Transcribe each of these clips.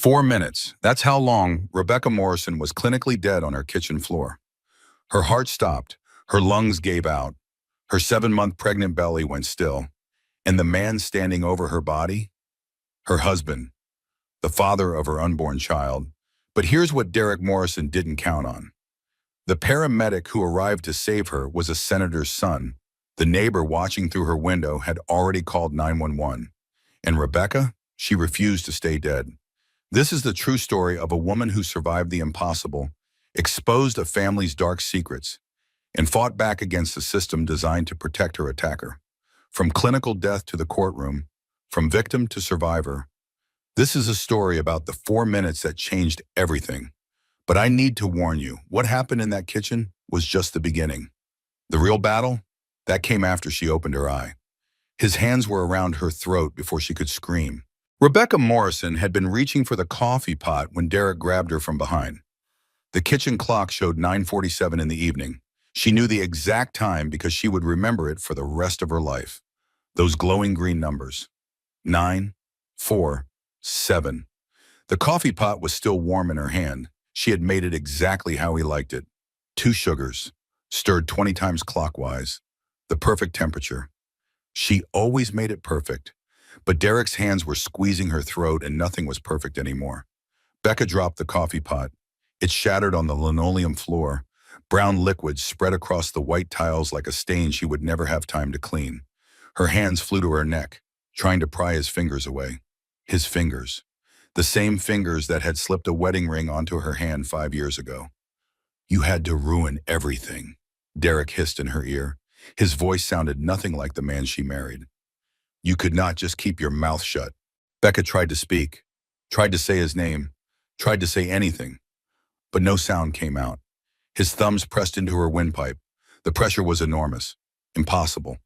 4 minutes. That's how long Rebecca Morrison was clinically dead on her kitchen floor. Her heart stopped, her lungs gave out, her 7-month pregnant belly went still, and the man standing over her body? Her husband, the father of her unborn child. But here's what Derek Morrison didn't count on. The paramedic who arrived to save her was a senator's son. The neighbor watching through her window had already called 911. And Rebecca? She refused to stay dead. This is the true story of a woman who survived the impossible, exposed a family's dark secrets, and fought back against a system designed to protect her attacker. From clinical death to the courtroom, from victim to survivor, this is a story about the 4 minutes that changed everything. But I need to warn you, what happened in that kitchen was just the beginning. The real battle? That came after she opened her eye. His hands were around her throat before she could scream. Rebecca Morrison had been reaching for the coffee pot when Derek grabbed her from behind. The kitchen clock showed 9:47 in the evening. She knew the exact time because she would remember it for the rest of her life. Those glowing green numbers. 9, 4, 7. The coffee pot was still warm in her hand. She had made it exactly how he liked it. 2 sugars, stirred 20 times clockwise. The perfect temperature. She always made it perfect. But Derek's hands were squeezing her throat and nothing was perfect anymore. Becca dropped the coffee pot. It shattered on the linoleum floor. Brown liquid spread across the white tiles like a stain she would never have time to clean. Her hands flew to her neck, trying to pry his fingers away. His fingers. The same fingers that had slipped a wedding ring onto her hand 5 years ago. "You had to ruin everything," Derek hissed in her ear. His voice sounded nothing like the man she married. "You could not just keep your mouth shut." Becca tried to speak, tried to say his name, tried to say anything, but no sound came out. His thumbs pressed into her windpipe. The pressure was enormous, impossible.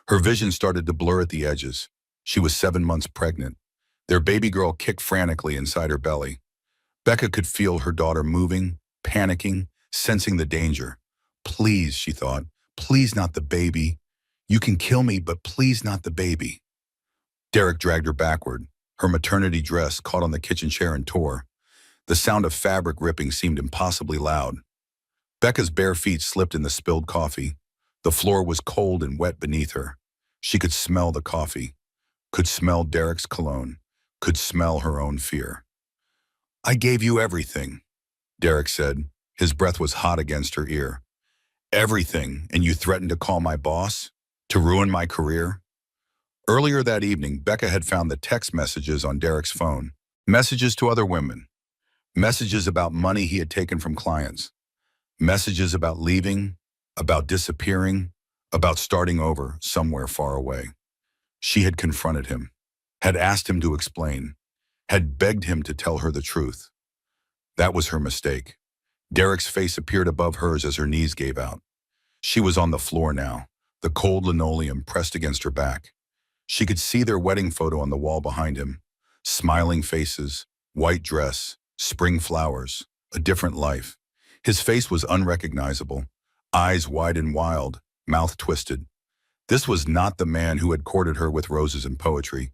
Her vision started to blur at the edges. She was 7 months pregnant. Their baby girl kicked frantically inside her belly. Becca could feel her daughter moving, panicking, sensing the danger. "Please," she thought, "please not the baby. You can kill me, but please not the baby." Derek dragged her backward. Her maternity dress caught on the kitchen chair and tore. The sound of fabric ripping seemed impossibly loud. Becca's bare feet slipped in the spilled coffee. The floor was cold and wet beneath her. She could smell the coffee, could smell Derek's cologne, could smell her own fear. "I gave you everything," Derek said. His breath was hot against her ear. "Everything, and you threatened to call my boss? To ruin my career?" Earlier that evening, Becca had found the text messages on Derek's phone. Messages to other women. Messages about money he had taken from clients. Messages about leaving, about disappearing, about starting over somewhere far away. She had confronted him, had asked him to explain, had begged him to tell her the truth. That was her mistake. Derek's face appeared above hers as her knees gave out. She was on the floor now, the cold linoleum pressed against her back. She could see their wedding photo on the wall behind him. Smiling faces, white dress, spring flowers, a different life. His face was unrecognizable, eyes wide and wild, mouth twisted. This was not the man who had courted her with roses and poetry.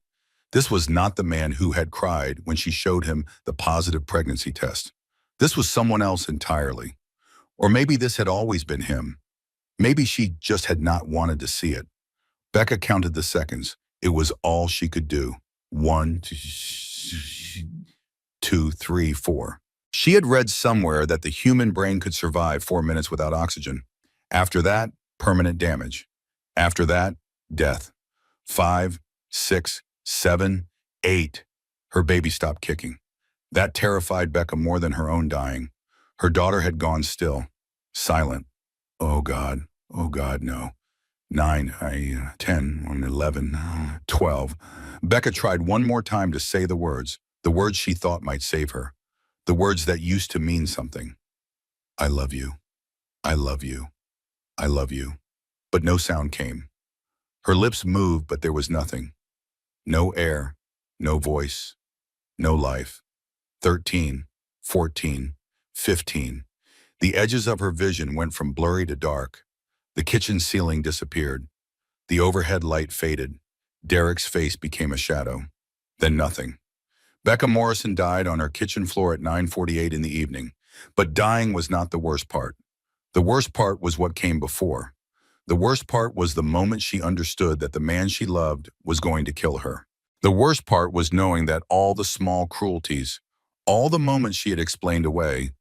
This was not the man who had cried when she showed him the positive pregnancy test. This was someone else entirely. Or maybe this had always been him. Maybe she just had not wanted to see it. Becca counted the seconds. It was all she could do. 1, 2, 3, 4. She had read somewhere that the human brain could survive 4 minutes without oxygen. After that, permanent damage. After that, death. 5, 6, 7, 8. Her baby stopped kicking. That terrified Becca more than her own dying. Her daughter had gone still, silent. Oh God, no. 9, 10, 11, 12. Becca tried one more time to say the words she thought might save her, the words that used to mean something. "I love you. I love you. I love you." But no sound came. Her lips moved, but there was nothing. No air, no voice, no life. 13, 14, 15. The edges of her vision went from blurry to dark. The kitchen ceiling disappeared. The overhead light faded. Derek's face became a shadow. Then nothing. Becca Morrison died on her kitchen floor at 9:48 in the evening. But dying was not the worst part. The worst part was what came before. The worst part was the moment she understood that the man she loved was going to kill her. The worst part was knowing that all the small cruelties, all the moments she had explained away,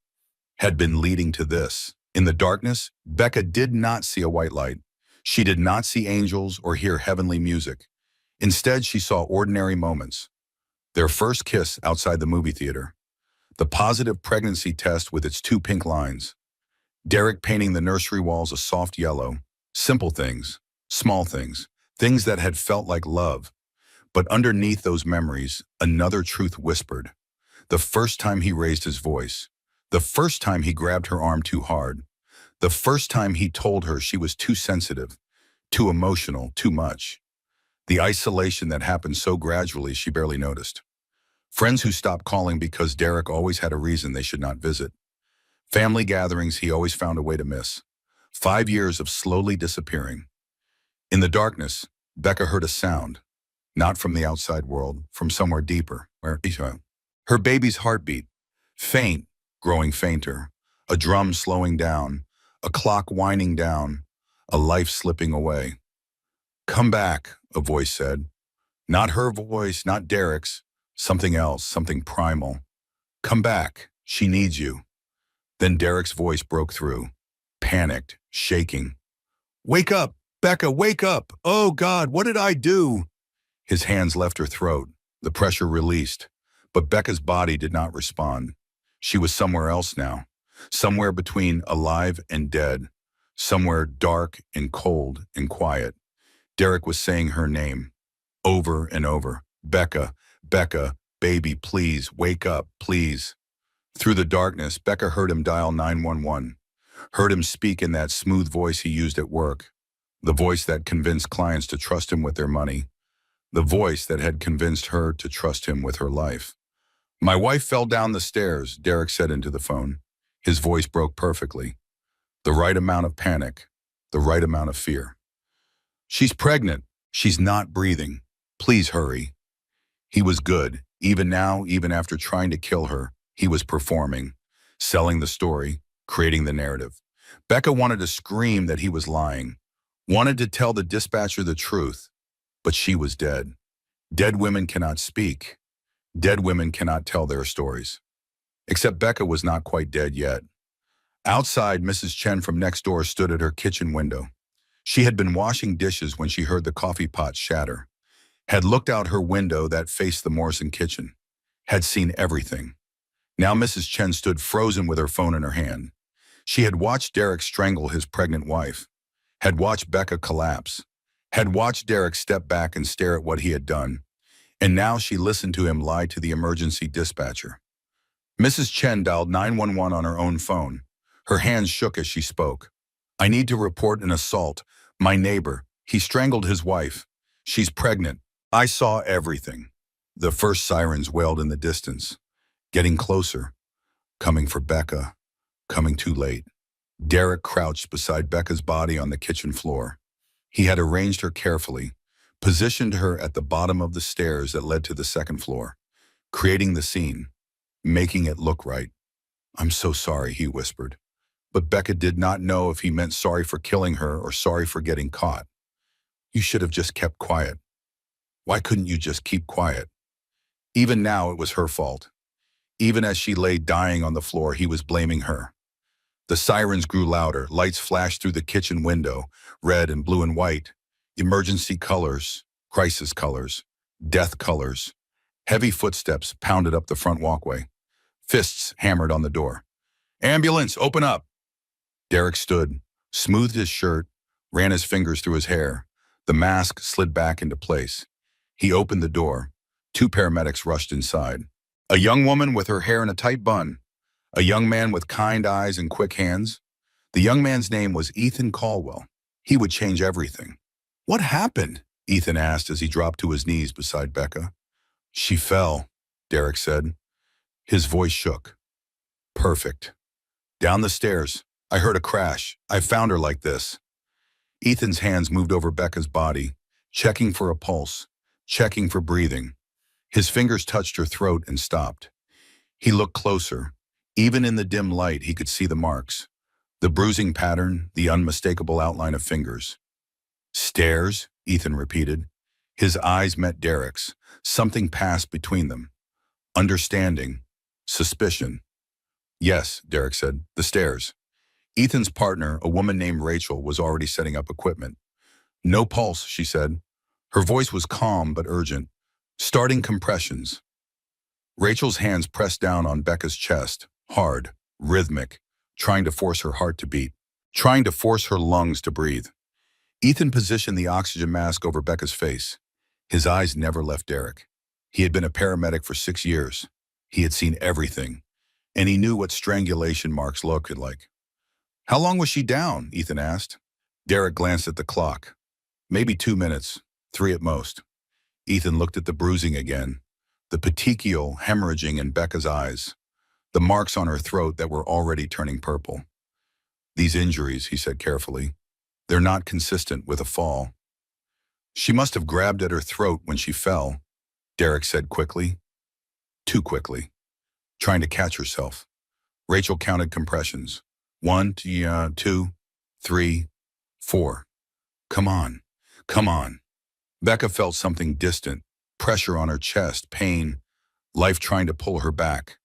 had been leading to this. In the darkness, Becca did not see a white light. She did not see angels or hear heavenly music. Instead, she saw ordinary moments. Their first kiss outside the movie theater. The positive pregnancy test with its 2 pink lines. Derek painting the nursery walls a soft yellow. Simple things, small things, things that had felt like love. But underneath those memories, another truth whispered. The first time he raised his voice. The first time he grabbed her arm too hard. The first time he told her she was too sensitive, too emotional, too much. The isolation that happened so gradually she barely noticed. Friends who stopped calling because Derek always had a reason they should not visit. Family gatherings he always found a way to miss. 5 years of slowly disappearing. In the darkness, Becca heard a sound, not from the outside world, from somewhere deeper, where her baby's heartbeat, faint, growing fainter, a drum slowing down, a clock winding down, a life slipping away. "Come back," a voice said. Not her voice, not Derek's, something else, something primal. "Come back, she needs you." Then Derek's voice broke through, panicked, shaking. "Wake up, Becca, wake up! Oh God, what did I do?" His hands left her throat, the pressure released, but Becca's body did not respond. She was somewhere else now, somewhere between alive and dead, somewhere dark and cold and quiet. Derek was saying her name, over and over. "Becca, Becca, baby, please, wake up, please." Through the darkness, Becca heard him dial 911, heard him speak in that smooth voice he used at work, the voice that convinced clients to trust him with their money, the voice that had convinced her to trust him with her life. "My wife fell down the stairs," Derek said into the phone. His voice broke perfectly. The right amount of panic, the right amount of fear. "She's pregnant. She's not breathing. Please hurry." He was good. Even now, even after trying to kill her, he was performing, selling the story, creating the narrative. Becca wanted to scream that he was lying, wanted to tell the dispatcher the truth, but she was dead. Dead women cannot speak. Dead women cannot tell their stories. Except Becca was not quite dead yet. Outside, Mrs. Chen from next door stood at her kitchen window. She had been washing dishes when she heard the coffee pot shatter, had looked out her window that faced the Morrison kitchen, had seen everything. Now Mrs. Chen stood frozen with her phone in her hand. She had watched Derek strangle his pregnant wife, had watched Becca collapse, had watched Derek step back and stare at what he had done, and now she listened to him lie to the emergency dispatcher. Mrs. Chen dialed 911 on her own phone. Her hands shook as she spoke. "I need to report an assault. My neighbor, he strangled his wife. She's pregnant. I saw everything." The first sirens wailed in the distance, getting closer, coming for Becca, coming too late. Derek crouched beside Becca's body on the kitchen floor. He had arranged her carefully, positioned her at the bottom of the stairs that led to the second floor, creating the scene, making it look right. "I'm so sorry," he whispered. But Becca did not know if he meant sorry for killing her or sorry for getting caught. "You should have just kept quiet. Why couldn't you just keep quiet?" Even now it was her fault. Even as she lay dying on the floor, he was blaming her. The sirens grew louder, lights flashed through the kitchen window, red and blue and white, emergency colors, crisis colors, death colors. Heavy footsteps pounded up the front walkway. Fists hammered on the door. "Ambulance, open up!" Derek stood, smoothed his shirt, ran his fingers through his hair. The mask slid back into place. He opened the door. 2 paramedics rushed inside. A young woman with her hair in a tight bun. A young man with kind eyes and quick hands. The young man's name was Ethan Caldwell. He would change everything. "What happened?" Ethan asked as he dropped to his knees beside Becca. "She fell," Derek said. His voice shook. "Perfect. Down the stairs. I heard a crash. I found her like this." Ethan's hands moved over Becca's body, checking for a pulse, checking for breathing. His fingers touched her throat and stopped. He looked closer. Even in the dim light, he could see the marks. The bruising pattern, the unmistakable outline of fingers. Stairs, Ethan repeated. His eyes met Derek's. Something passed between them. Understanding. Suspicion. Yes, Derek said. The stairs. Ethan's partner, a woman named Rachel, was already setting up equipment. No pulse, she said. Her voice was calm but urgent. Starting compressions. Rachel's hands pressed down on Becca's chest, hard, rhythmic, trying to force her heart to beat, trying to force her lungs to breathe. Ethan positioned the oxygen mask over Becca's face. His eyes never left Derek. He had been a paramedic for 6 years. He had seen everything, and he knew what strangulation marks looked like. How long was she down? Ethan asked. Derek glanced at the clock. Maybe 2 minutes, 3 at most. Ethan looked at the bruising again, the petechial hemorrhaging in Becca's eyes, the marks on her throat that were already turning purple. These injuries, he said carefully, they're not consistent with a fall. She must have grabbed at her throat when she fell, Derek said quickly. Too quickly. Trying to catch herself. Rachel counted compressions. 1, 2, 3, 4. Come on, come on. Becca felt something distant, pressure on her chest, pain, life trying to pull her back.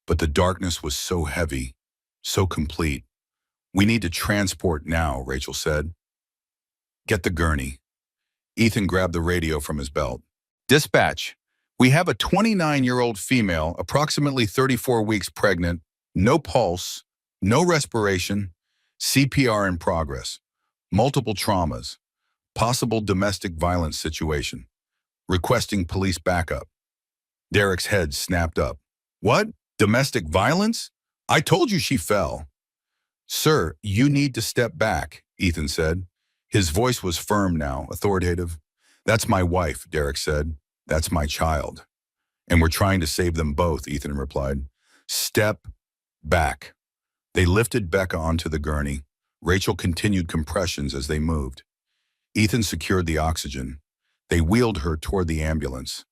But the darkness was so heavy, so complete. We need to transport now, Rachel said. Get the gurney. Ethan grabbed the radio from his belt. Dispatch, we have a 29-year-old female, approximately 34 weeks pregnant, no pulse, no respiration, CPR in progress, multiple traumas, possible domestic violence situation, requesting police backup. Derek's head snapped up. What? Domestic violence? I told you she fell. Sir, you need to step back, Ethan said. His voice was firm now, authoritative. That's my wife, Derek said. That's my child. And we're trying to save them both, Ethan replied. Step back. They lifted Becca onto the gurney. Rachel continued compressions as they moved. Ethan secured the oxygen. They wheeled her toward the ambulance.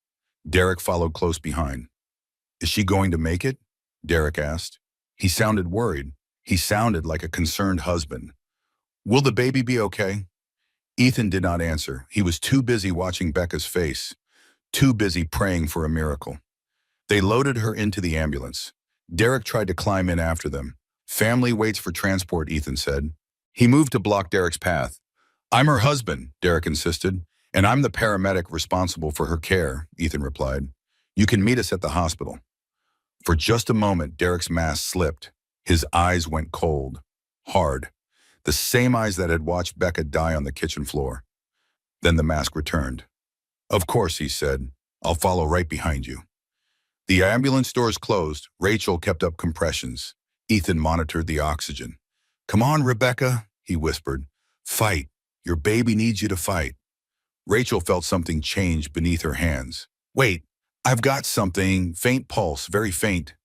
Derek followed close behind. Is she going to make it? Derek asked. He sounded worried. He sounded like a concerned husband. Will the baby be okay? Ethan did not answer. He was too busy watching Becca's face, too busy praying for a miracle. They loaded her into the ambulance. Derek tried to climb in after them. Family waits for transport, Ethan said. He moved to block Derek's path. I'm her husband, Derek insisted, and I'm the paramedic responsible for her care, Ethan replied. You can meet us at the hospital. For just a moment, Derek's mask slipped. His eyes went cold, hard, the same eyes that had watched Becca die on the kitchen floor. Then the mask returned. Of course, he said. I'll follow right behind you. The ambulance doors closed. Rachel kept up compressions. Ethan monitored the oxygen. Come on, Rebecca, he whispered. Fight. Your baby needs you to fight. Rachel felt something change beneath her hands. Wait, I've got something. Faint pulse, very faint.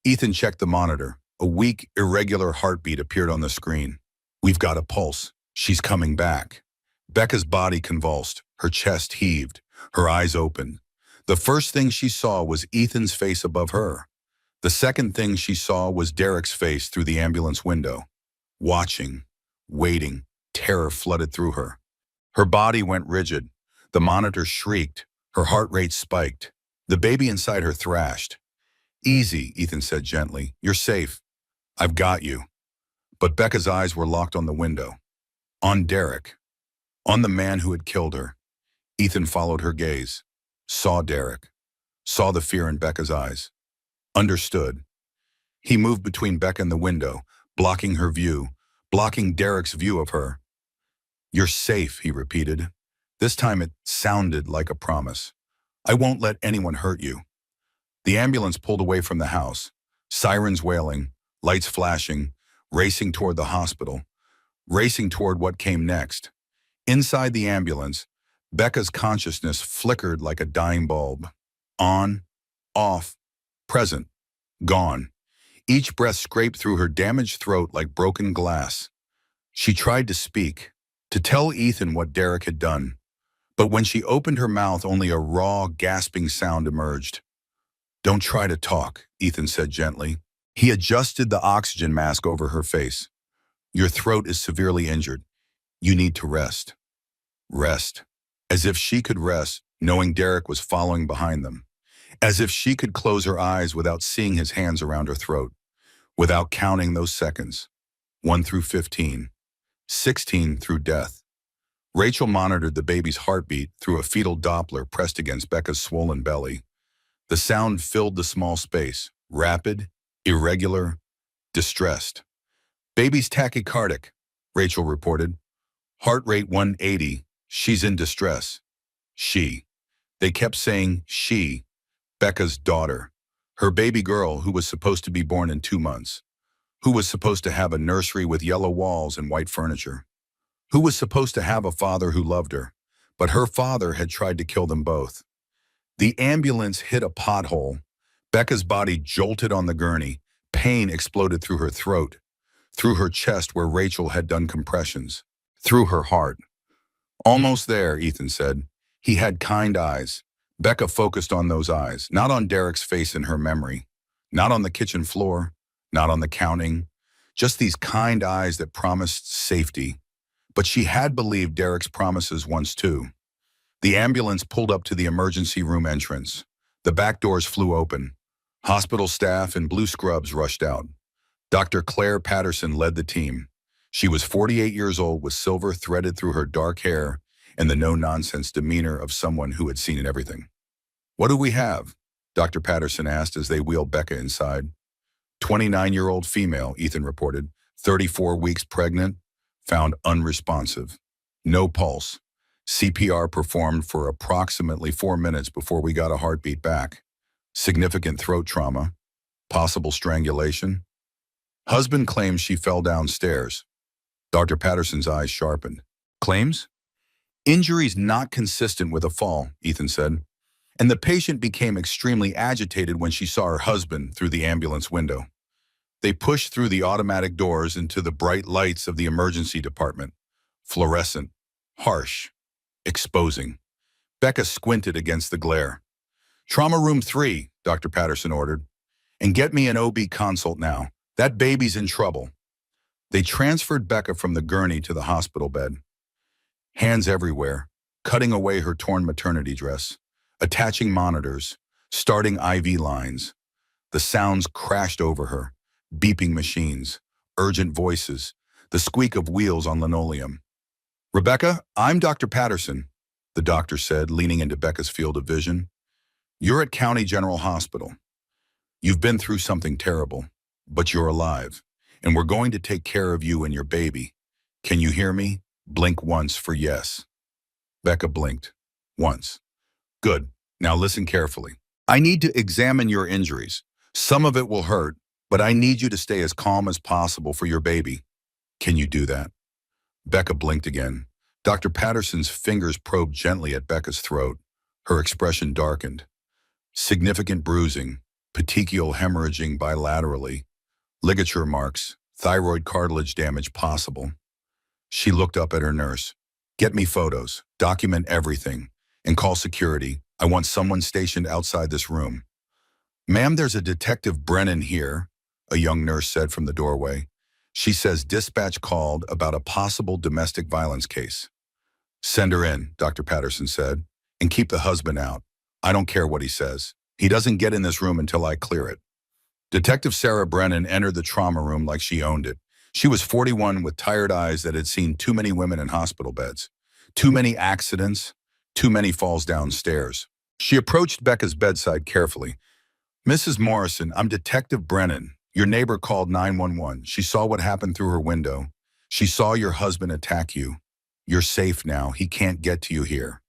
Ethan checked the monitor. A weak, irregular heartbeat appeared on the screen. We've got a pulse. She's coming back. Becca's body convulsed. Her chest heaved. Her eyes opened. The first thing she saw was Ethan's face above her. The second thing she saw was Derek's face through the ambulance window. Watching, waiting, terror flooded through her. Her body went rigid. The monitor shrieked. Her heart rate spiked. The baby inside her thrashed. Easy, Ethan said gently. You're safe. I've got you. But Becca's eyes were locked on the window. On Derek. On the man who had killed her. Ethan followed her gaze. Saw Derek. Saw the fear in Becca's eyes. Understood. He moved between Becca and the window, blocking her view, blocking Derek's view of her. You're safe, he repeated. This time it sounded like a promise. I won't let anyone hurt you. The ambulance pulled away from the house, sirens wailing, lights flashing, racing toward the hospital, racing toward what came next. Inside the ambulance, Becca's consciousness flickered like a dying bulb. On, off, present, gone. Each breath scraped through her damaged throat like broken glass. She tried to speak, to tell Ethan what Derek had done, But when she opened her mouth, only a raw, gasping sound emerged. "Don't try to talk," Ethan said gently. He adjusted the oxygen mask over her face. "Your throat is severely injured. You need to rest." Rest. As if she could rest, knowing Derek was following behind them. As if she could close her eyes without seeing his hands around her throat, without counting those seconds. 1 through 15. 16 through death. Rachel monitored the baby's heartbeat through a fetal Doppler pressed against Becca's swollen belly. The sound filled the small space, rapid, irregular, distressed. "Baby's tachycardic," Rachel reported. "Heart rate 180. She's in distress." She. They kept saying she. Becca's daughter. Her baby girl who was supposed to be born in 2 months. Who was supposed to have a nursery with yellow walls and white furniture. Who was supposed to have a father who loved her. But her father had tried to kill them both. The ambulance hit a pothole. Becca's body jolted on the gurney. Pain exploded through her throat, through her chest where Rachel had done compressions, through her heart. "Almost there," Ethan said. He had kind eyes. Becca focused on those eyes, not on Derek's face in her memory, not on the kitchen floor, not on the counting, just these kind eyes that promised safety. But she had believed Derek's promises once too. The ambulance pulled up to the emergency room entrance. The back doors flew open. Hospital staff in blue scrubs rushed out. Dr. Claire Patterson led the team. She was 48 years old with silver threaded through her dark hair and the no-nonsense demeanor of someone who had seen everything. "What do we have?" Dr. Patterson asked as they wheeled Becca inside. 29-year-old female, Ethan reported, 34 weeks pregnant, found unresponsive. No pulse. CPR performed for approximately 4 minutes before we got a heartbeat back. Significant throat trauma. Possible strangulation. Husband claims she fell downstairs. Dr. Patterson's eyes sharpened. Claims? "Injuries not consistent with a fall," Ethan said. And the patient became extremely agitated when she saw her husband through the ambulance window. They pushed through the automatic doors into the bright lights of the emergency department. Fluorescent, harsh, exposing. Becca squinted against the glare. "Trauma room 3, Dr. Patterson ordered. "And get me an OB consult now. That baby's in trouble." They transferred Becca from the gurney to the hospital bed. Hands everywhere, cutting away her torn maternity dress, attaching monitors, starting IV lines. The sounds crashed over her, beeping machines, urgent voices, the squeak of wheels on linoleum. "Rebecca, I'm Dr. Patterson," the doctor said, leaning into Becca's field of vision. "You're at County General Hospital. You've been through something terrible, but you're alive, and we're going to take care of you and your baby. Can you hear me? Blink once for yes." Becca blinked. Once. "Good. Now listen carefully. I need to examine your injuries. Some of it will hurt, but I need you to stay as calm as possible for your baby. Can you do that?" Becca blinked again. Dr. Patterson's fingers probed gently at Becca's throat. Her expression darkened. Significant bruising, petechial hemorrhaging bilaterally, ligature marks, thyroid cartilage damage possible. She looked up at her nurse. "Get me photos, document everything, and call security. I want someone stationed outside this room." "Ma'am, there's a Detective Brennan here," a young nurse said from the doorway. "She says dispatch called about a possible domestic violence case." "Send her in," Dr. Patterson said, "and keep the husband out. I don't care what he says. He doesn't get in this room until I clear it." Detective Sarah Brennan entered the trauma room like she owned it. She was 41 with tired eyes that had seen too many women in hospital beds, too many accidents, too many falls downstairs. She approached Becca's bedside carefully. "Mrs. Morrison, I'm Detective Brennan. Your neighbor called 911. She saw what happened through her window. She saw your husband attack you. You're safe now. He can't get to you here."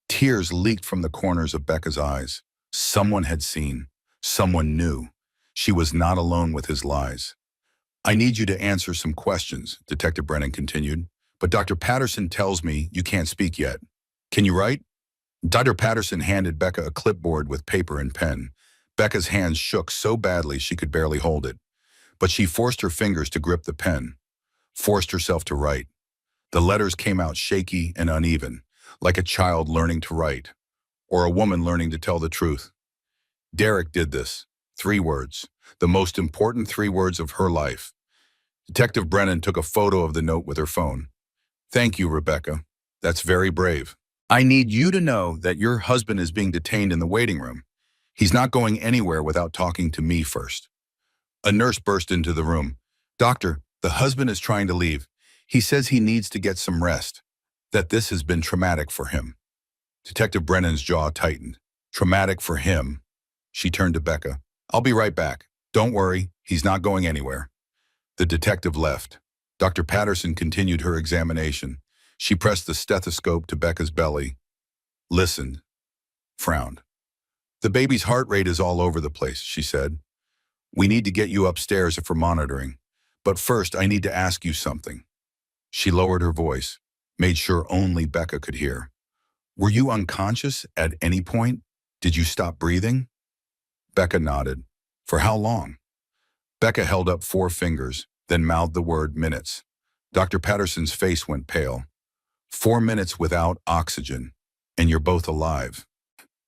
Tears leaked from the corners of Becca's eyes. Someone had seen. Someone knew. She was not alone with his lies. "I need you to answer some questions," Detective Brennan continued. "But Dr. Patterson tells me you can't speak yet. Can you write?" Dr. Patterson handed Becca a clipboard with paper and pen. Becca's hands shook so badly she could barely hold it. But she forced her fingers to grip the pen, forced herself to write. The letters came out shaky and uneven, like a child learning to write, or a woman learning to tell the truth. Derek did this. 3 words. The most important 3 words of her life. Detective Brennan took a photo of the note with her phone. Thank you, Rebecca. That's very brave. I need you to know that your husband is being detained in the waiting room. He's not going anywhere without talking to me first. A nurse burst into the room. Doctor, the husband is trying to leave. He says he needs to get some rest, that this has been traumatic for him. Detective Brennan's jaw tightened. Traumatic for him. She turned to Becca. I'll be right back. Don't worry, he's not going anywhere. The detective left. Dr. Patterson continued her examination. She pressed the stethoscope to Becca's belly, listened, frowned. The baby's heart rate is all over the place, she said. We need to get you upstairs for monitoring. But first, I need to ask you something. She lowered her voice, made sure only Becca could hear. Were you unconscious at any point? Did you stop breathing? Becca nodded. For how long? Becca held up 4 fingers, then mouthed the word minutes. Dr. Patterson's face went pale. 4 minutes without oxygen, and you're both alive.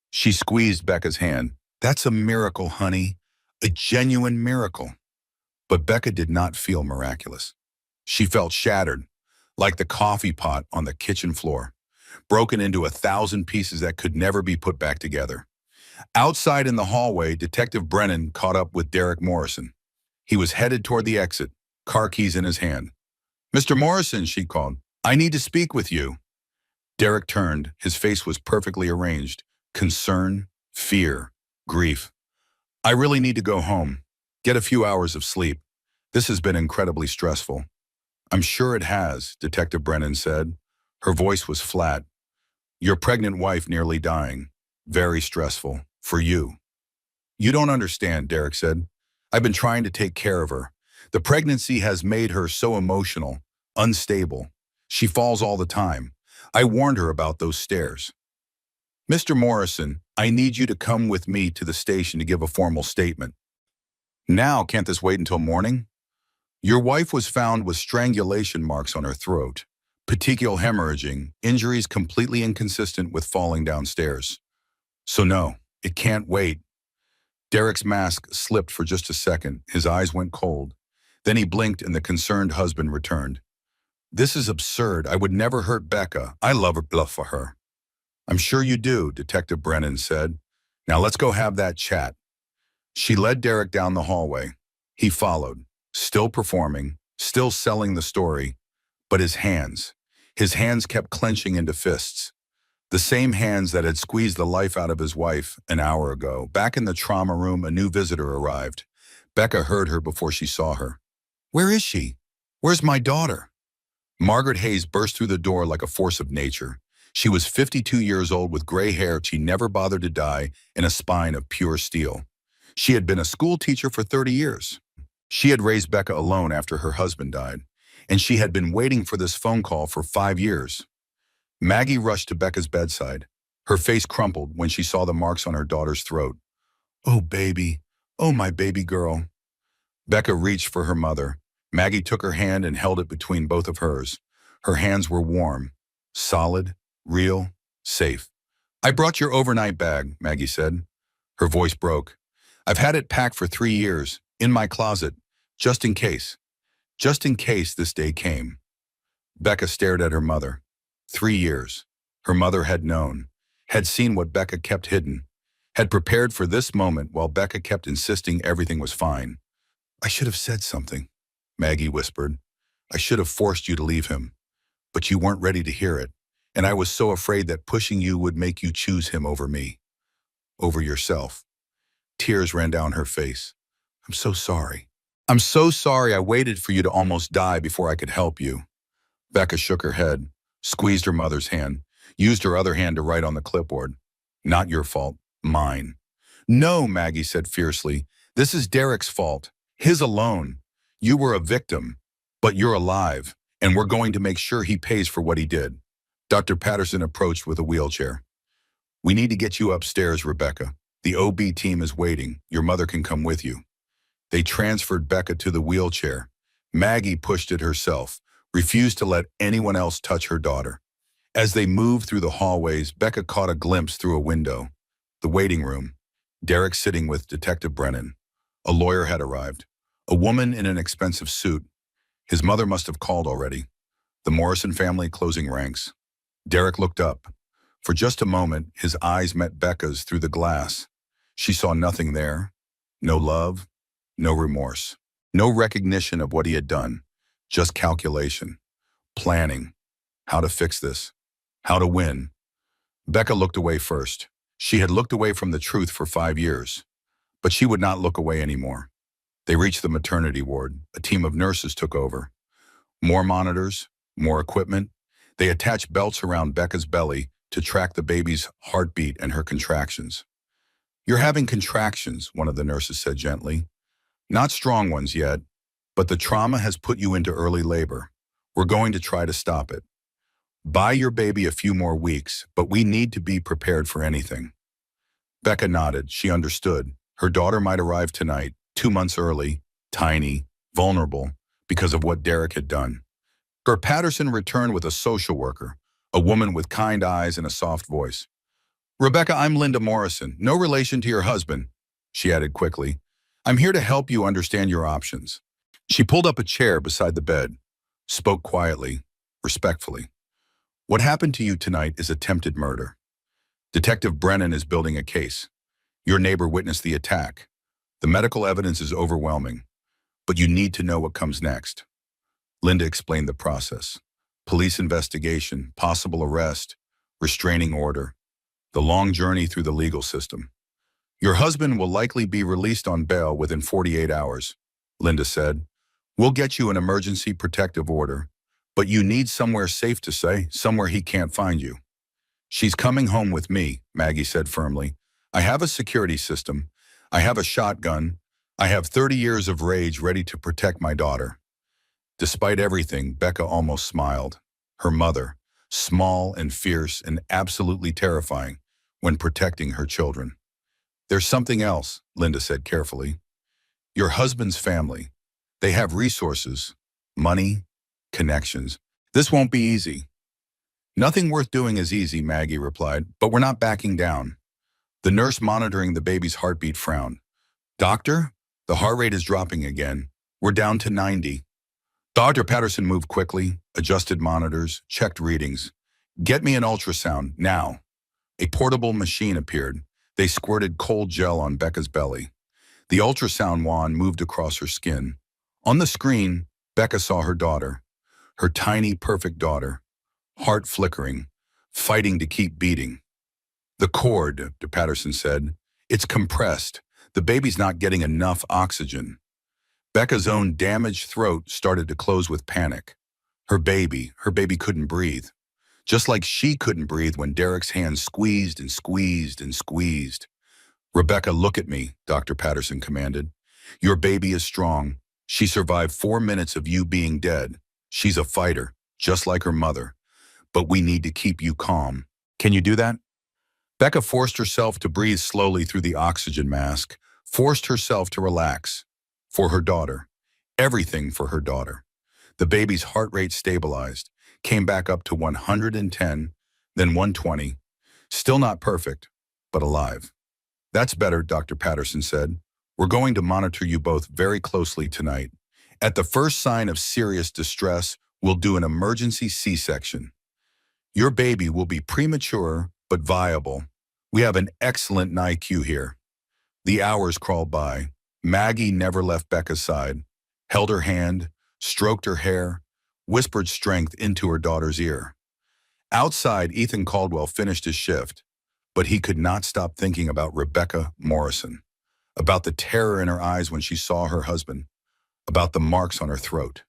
She squeezed Becca's hand. That's a miracle, honey. A genuine miracle. But Becca did not feel miraculous. She felt shattered, like the coffee pot on the kitchen floor, broken into 1,000 pieces that could never be put back together. Outside in the hallway, Detective Brennan caught up with Derek Morrison. He was headed toward the exit, car keys in his hand. Mr. Morrison, she called, I need to speak with you. Derek turned. His face was perfectly arranged. Concern, fear, grief. I really need to go home. Get a few hours of sleep. This has been incredibly stressful. I'm sure it has, Detective Brennan said. Her voice was flat. Your pregnant wife nearly dying. Very stressful. For you. You don't understand, Derek said. I've been trying to take care of her. The pregnancy has made her so emotional, unstable. She falls all the time. I warned her about those stairs. Mr. Morrison, I need you to come with me to the station to give a formal statement. Now, can't this wait until morning? Your wife was found with strangulation marks on her throat, petechial hemorrhaging, injuries completely inconsistent with falling downstairs. So no, it can't wait. Derek's mask slipped for just a second. His eyes went cold. Then he blinked and the concerned husband returned. This is absurd. I would never hurt Becca. I love her, love for her. I'm sure you do, Detective Brennan said. Now let's go have that chat. She led Derek down the hallway. He followed, still performing, still selling the story, but his hands kept clenching into fists. The same hands that had squeezed the life out of his wife an hour ago. Back in the trauma room, a new visitor arrived. Becca heard her before she saw her. Where is she? Where's my daughter? Margaret Hayes burst through the door like a force of nature. She was 52 years old with gray hair. She never bothered to dye, and a spine of pure steel. She had been a school teacher for 30 years. She had raised Becca alone after her husband died, and she had been waiting for this phone call for 5 years. Maggie rushed to Becca's bedside. Her face crumpled when she saw the marks on her daughter's throat. Oh, baby. Oh, my baby girl. Becca reached for her mother. Maggie took her hand and held it between both of hers. Her hands were warm, solid, real, safe. I brought your overnight bag, Maggie said. Her voice broke. I've had it packed for 3 years, in my closet, just in case. Just in case this day came. Becca stared at her mother. 3 years. Her mother had known, had seen what Becca kept hidden, had prepared for this moment while Becca kept insisting everything was fine. I should have said something, Maggie whispered. I should have forced you to leave him, but you weren't ready to hear it, and I was so afraid that pushing you would make you choose him over me, over yourself. Tears ran down her face. I'm so sorry. I'm so sorry I waited for you to almost die before I could help you. Becca shook her head, squeezed her mother's hand, used her other hand to write on the clipboard. Not your fault, mine. No, Maggie said fiercely. This is Derek's fault, his alone. You were a victim, but you're alive, and we're going to make sure he pays for what he did. Dr. Patterson approached with a wheelchair. We need to get you upstairs, Rebecca. The OB team is waiting. Your mother can come with you. They transferred Becca to the wheelchair. Maggie pushed it herself, refused to let anyone else touch her daughter. As they moved through the hallways, Becca caught a glimpse through a window. The waiting room. Derek sitting with Detective Brennan. A lawyer had arrived. A woman in an expensive suit. His mother must have called already. The Morrison family closing ranks. Derek looked up. For just a moment, his eyes met Becca's through the glass. She saw nothing there. No love, no remorse, no recognition of what he had done. Just calculation, planning, how to fix this, how to win. Becca looked away first. She had looked away from the truth for 5 years, but she would not look away anymore. They reached the maternity ward. A team of nurses took over. More monitors, more equipment. They attached belts around Becca's belly to track the baby's heartbeat and her contractions. "You're having contractions," one of the nurses said gently. "Not strong ones yet, but the trauma has put you into early labor. We're going to try to stop it. Buy your baby a few more weeks, but we need to be prepared for anything." Becca nodded. She understood. Her daughter might arrive tonight, 2 months early, tiny, vulnerable, because of what Derek had done. Patterson returned with a social worker, a woman with kind eyes and a soft voice. "Rebecca, I'm Linda Morrison, no relation to your husband," she added quickly. "I'm here to help you understand your options." She pulled up a chair beside the bed, spoke quietly, respectfully. "What happened to you tonight is attempted murder. Detective Brennan is building a case. Your neighbor witnessed the attack. The medical evidence is overwhelming, but you need to know what comes next." Linda explained the process. Police investigation, possible arrest, restraining order, the long journey through the legal system. "Your husband will likely be released on bail within 48 hours, Linda said. "We'll get you an emergency protective order, but you need somewhere safe to stay, somewhere he can't find you." "She's coming home with me," Maggie said firmly. "I have a security system. I have a shotgun. I have 30 years of rage ready to protect my daughter." Despite everything, Becca almost smiled. Her mother, small and fierce and absolutely terrifying when protecting her children. "There's something else," Linda said carefully. "Your husband's family. They have resources, money, connections. This won't be easy." "Nothing worth doing is easy," Maggie replied, "but we're not backing down." The nurse monitoring the baby's heartbeat frowned. "Doctor, the heart rate is dropping again. We're down to 90. Dr. Patterson moved quickly, adjusted monitors, checked readings. "Get me an ultrasound, now." A portable machine appeared. They squirted cold gel on Becca's belly. The ultrasound wand moved across her skin. On the screen, Becca saw her daughter. Her tiny, perfect daughter. Heart flickering, fighting to keep beating. "The cord," Dr. Patterson said. "It's compressed. The baby's not getting enough oxygen." Becca's own damaged throat started to close with panic. Her baby couldn't breathe. Just like she couldn't breathe when Derek's hands squeezed and squeezed and squeezed. "Rebecca, look at me," Dr. Patterson commanded. "Your baby is strong. She survived 4 minutes of you being dead. She's a fighter, just like her mother. But we need to keep you calm. Can you do that?" Becca forced herself to breathe slowly through the oxygen mask, forced herself to relax. For her daughter. Everything for her daughter. The baby's heart rate stabilized, came back up to 110, then 120. Still not perfect, but alive. "That's better," Dr. Patterson said. "We're going to monitor you both very closely tonight. At the first sign of serious distress, we'll do an emergency C-section. Your baby will be premature, but viable. We have an excellent NICU here." The hours crawled by. Maggie never left Becca's side, held her hand, stroked her hair, whispered strength into her daughter's ear. Outside, Ethan Caldwell finished his shift, but he could not stop thinking about Rebecca Morrison, about the terror in her eyes when she saw her husband, about the marks on her throat.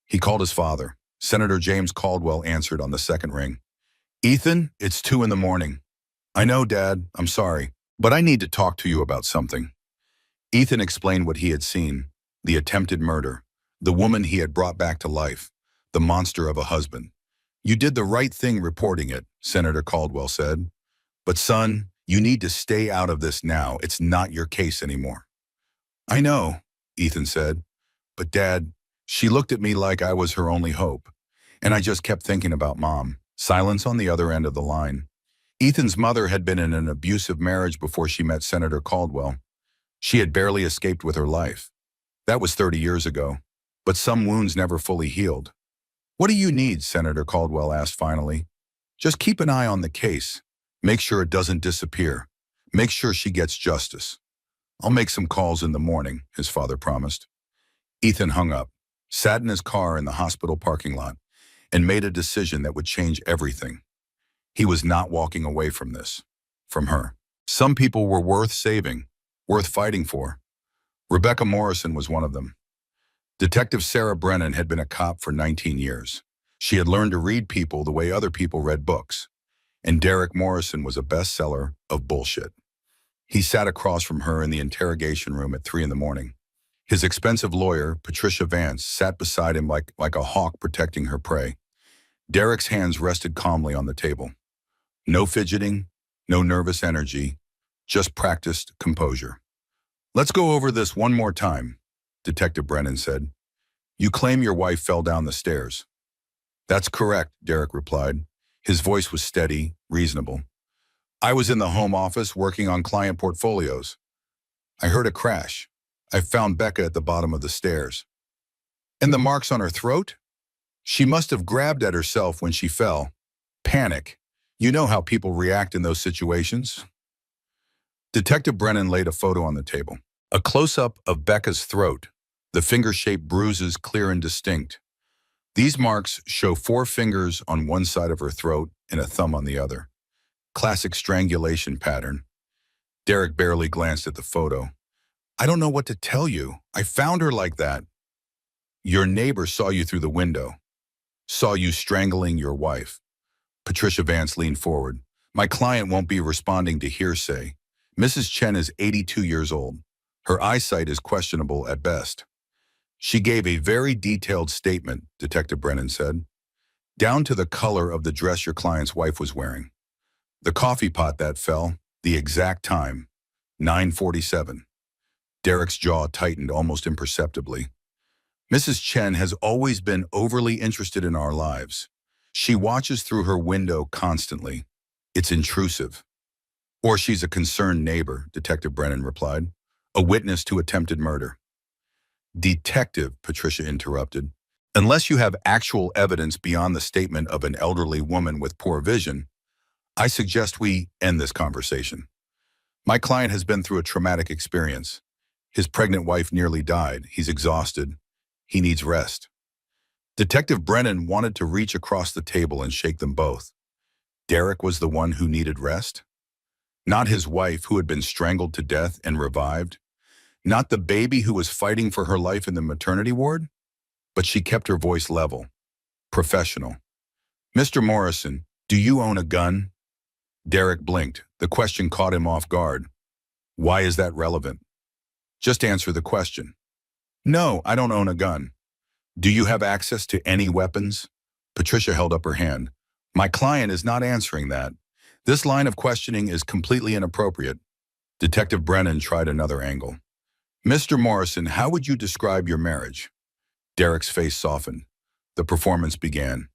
He called his father. Senator James Caldwell answered on the second ring. "Ethan, it's 2 in the morning. "I know, Dad, I'm sorry, but I need to talk to you about something." Ethan explained what he had seen, the attempted murder, the woman he had brought back to life, the monster of a husband. "You did the right thing reporting it," Senator Caldwell said. "But son, you need to stay out of this now. It's not your case anymore." "I know," Ethan said. "But Dad, she looked at me like I was her only hope, and I just kept thinking about Mom. Silence on the other end of the line. Ethan's mother had been in an abusive marriage before she met Senator Caldwell. She had barely escaped with her life. That was 30 years ago, but some wounds never fully healed. "What do you need?" Senator Caldwell asked finally. "Just keep an eye on the case. Make sure it doesn't disappear. Make sure she gets justice." "I'll make some calls in the morning," his father promised. Ethan hung up, sat in his car in the hospital parking lot, and made a decision that would change everything. He was not walking away from this, from her. Some people were worth saving, worth fighting for. Rebecca Morrison was one of them. Detective Sarah Brennan had been a cop for 19 years. She had learned to read people the way other people read books. And Derek Morrison was a bestseller of bullshit. He sat across from her in the interrogation room at 3 in the morning. His expensive lawyer, Patricia Vance, sat beside him like a hawk protecting her prey. Derek's hands rested calmly on the table. No fidgeting, no nervous energy, just practiced composure. "Let's go over this one more time," Detective Brennan said. "You claim your wife fell down the stairs." "That's correct," Derek replied. His voice was steady, reasonable. "I was in the home office working on client portfolios. I heard a crash. I found Becca at the bottom of the stairs." "And the marks on her throat?" "She must have grabbed at herself when she fell. Panic. You know how people react in those situations." Detective Brennan laid a photo on the table. A close-up of Becca's throat, the finger-shaped bruises clear and distinct. These marks show 4 fingers on one side of her throat and a thumb on the other. Classic strangulation pattern. Derek barely glanced at the photo. "I don't know what to tell you. I found her like that." "Your neighbor saw you through the window. Saw you strangling your wife." Patricia Vance leaned forward. "My client won't be responding to hearsay. Mrs. Chen is 82 years old. Her eyesight is questionable at best." "She gave a very detailed statement," Detective Brennan said. "Down to the color of the dress your client's wife was wearing. The coffee pot that fell, the exact time, 9:47. Derek's jaw tightened almost imperceptibly. "Mrs. Chen has always been overly interested in our lives. She watches through her window constantly. It's intrusive." "Or she's a concerned neighbor," Detective Brennan replied. "A witness to attempted murder." "Detective," Patricia interrupted, "unless you have actual evidence beyond the statement of an elderly woman with poor vision, I suggest we end this conversation. My client has been through a traumatic experience. His pregnant wife nearly died. He's exhausted. He needs rest." Detective Brennan wanted to reach across the table and shake them both. Derek was the one who needed rest? Not his wife who had been strangled to death and revived? Not the baby who was fighting for her life in the maternity ward? But she kept her voice level, professional. "Mr. Morrison, do you own a gun?" Derek blinked. The question caught him off guard. "Why is that relevant?" "Just answer the question." "No, I don't own a gun." "Do you have access to any weapons?" Patricia held up her hand. "My client is not answering that. This line of questioning is completely inappropriate." Detective Brennan tried another angle. "Mr. Morrison, how would you describe your marriage?" Derek's face softened. The performance began.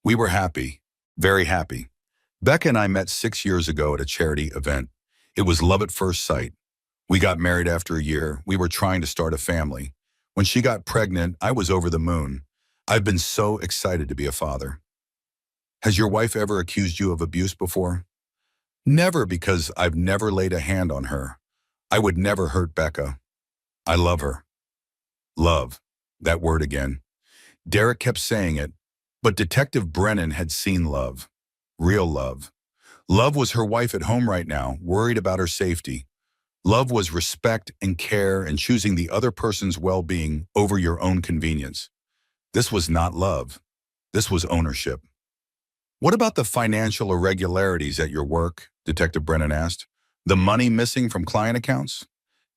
"We were happy, very happy. Becca and I met 6 years ago at a charity event. It was love at first sight. We got married after a year. We were trying to start a family. When she got pregnant, I was over the moon. I've been so excited to be a father." "Has your wife ever accused you of abuse before?" "Never, because I've never laid a hand on her. I would never hurt Becca. I love her." Love. That word again. Derek kept saying it, but Detective Brennan had seen love. Real love. Love was her wife at home right now, worried about her safety. Love was respect and care and choosing the other person's well-being over your own convenience. This was not love. This was ownership. "What about the financial irregularities at your work?" Detective Brennan asked. "The money missing from client accounts?"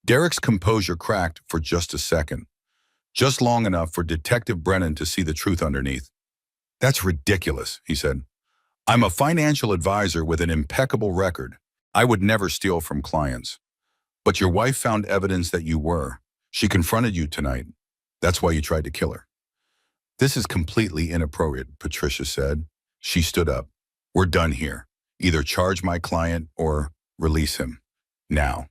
Derek's composure cracked for just a second. Just long enough for Detective Brennan to see the truth underneath. "That's ridiculous," he said. "I'm a financial advisor with an impeccable record. I would never steal from clients. But your wife found evidence that you were. She confronted you tonight. That's why you tried to kill her." "This is completely inappropriate," Patricia said. She stood up. We're done here. Either charge my client or release him. Now.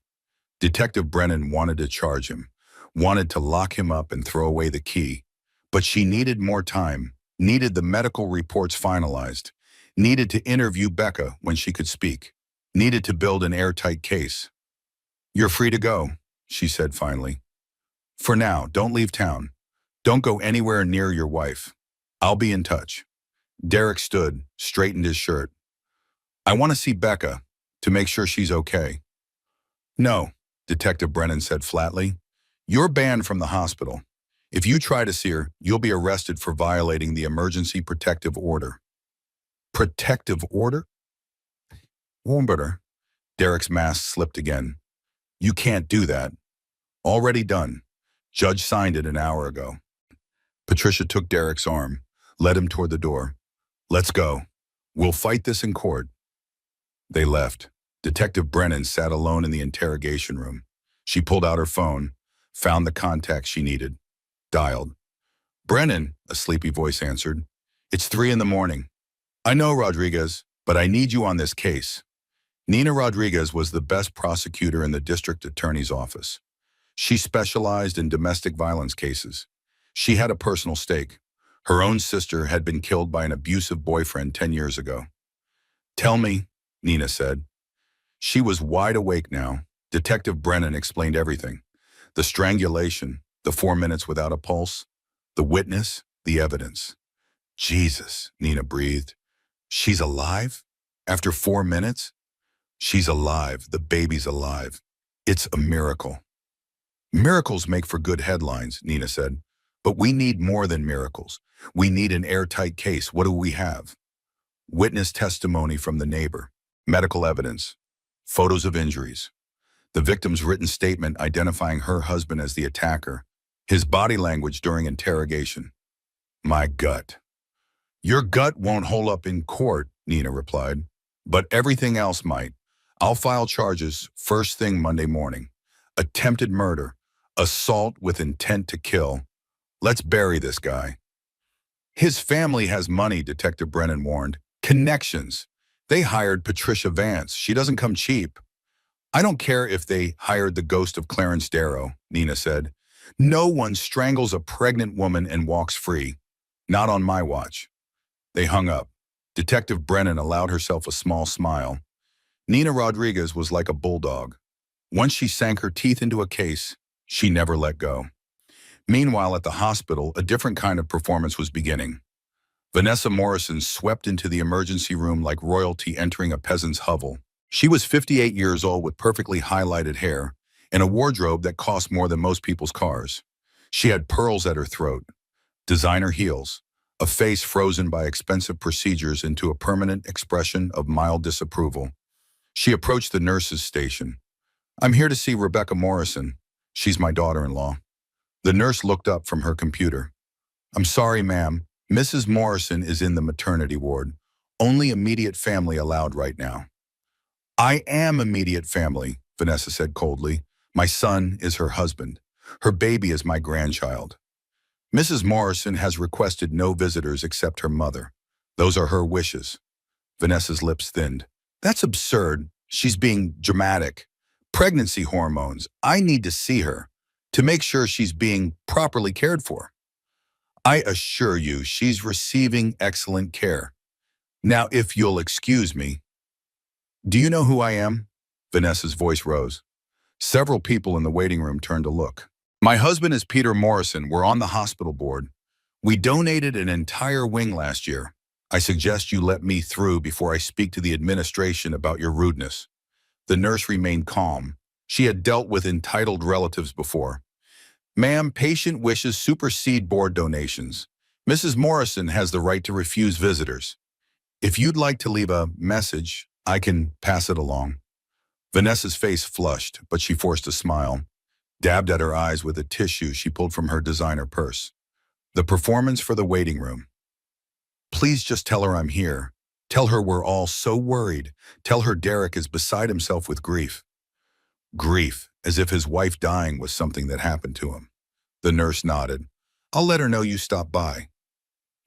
Detective Brennan wanted to charge him, wanted to lock him up and throw away the key. But she needed more time, needed the medical reports finalized, needed to interview Becca when she could speak, needed to build an airtight case. You're free to go, she said finally. For now, don't leave town. Don't go anywhere near your wife. I'll be in touch. Derek stood, straightened his shirt. I want to see Becca, to make sure she's okay. No, Detective Brennan said flatly. You're banned from the hospital. If you try to see her, you'll be arrested for violating the emergency protective order. Protective order? Warmbutter. Derek's mask slipped again. You can't do that. Already done. Judge signed it an hour ago. Patricia took Derek's arm, led him toward the door. Let's go. We'll fight this in court. They left. Detective Brennan sat alone in the interrogation room. She pulled out her phone, found the contact she needed, dialed. Brennan, a sleepy voice answered. It's 3 a.m. I know, Rodriguez, but I need you on this case. Nina Rodriguez was the best prosecutor in the district attorney's office. She specialized in domestic violence cases. She had a personal stake. Her own sister had been killed by an abusive boyfriend 10 years ago. Tell me, Nina said. She was wide awake now. Detective Brennan explained everything. The strangulation, the 4 minutes without a pulse, the witness, the evidence. Jesus, Nina breathed. She's alive? After 4 minutes? She's alive. The baby's alive. It's a miracle. Miracles make for good headlines, Nina said. But we need more than miracles. We need an airtight case. What do we have? Witness testimony from the neighbor, medical evidence, photos of injuries, the victim's written statement identifying her husband as the attacker, his body language during interrogation. My gut. Your gut won't hold up in court, Nina replied, but everything else might. I'll file charges first thing Monday morning. Attempted murder, assault with intent to kill. Let's bury this guy. His family has money, Detective Brennan warned. Connections. They hired Patricia Vance. She doesn't come cheap. I don't care if they hired the ghost of Clarence Darrow, Nina said. No one strangles a pregnant woman and walks free. Not on my watch. They hung up. Detective Brennan allowed herself a small smile. Nina Rodriguez was like a bulldog. Once she sank her teeth into a case, she never let go. Meanwhile, at the hospital, a different kind of performance was beginning. Vanessa Morrison swept into the emergency room like royalty entering a peasant's hovel. She was 58 years old with perfectly highlighted hair and a wardrobe that cost more than most people's cars. She had pearls at her throat, designer heels, a face frozen by expensive procedures into a permanent expression of mild disapproval. She approached the nurse's station. I'm here to see Rebecca Morrison. She's my daughter-in-law. The nurse looked up from her computer. I'm sorry, ma'am. Mrs. Morrison is in the maternity ward. Only immediate family allowed right now. I am immediate family, Vanessa said coldly. My son is her husband. Her baby is my grandchild. Mrs. Morrison has requested no visitors except her mother. Those are her wishes. Vanessa's lips thinned. That's absurd. She's being dramatic. Pregnancy hormones. I need to see her to make sure she's being properly cared for. I assure you she's receiving excellent care. Now, if you'll excuse me. Do you know who I am? Vanessa's voice rose. Several people in the waiting room turned to look. My husband is Peter Morrison. We're on the hospital board. We donated an entire wing last year. I suggest you let me through before I speak to the administration about your rudeness. The nurse remained calm. She had dealt with entitled relatives before. Ma'am, patient wishes supersede board donations. Mrs. Morrison has the right to refuse visitors. If you'd like to leave a message, I can pass it along. Vanessa's face flushed, but she forced a smile, dabbed at her eyes with a tissue she pulled from her designer purse. The performance for the waiting room. Please just tell her I'm here. Tell her we're all so worried. Tell her Derek is beside himself with grief. Grief, as if his wife dying was something that happened to him. The nurse nodded. I'll let her know you stopped by.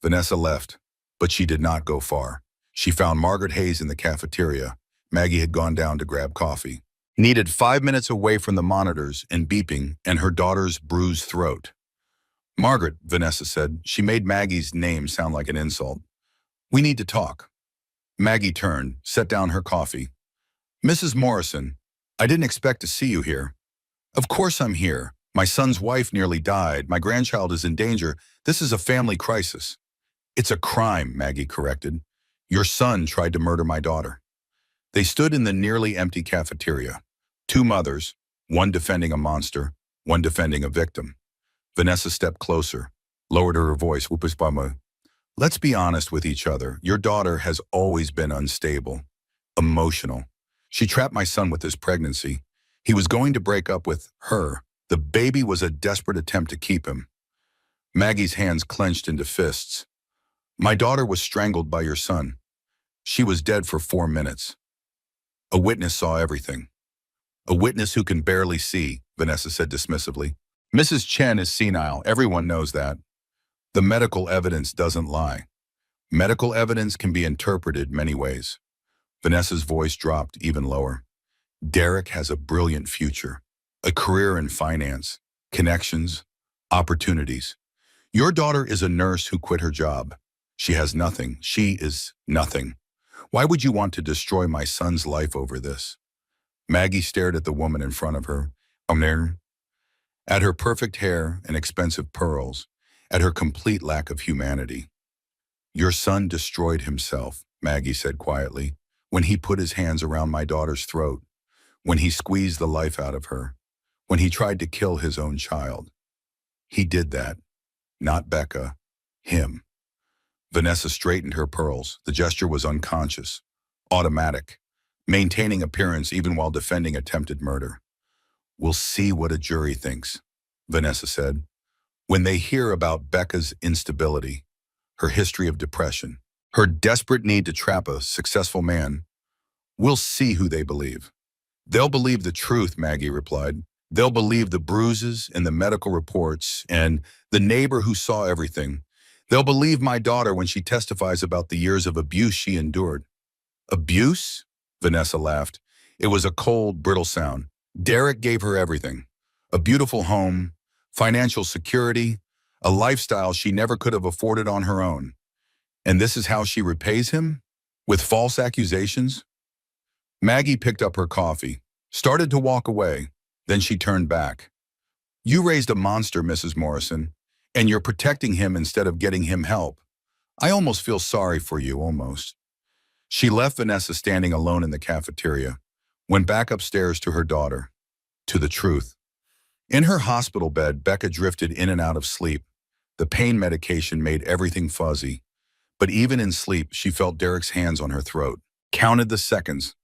Vanessa left, But she did not go far. She found Margaret Hayes in the cafeteria. Maggie had gone down to grab coffee. Needed 5 minutes away from the monitors and beeping and her daughter's bruised throat. Margaret, Vanessa said. She made Maggie's name sound like an insult. We need to talk. Maggie turned, set down her coffee. Mrs. Morrison, I didn't expect to see you here. Of course I'm here. My son's wife nearly died. My grandchild is in danger. This is a family crisis. It's a crime, Maggie corrected. Your son tried to murder my daughter. They stood in the nearly empty cafeteria. Two mothers, one defending a monster, one defending a victim. Vanessa stepped closer, lowered her voice. Let's be honest with each other. Your daughter has always been unstable, emotional. She trapped my son with his pregnancy. He was going to break up with her. The baby was a desperate attempt to keep him. Maggie's hands clenched into fists. My daughter was strangled by your son. She was dead for 4 minutes. A witness saw everything. A witness who can barely see, Vanessa said dismissively. Mrs. Chen is senile. Everyone knows that. The medical evidence doesn't lie. Medical evidence can be interpreted many ways. Vanessa's voice dropped even lower. Derek has a brilliant future, a career in finance, connections, opportunities. Your daughter is a nurse who quit her job. She has nothing. She is nothing. Why would you want to destroy my son's life over this? Maggie stared at the woman in front of her, at her perfect hair and expensive pearls, at her complete lack of humanity. Your son destroyed himself, Maggie said quietly, when he put his hands around my daughter's throat, when he squeezed the life out of her, when he tried to kill his own child. He did that, not Becca, him. Vanessa straightened her pearls. The gesture was unconscious, automatic, maintaining appearance even while defending attempted murder. We'll see what a jury thinks, Vanessa said. When they hear about Becca's instability, her history of depression, her desperate need to trap a successful man, we'll see who they believe. They'll believe the truth, Maggie replied. They'll believe the bruises and the medical reports and the neighbor who saw everything. They'll believe my daughter when she testifies about the years of abuse she endured. Abuse? Vanessa laughed. It was a cold, brittle sound. Derek gave her everything. A beautiful home, financial security, a lifestyle she never could have afforded on her own. And this is how she repays him? With false accusations? Maggie picked up her coffee, started to walk away. Then she turned back. You raised a monster, Mrs. Morrison, and you're protecting him instead of getting him help. I almost feel sorry for you, almost. She left Vanessa standing alone in the cafeteria, went back upstairs to her daughter, to the truth. In her hospital bed, Becca drifted in and out of sleep. The pain medication made everything fuzzy. But even in sleep, she felt Derek's hands on her throat, counted the seconds,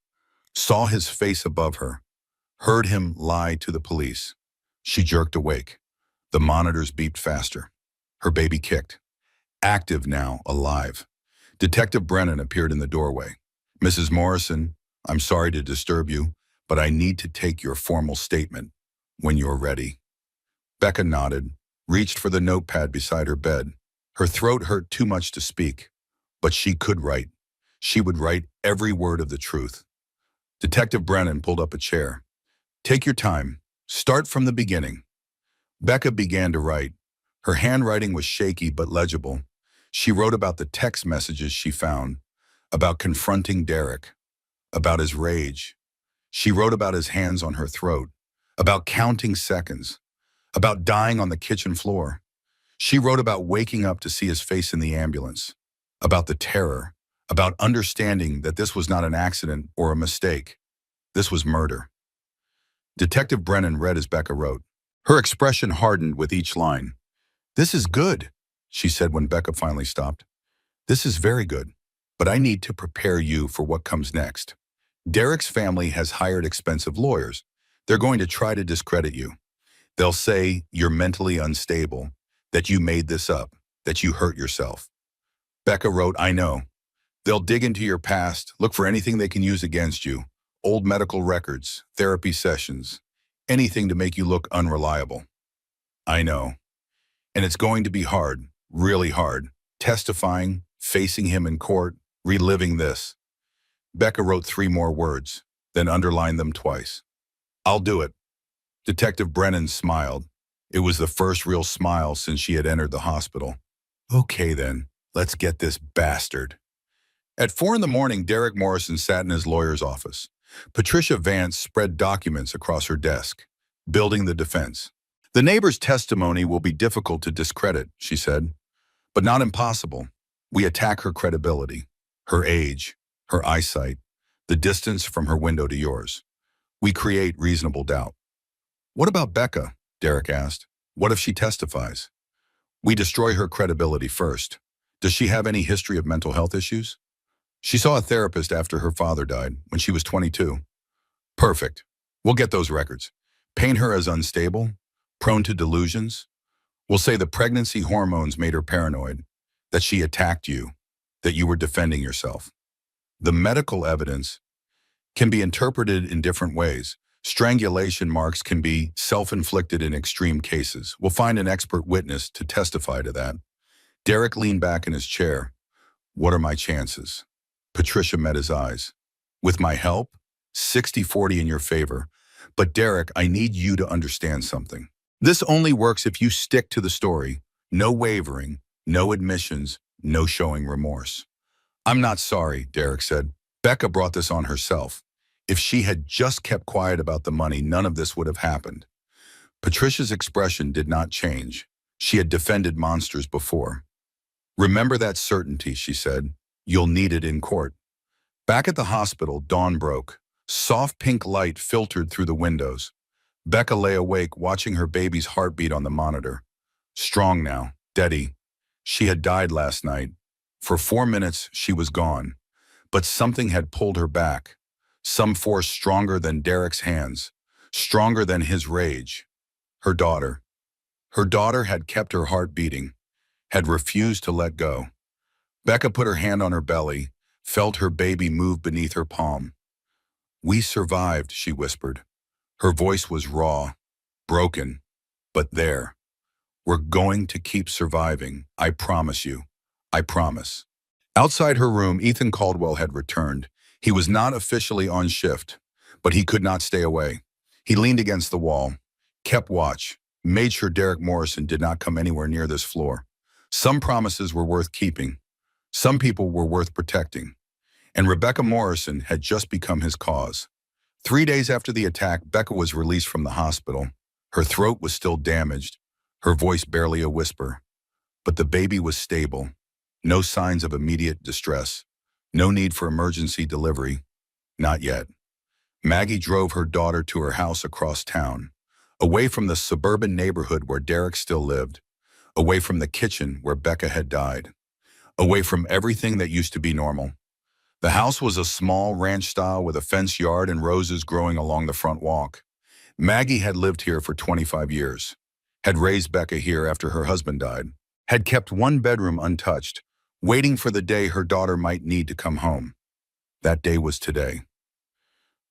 saw his face above her, heard him lie to the police. She jerked awake. The monitors beeped faster. Her baby kicked. Active now, alive. Detective Brennan appeared in the doorway. Mrs. Morrison, I'm sorry to disturb you, but I need to take your formal statement when you're ready. Becca nodded, reached for the notepad beside her bed. Her throat hurt too much to speak, but she could write. She would write every word of the truth. Detective Brennan pulled up a chair. Take your time. Start from the beginning. Becca began to write. Her handwriting was shaky but legible. She wrote about the text messages she found, about confronting Derek, about his rage. She wrote about his hands on her throat, about counting seconds, about dying on the kitchen floor. She wrote about waking up to see his face in the ambulance, about the terror, about understanding that this was not an accident or a mistake. This was murder. Detective Brennan read as Becca wrote. Her expression hardened with each line. This is good, she said when Becca finally stopped. This is very good, but I need to prepare you for what comes next. Derek's family has hired expensive lawyers. They're going to try to discredit you. They'll say you're mentally unstable, that you made this up, that you hurt yourself. Becca wrote, I know. They'll dig into your past, look for anything they can use against you. Old medical records, therapy sessions, anything to make you look unreliable. I know. And it's going to be hard, really hard, testifying, facing him in court, reliving this. Becca wrote 3 more words, then underlined them twice. I'll do it. Detective Brennan smiled. It was the first real smile since she had entered the hospital. Okay then, let's get this bastard. At 4 in the morning, Derek Morrison sat in his lawyer's office. Patricia Vance spread documents across her desk, building the defense. The neighbor's testimony will be difficult to discredit, she said, but not impossible. We attack her credibility, her age, her eyesight, the distance from her window to yours. We create reasonable doubt. What about Becca? Derek asked. What if she testifies? We destroy her credibility first. Does she have any history of mental health issues? She saw a therapist after her father died, when she was 22. Perfect. We'll get those records. Paint her as unstable, prone to delusions. We'll say the pregnancy hormones made her paranoid, that she attacked you, that you were defending yourself. The medical evidence can be interpreted in different ways. Strangulation marks can be self-inflicted in extreme cases. We'll find an expert witness to testify to that. Derek leaned back in his chair. What are my chances? Patricia met his eyes. With my help, 60-40 in your favor. But Derek, I need you to understand something. This only works if you stick to the story. No wavering, no admissions, no showing remorse. I'm not sorry, Derek said. Becca brought this on herself. If she had just kept quiet about the money, none of this would have happened. Patricia's expression did not change. She had defended monsters before. Remember that certainty, she said. You'll need it in court. Back at the hospital, dawn broke. Soft pink light filtered through the windows. Becca lay awake, watching her baby's heartbeat on the monitor. Strong now, steady. She had died last night. For 4 minutes, she was gone. But something had pulled her back. Some force stronger than Derek's hands, stronger than his rage. Her daughter. Her daughter had kept her heart beating, had refused to let go. Becca put her hand on her belly, felt her baby move beneath her palm. We survived, she whispered. Her voice was raw, broken, but there. We're going to keep surviving, I promise you. I promise. Outside her room, Ethan Caldwell had returned. He was not officially on shift, but he could not stay away. He leaned against the wall, kept watch, made sure Derek Morrison did not come anywhere near this floor. Some promises were worth keeping. Some people were worth protecting. And Rebecca Morrison had just become his cause. 3 days after the attack, Becca was released from the hospital. Her throat was still damaged, her voice barely a whisper. But the baby was stable. No signs of immediate distress. No need for emergency delivery. Not yet. Maggie drove her daughter to her house across town, away from the suburban neighborhood where Derek still lived, away from the kitchen where Becca had died, away from everything that used to be normal. The house was a small ranch style with a fenced yard and roses growing along the front walk. Maggie had lived here for 25 years, had raised Becca here after her husband died, had kept one bedroom untouched, waiting for the day her daughter might need to come home. That day was today.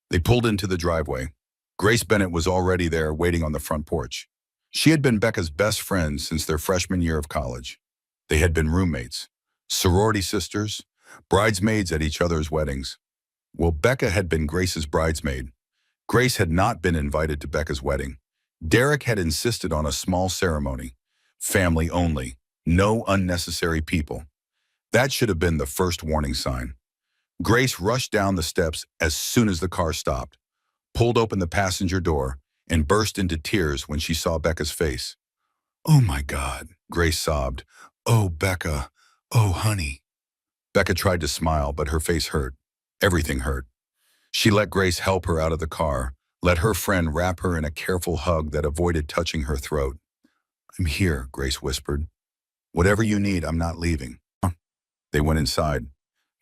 They pulled into the driveway. Grace Bennett was already there, waiting on the front porch. She had been Becca's best friend since their freshman year of college. They had been roommates, sorority sisters, bridesmaids at each other's weddings. Well, Becca had been Grace's bridesmaid. Grace had not been invited to Becca's wedding. Derek had insisted on a small ceremony, family only, no unnecessary people. That should have been the first warning sign. Grace rushed down the steps as soon as the car stopped, pulled open the passenger door, and burst into tears when she saw Becca's face. "Oh my God," Grace sobbed. "Oh, Becca. Oh, honey." Becca tried to smile, but her face hurt. Everything hurt. She let Grace help her out of the car, let her friend wrap her in a careful hug that avoided touching her throat. "I'm here," Grace whispered. "Whatever you need, I'm not leaving." They went inside.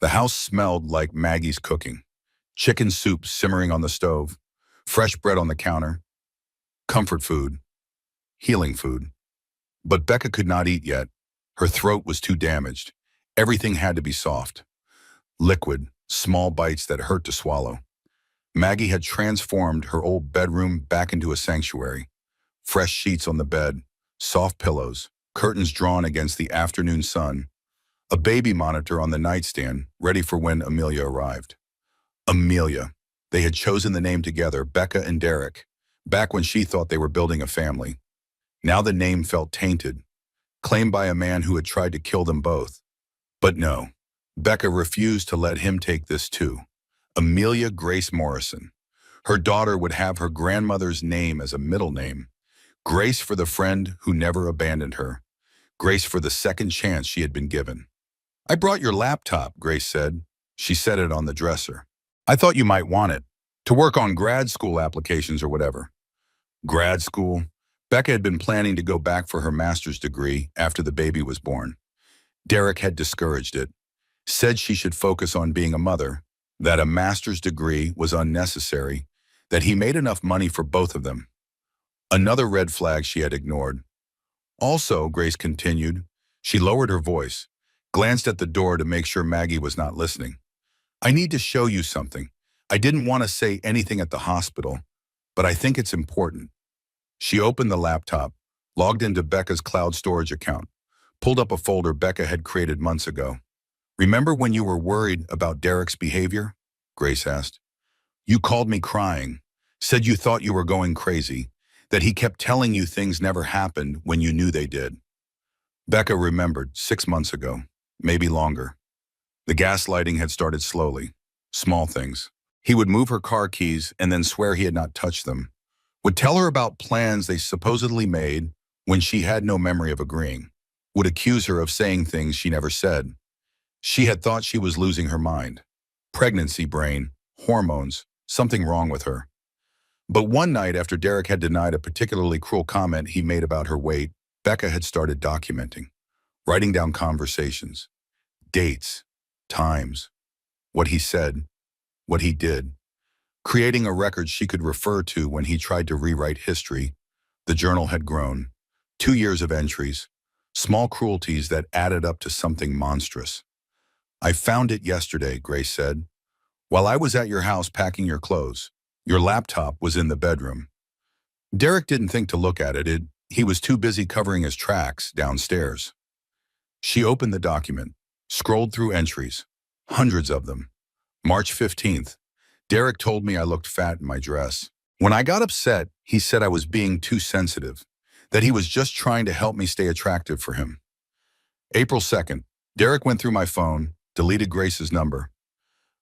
The house smelled like Maggie's cooking. Chicken soup simmering on the stove, fresh bread on the counter, comfort food, healing food. But Becca could not eat yet. Her throat was too damaged. Everything had to be soft. Liquid, small bites that hurt to swallow. Maggie had transformed her old bedroom back into a sanctuary. Fresh sheets on the bed, soft pillows, curtains drawn against the afternoon sun. A baby monitor on the nightstand, ready for when Amelia arrived. Amelia. They had chosen the name together, Becca and Derek, back when she thought they were building a family. Now the name felt tainted, claimed by a man who had tried to kill them both. But no, Becca refused to let him take this too. Amelia Grace Morrison. Her daughter would have her grandmother's name as a middle name. Grace for the friend who never abandoned her. Grace for the second chance she had been given. "I brought your laptop," Grace said. She set it on the dresser. "I thought you might want it, to work on grad school applications or whatever." Grad school? Becca had been planning to go back for her master's degree after the baby was born. Derek had discouraged it, said she should focus on being a mother, that a master's degree was unnecessary, that he made enough money for both of them. Another red flag she had ignored. Also, Grace continued, she lowered her voice, glanced at the door to make sure Maggie was not listening. "I need to show you something. I didn't want to say anything at the hospital, but I think it's important." She opened the laptop, logged into Becca's cloud storage account, pulled up a folder Becca had created months ago. "Remember when you were worried about Derek's behavior?" Grace asked. "You called me crying, said you thought you were going crazy, that he kept telling you things never happened when you knew they did." Becca remembered 6 months ago, maybe longer. The gaslighting had started slowly, small things. He would move her car keys and then swear he had not touched them. Would tell her about plans they supposedly made when she had no memory of agreeing. Would accuse her of saying things she never said. She had thought she was losing her mind. Pregnancy brain, hormones, something wrong with her. But one night after Derek had denied a particularly cruel comment he made about her weight, Becca had started documenting, writing down conversations, dates, times, what he said, what he did, creating a record she could refer to when he tried to rewrite history. The journal had grown. 2 years of entries, small cruelties that added up to something monstrous. "I found it yesterday," Grace said. "While I was at your house packing your clothes. Your laptop was in the bedroom." Derek didn't think to look at it. He was too busy covering his tracks downstairs. She opened the document, scrolled through entries, hundreds of them. March 15th. Derek told me I looked fat in my dress. When I got upset, he said I was being too sensitive, that he was just trying to help me stay attractive for him. April 2nd. Derek went through my phone, deleted Grace's number,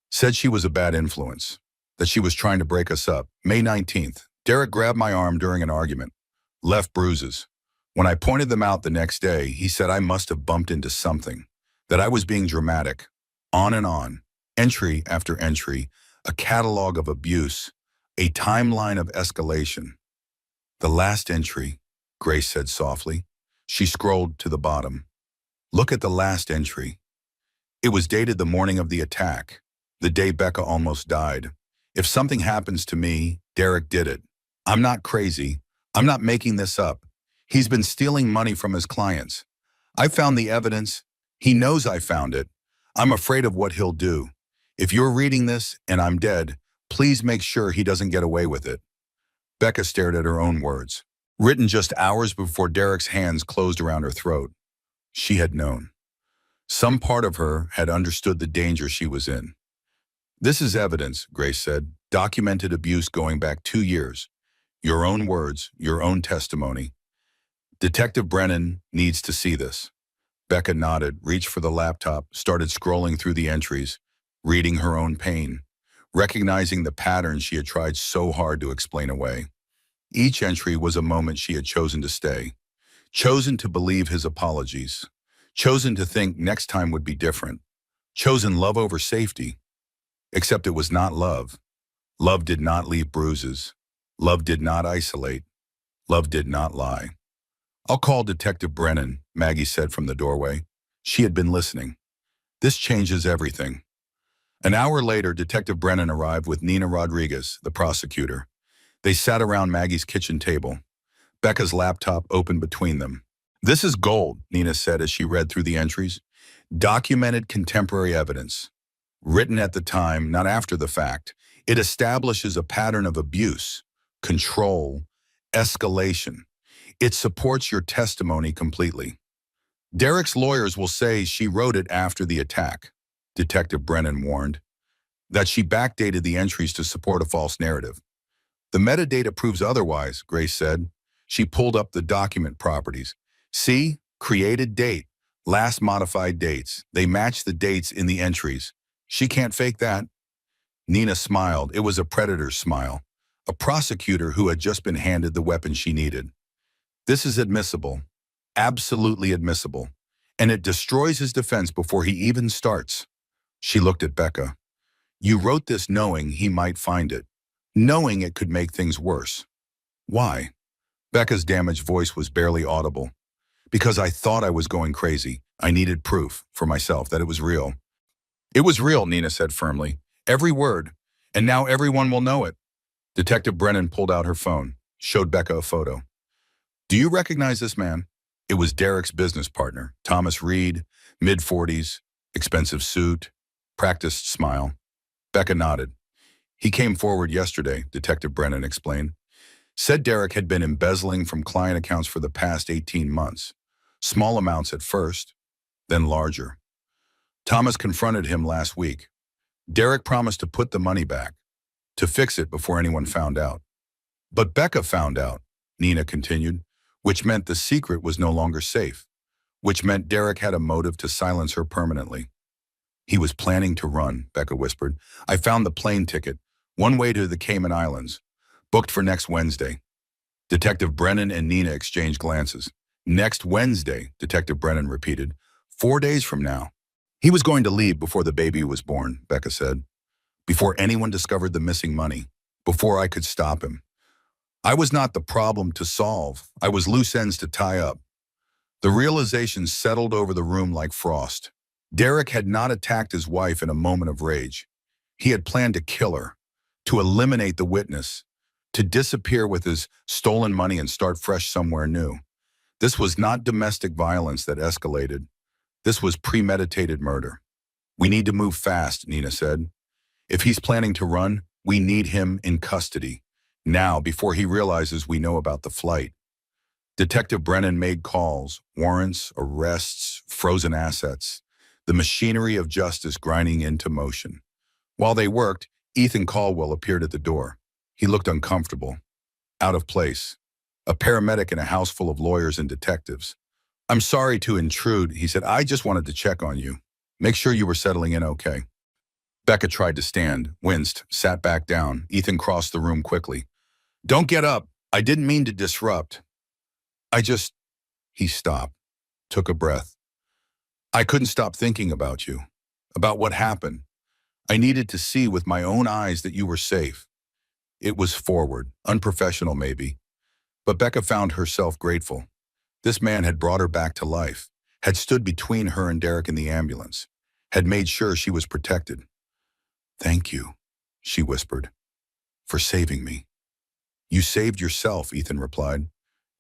said she was a bad influence, that she was trying to break us up. May 19th. Derek grabbed my arm during an argument, left bruises. When I pointed them out the next day, he said I must have bumped into something, that I was being dramatic. On and on, entry after entry, a catalog of abuse, a timeline of escalation. "The last entry," Grace said softly. She scrolled to the bottom. "Look at the last entry." It was dated the morning of the attack, the day Becca almost died. "If something happens to me, Derek did it. I'm not crazy. I'm not making this up. He's been stealing money from his clients. I found the evidence. He knows I found it. I'm afraid of what he'll do. If you're reading this and I'm dead, please make sure he doesn't get away with it." Becca stared at her own words, written just hours before Derek's hands closed around her throat. She had known. Some part of her had understood the danger she was in. "This is evidence," Grace said, "documented abuse going back 2 years. Your own words, your own testimony. Detective Brennan needs to see this." Becca nodded, reached for the laptop, started scrolling through the entries, reading her own pain, recognizing the patterns she had tried so hard to explain away. Each entry was a moment she had chosen to stay, chosen to believe his apologies, chosen to think next time would be different, chosen love over safety. Except it was not love. Love did not leave bruises. Love did not isolate. Love did not lie. "I'll call Detective Brennan," Maggie said from the doorway. She had been listening. "This changes everything." An hour later, Detective Brennan arrived with Nina Rodriguez, the prosecutor. They sat around Maggie's kitchen table, Becca's laptop open between them. "This is gold," Nina said as she read through the entries. "Documented contemporary evidence. Written at the time, not after the fact. It establishes a pattern of abuse, control, escalation. It supports your testimony completely." Derek's lawyers will say she wrote it after the attack, Detective Brennan warned, that she backdated the entries to support a false narrative. The metadata proves otherwise, Grace said. She pulled up the document properties. See? Created date. Last modified dates. They match the dates in the entries. She can't fake that. Nina smiled. It was a predator's smile. A prosecutor who had just been handed the weapon she needed. This is admissible. Absolutely admissible. And it destroys his defense before he even starts. She looked at Becca. You wrote this knowing he might find it. Knowing it could make things worse. Why? Becca's damaged voice was barely audible. Because I thought I was going crazy. I needed proof for myself that it was real. It was real, Nina said firmly. Every word. And now everyone will know it. Detective Brennan pulled out her phone, showed Becca a photo. Do you recognize this man? It was Derek's business partner, Thomas Reed, mid-40s, expensive suit, practiced smile. Becca nodded. He came forward yesterday, Detective Brennan explained. Said Derek had been embezzling from client accounts for the past 18 months. Small amounts at first, then larger. Thomas confronted him last week. Derek promised to put the money back, to fix it before anyone found out. But Becca found out, Nina continued, which meant the secret was no longer safe, which meant Derek had a motive to silence her permanently. He was planning to run, Becca whispered. I found the plane ticket, one way to the Cayman Islands, booked for next Wednesday. Detective Brennan and Nina exchanged glances. Next Wednesday, Detective Brennan repeated. 4 days from now. He was going to leave before the baby was born, Becca said. Before anyone discovered the missing money. Before I could stop him. I was not the problem to solve. I was loose ends to tie up. The realization settled over the room like frost. Derek had not attacked his wife in a moment of rage. He had planned to kill her, to eliminate the witness, to disappear with his stolen money and start fresh somewhere new. This was not domestic violence that escalated. This was premeditated murder. We need to move fast, Nina said. If he's planning to run, we need him in custody. Now, before he realizes we know about the flight. Detective Brennan made calls, warrants, arrests, frozen assets, the machinery of justice grinding into motion. While they worked, Ethan Caldwell appeared at the door. He looked uncomfortable, out of place, a paramedic in a house full of lawyers and detectives. I'm sorry to intrude, he said. I just wanted to check on you. Make sure you were settling in okay. Becca tried to stand, winced, sat back down. Ethan crossed the room quickly. Don't get up. I didn't mean to disrupt. He stopped, took a breath. I couldn't stop thinking about you, about what happened. I needed to see with my own eyes that you were safe. It was forward, unprofessional maybe. But Becca found herself grateful. This man had brought her back to life, had stood between her and Derek in the ambulance, had made sure she was protected. Thank you, she whispered, for saving me. You saved yourself, Ethan replied.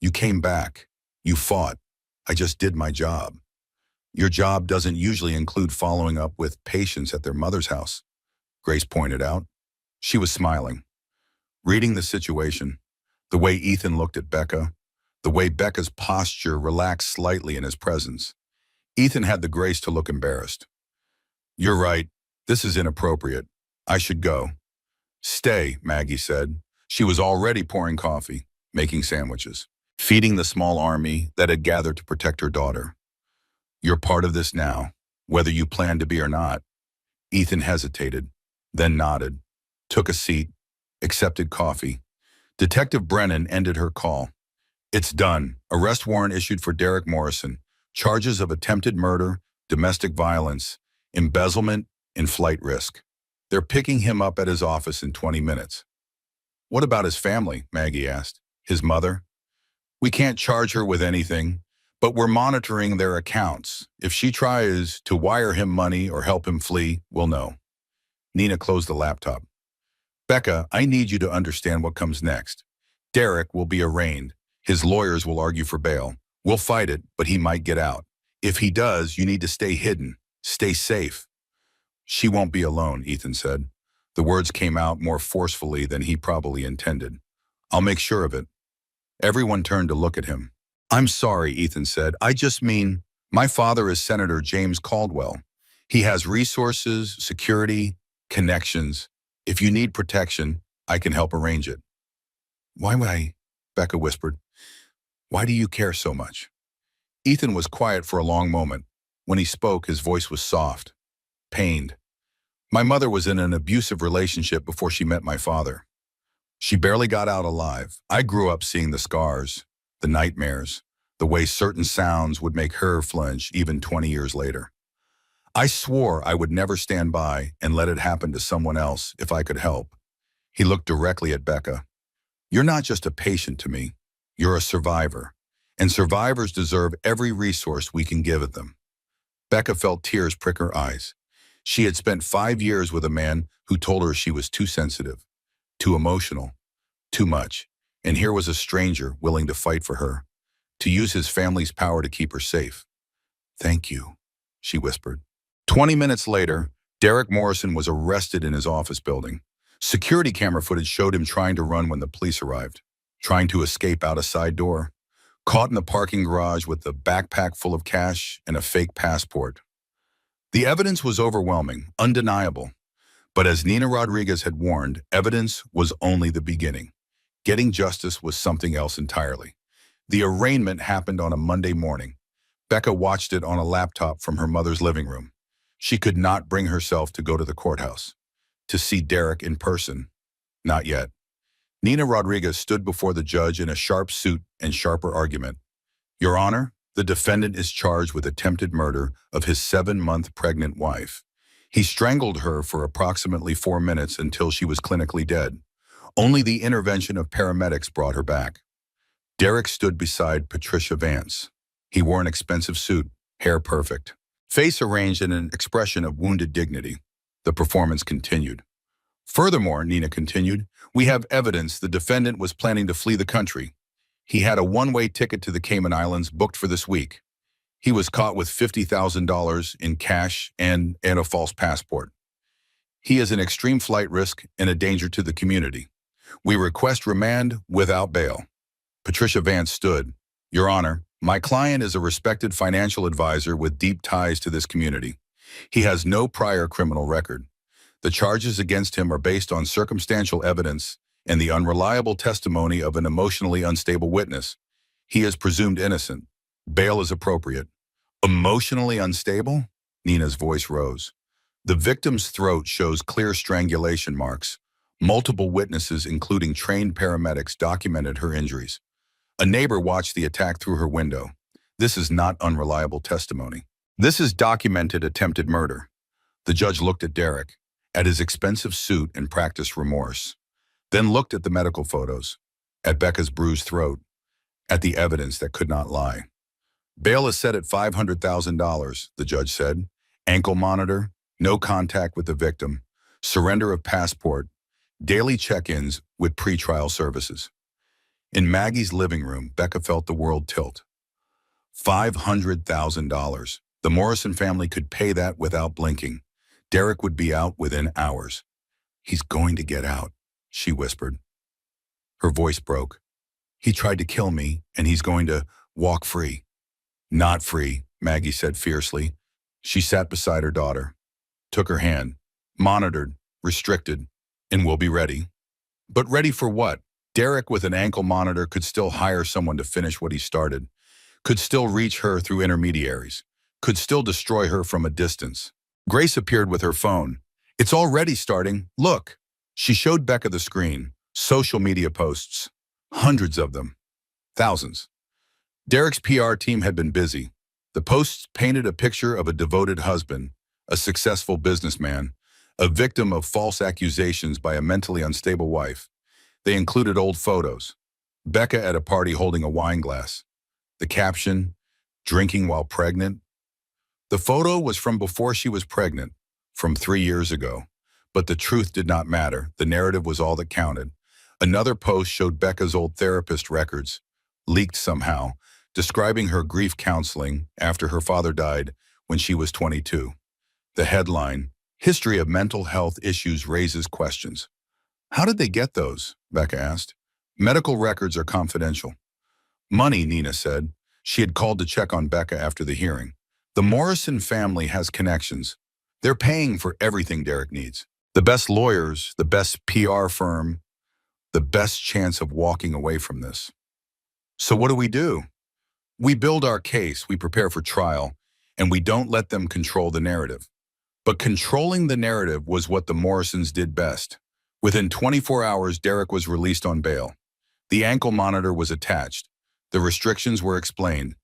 You came back. You fought. I just did my job. Your job doesn't usually include following up with patients at their mother's house, Grace pointed out. She was smiling, reading the situation, the way Ethan looked at Becca, the way Becca's posture relaxed slightly in his presence. Ethan had the grace to look embarrassed. You're right. This is inappropriate. I should go. Stay, Maggie said. She was already pouring coffee, making sandwiches, feeding the small army that had gathered to protect her daughter. You're part of this now, whether you plan to be or not. Ethan hesitated, then nodded, took a seat, accepted coffee. Detective Brennan ended her call. It's done. Arrest warrant issued for Derek Morrison. Charges of attempted murder, domestic violence, embezzlement, and flight risk. They're picking him up at his office in 20 minutes. What about his family? Maggie asked. His mother? We can't charge her with anything, but we're monitoring their accounts. If she tries to wire him money or help him flee, we'll know. Nina closed the laptop. Becca, I need you to understand what comes next. Derek will be arraigned. His lawyers will argue for bail. We'll fight it, but he might get out. If he does, you need to stay hidden. Stay safe. She won't be alone, Ethan said. The words came out more forcefully than he probably intended. I'll make sure of it. Everyone turned to look at him. I'm sorry, Ethan said. I just mean, My father is Senator James Caldwell. He has resources, security, connections. If you need protection, I can help arrange it. Why would I? Becca whispered. Why do you care so much? Ethan was quiet for a long moment. When he spoke, his voice was soft, pained. My mother was in an abusive relationship before she met my father. She barely got out alive. I grew up seeing the scars, the nightmares, the way certain sounds would make her flinch even 20 years later. I swore I would never stand by and let it happen to someone else if I could help. He looked directly at Becca. You're not just a patient to me. You're a survivor. And survivors deserve every resource we can give them. Becca felt tears prick her eyes. She had spent 5 years with a man who told her she was too sensitive, too emotional, too much. And here was a stranger willing to fight for her, to use his family's power to keep her safe. Thank you, she whispered. 20 minutes later, Derek Morrison was arrested in his office building. Security camera footage showed him trying to run when the police arrived, trying to escape out a side door, caught in the parking garage with a backpack full of cash and a fake passport. The evidence was overwhelming, undeniable. But as Nina Rodriguez had warned, evidence was only the beginning. Getting justice was something else entirely. The arraignment happened on a Monday morning. Becca watched it on a laptop from her mother's living room. She could not bring herself to go to the courthouse, to see Derek in person. Not yet. Nina Rodriguez stood before the judge in a sharp suit and sharper argument. Your Honor, the defendant is charged with attempted murder of his 7-month pregnant wife. He strangled her for approximately 4 minutes until she was clinically dead. Only the intervention of paramedics brought her back. Derek stood beside Patricia Vance. He wore an expensive suit, hair perfect, face arranged in an expression of wounded dignity. The performance continued. Furthermore, Nina continued, we have evidence the defendant was planning to flee the country. He had a one-way ticket to the Cayman Islands booked for this week. He was caught with $50,000 in cash and a false passport. He is an extreme flight risk and a danger to the community. We request remand without bail. Patricia Vance stood. Your Honor, my client is a respected financial advisor with deep ties to this community. He has no prior criminal record. The charges against him are based on circumstantial evidence and the unreliable testimony of an emotionally unstable witness. He is presumed innocent. Bail is appropriate. Emotionally unstable? Nina's voice rose. The victim's throat shows clear strangulation marks. Multiple witnesses, including trained paramedics, documented her injuries. A neighbor watched the attack through her window. This is not unreliable testimony. This is documented attempted murder. The judge looked at Derek, at his expensive suit and practiced remorse, then looked at the medical photos, at Becca's bruised throat, at the evidence that could not lie. Bail is set at $500,000, the judge said. Ankle monitor, no contact with the victim, surrender of passport, daily check-ins with pretrial services. In Maggie's living room, Becca felt the world tilt. $500,000. The Morrison family could pay that without blinking. Derek would be out within hours. He's going to get out, she whispered. Her voice broke. He tried to kill me, and he's going to walk free. Not free, Maggie said fiercely. She sat beside her daughter, took her hand, monitored, restricted, and will be ready. But ready for what? Derek, with an ankle monitor, could still hire someone to finish what he started, could still reach her through intermediaries, could still destroy her from a distance. Grace appeared with her phone. It's already starting. Look. She showed Becca the screen. Social media posts. Hundreds of them. Thousands. Derek's PR team had been busy. The posts painted a picture of a devoted husband, a successful businessman, a victim of false accusations by a mentally unstable wife. They included old photos. Becca at a party holding a wine glass. The caption, drinking while pregnant. The photo was from before she was pregnant, from 3 years ago. But the truth did not matter. The narrative was all that counted. Another post showed Becca's old therapist records, leaked somehow, describing her grief counseling after her father died when she was 22. The headline, History of Mental Health Issues Raises Questions. How did they get those? Becca asked. Medical records are confidential. Money, Nina said. She had called to check on Becca after the hearing. The Morrison family has connections. They're paying for everything Derek needs. The best lawyers, the best PR firm, the best chance of walking away from this. So what do? We build our case, we prepare for trial, and we don't let them control the narrative. But controlling the narrative was what the Morrisons did best. Within 24 hours, Derek was released on bail. The ankle monitor was attached. The restrictions were explained,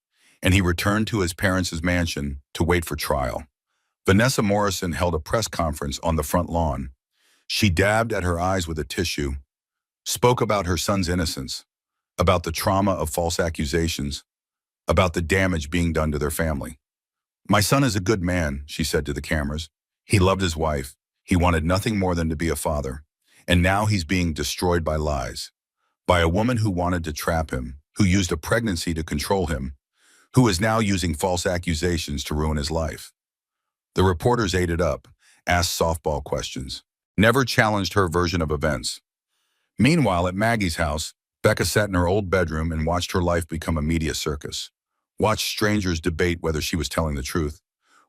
and he returned to his parents' mansion to wait for trial. Vanessa Morrison held a press conference on the front lawn. She dabbed at her eyes with a tissue, spoke about her son's innocence, about the trauma of false accusations, about the damage being done to their family. "My son is a good man," she said to the cameras. "He loved his wife. He wanted nothing more than to be a father. And now he's being destroyed by lies. By a woman who wanted to trap him, who used a pregnancy to control him, who is now using false accusations to ruin his life." The reporters ate it up, asked softball questions, never challenged her version of events. Meanwhile, at Maggie's house, Becca sat in her old bedroom and watched her life become a media circus. Watched strangers debate whether she was telling the truth.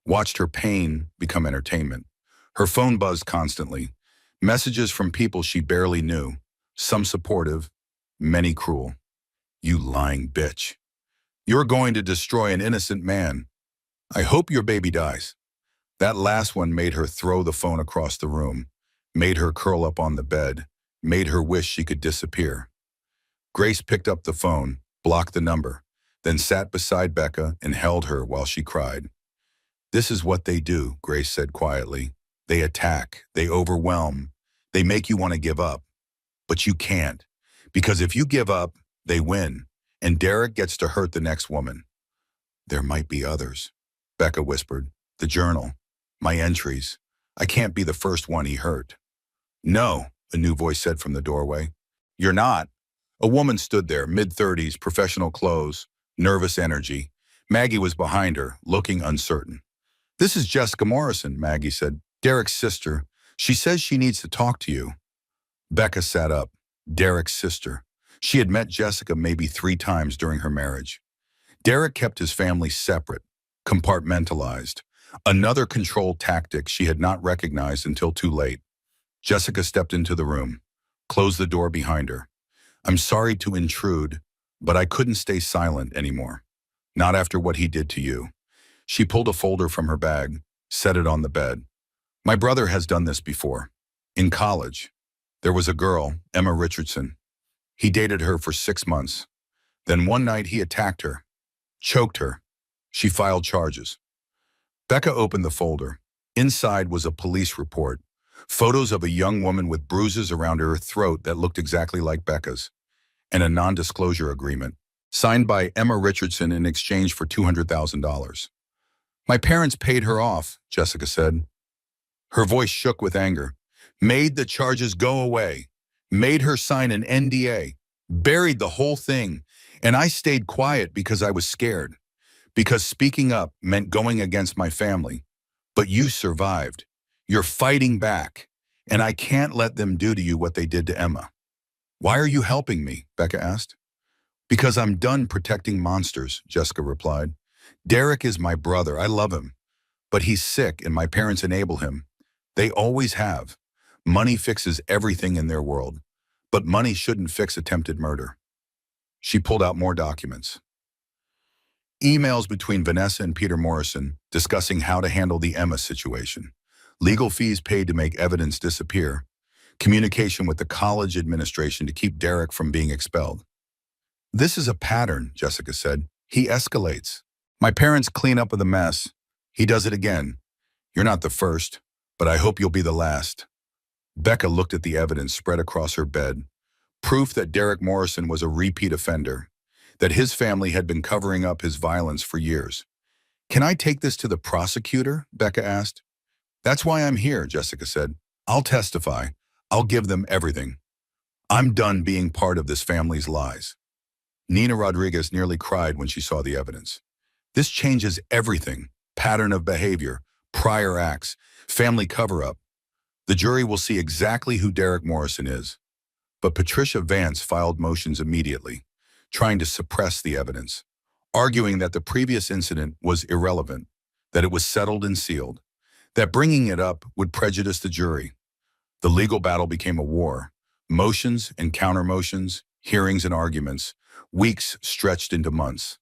Watched her pain become entertainment. Her phone buzzed constantly. Messages from people she barely knew. Some supportive, many cruel. "You lying bitch. You're going to destroy an innocent man. I hope your baby dies." That last one made her throw the phone across the room, made her curl up on the bed, made her wish she could disappear. Grace picked up the phone, blocked the number, then sat beside Becca and held her while she cried. "This is what they do," Grace said quietly. "They attack, they overwhelm, they make you want to give up. But you can't, because if you give up, they win, and Derek gets to hurt the next woman." "There might be others," Becca whispered. "The journal, my entries. I can't be the first one he hurt." "No," a new voice said from the doorway. "You're not." A woman stood there, mid-30s, professional clothes, nervous energy. Maggie was behind her, looking uncertain. "This is Jessica Morrison," Maggie said. "Derek's sister. She says she needs to talk to you." Becca sat up. Derek's sister. She had met Jessica maybe 3 times during her marriage. Derek kept his family separate, compartmentalized. Another control tactic she had not recognized until too late. Jessica stepped into the room, closed the door behind her. "I'm sorry to intrude, but I couldn't stay silent anymore. Not after what he did to you." She pulled a folder from her bag, set it on the bed. "My brother has done this before. In college, there was a girl, Emma Richardson. He dated her for 6 months. Then one night he attacked her, choked her. She filed charges." Becca opened the folder. Inside was a police report. Photos of a young woman with bruises around her throat that looked exactly like Becca's, and a non-disclosure agreement, signed by Emma Richardson in exchange for $200,000. "My parents paid her off," Jessica said. Her voice shook with anger. "Made the charges go away. Made her sign an NDA. Buried the whole thing. And I stayed quiet because I was scared. Because speaking up meant going against my family. But you survived. You're fighting back. And I can't let them do to you what they did to Emma." "Why are you helping me?" Becca asked. "Because I'm done protecting monsters," Jessica replied. "Derek is my brother. I love him. But he's sick and my parents enable him. They always have. Money fixes everything in their world. But money shouldn't fix attempted murder." She pulled out more documents. Emails between Vanessa and Peter Morrison discussing how to handle the Emma situation. Legal fees paid to make evidence disappear. Communication with the college administration to keep Derek from being expelled. "This is a pattern," Jessica said. "He escalates. My parents clean up with a mess. He does it again. You're not the first, but I hope you'll be the last." Becca looked at the evidence spread across her bed. Proof that Derek Morrison was a repeat offender, that his family had been covering up his violence for years. "Can I take this to the prosecutor?" Becca asked. "That's why I'm here," Jessica said. "I'll testify. I'll give them everything. I'm done being part of this family's lies." Nina Rodriguez nearly cried when she saw the evidence. "This changes everything. Pattern of behavior, prior acts, family cover-up. The jury will see exactly who Derek Morrison is." But Patricia Vance filed motions immediately, trying to suppress the evidence, arguing that the previous incident was irrelevant. that it was settled and sealed, that bringing it up would prejudice the jury. The legal battle became a war. Motions and counter-motions, hearings and arguments. Weeks stretched into months.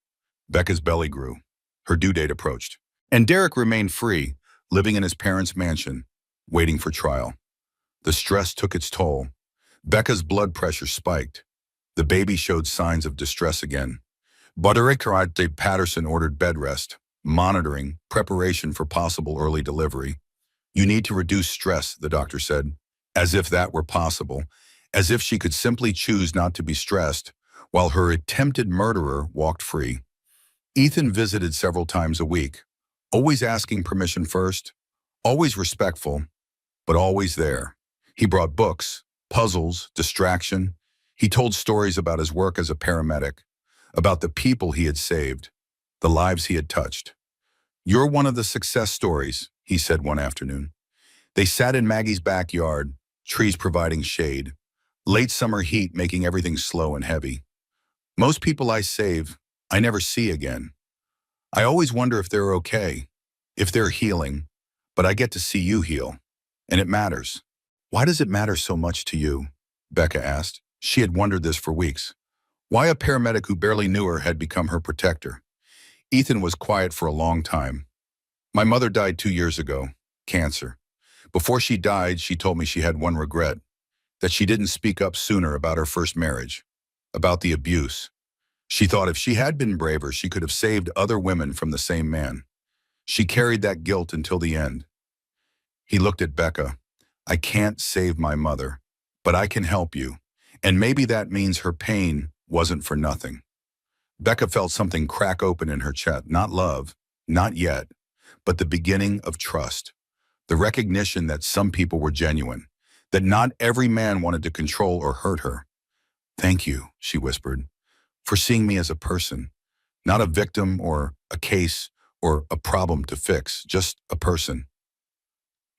Becca's belly grew. Her due date approached. And Derek remained free, living in his parents' mansion, waiting for trial. The stress took its toll. Becca's blood pressure spiked. The baby showed signs of distress again. Paramedic Patterson ordered bed rest, monitoring, preparation for possible early delivery. You need to reduce stress, the doctor said, as if that were possible, as if she could simply choose not to be stressed, while her attempted murderer walked free. Ethan visited several times a week, always asking permission first, always respectful, but always there. He brought books, puzzles, distraction. He told stories about his work as a paramedic, about the people he had saved, the lives he had touched. You're one of the success stories, he said one afternoon. They sat in Maggie's backyard, trees providing shade, late summer heat making everything slow and heavy. Most people I save, I never see again. I always wonder if they're okay, if they're healing, but I get to see you heal, and it matters. Why does it matter so much to you? Becca asked. She had wondered this for weeks. Why a paramedic who barely knew her had become her protector? Ethan was quiet for a long time. My mother died 2 years ago, cancer. Before she died, she told me she had one regret, that she didn't speak up sooner about her first marriage, about the abuse. She thought if she had been braver, she could have saved other women from the same man. She carried that guilt until the end. He looked at Becca. I can't save my mother, but I can help you. And maybe that means her pain wasn't for nothing. Becca felt something crack open in her chest, not love, not yet, but the beginning of trust. The recognition that some people were genuine, that not every man wanted to control or hurt her. Thank you, she whispered, for seeing me as a person, not a victim or a case or a problem to fix, just a person.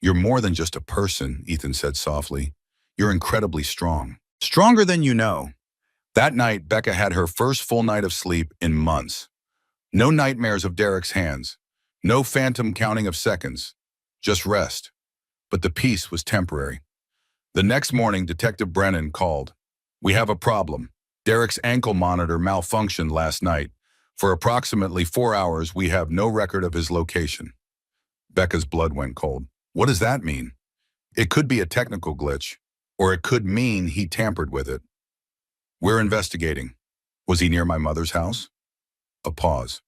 You're more than just a person, Ethan said softly. You're incredibly strong. Stronger than you know. That night, Becca had her first full night of sleep in months. No nightmares of Derek's hands. No phantom counting of seconds. Just rest. But the peace was temporary. The next morning, Detective Brennan called. We have a problem. Derek's ankle monitor malfunctioned last night. For approximately 4 hours, we have no record of his location. Becca's blood went cold. What does that mean? It could be a technical glitch, or it could mean he tampered with it. We're investigating. Was he near my mother's house? A pause.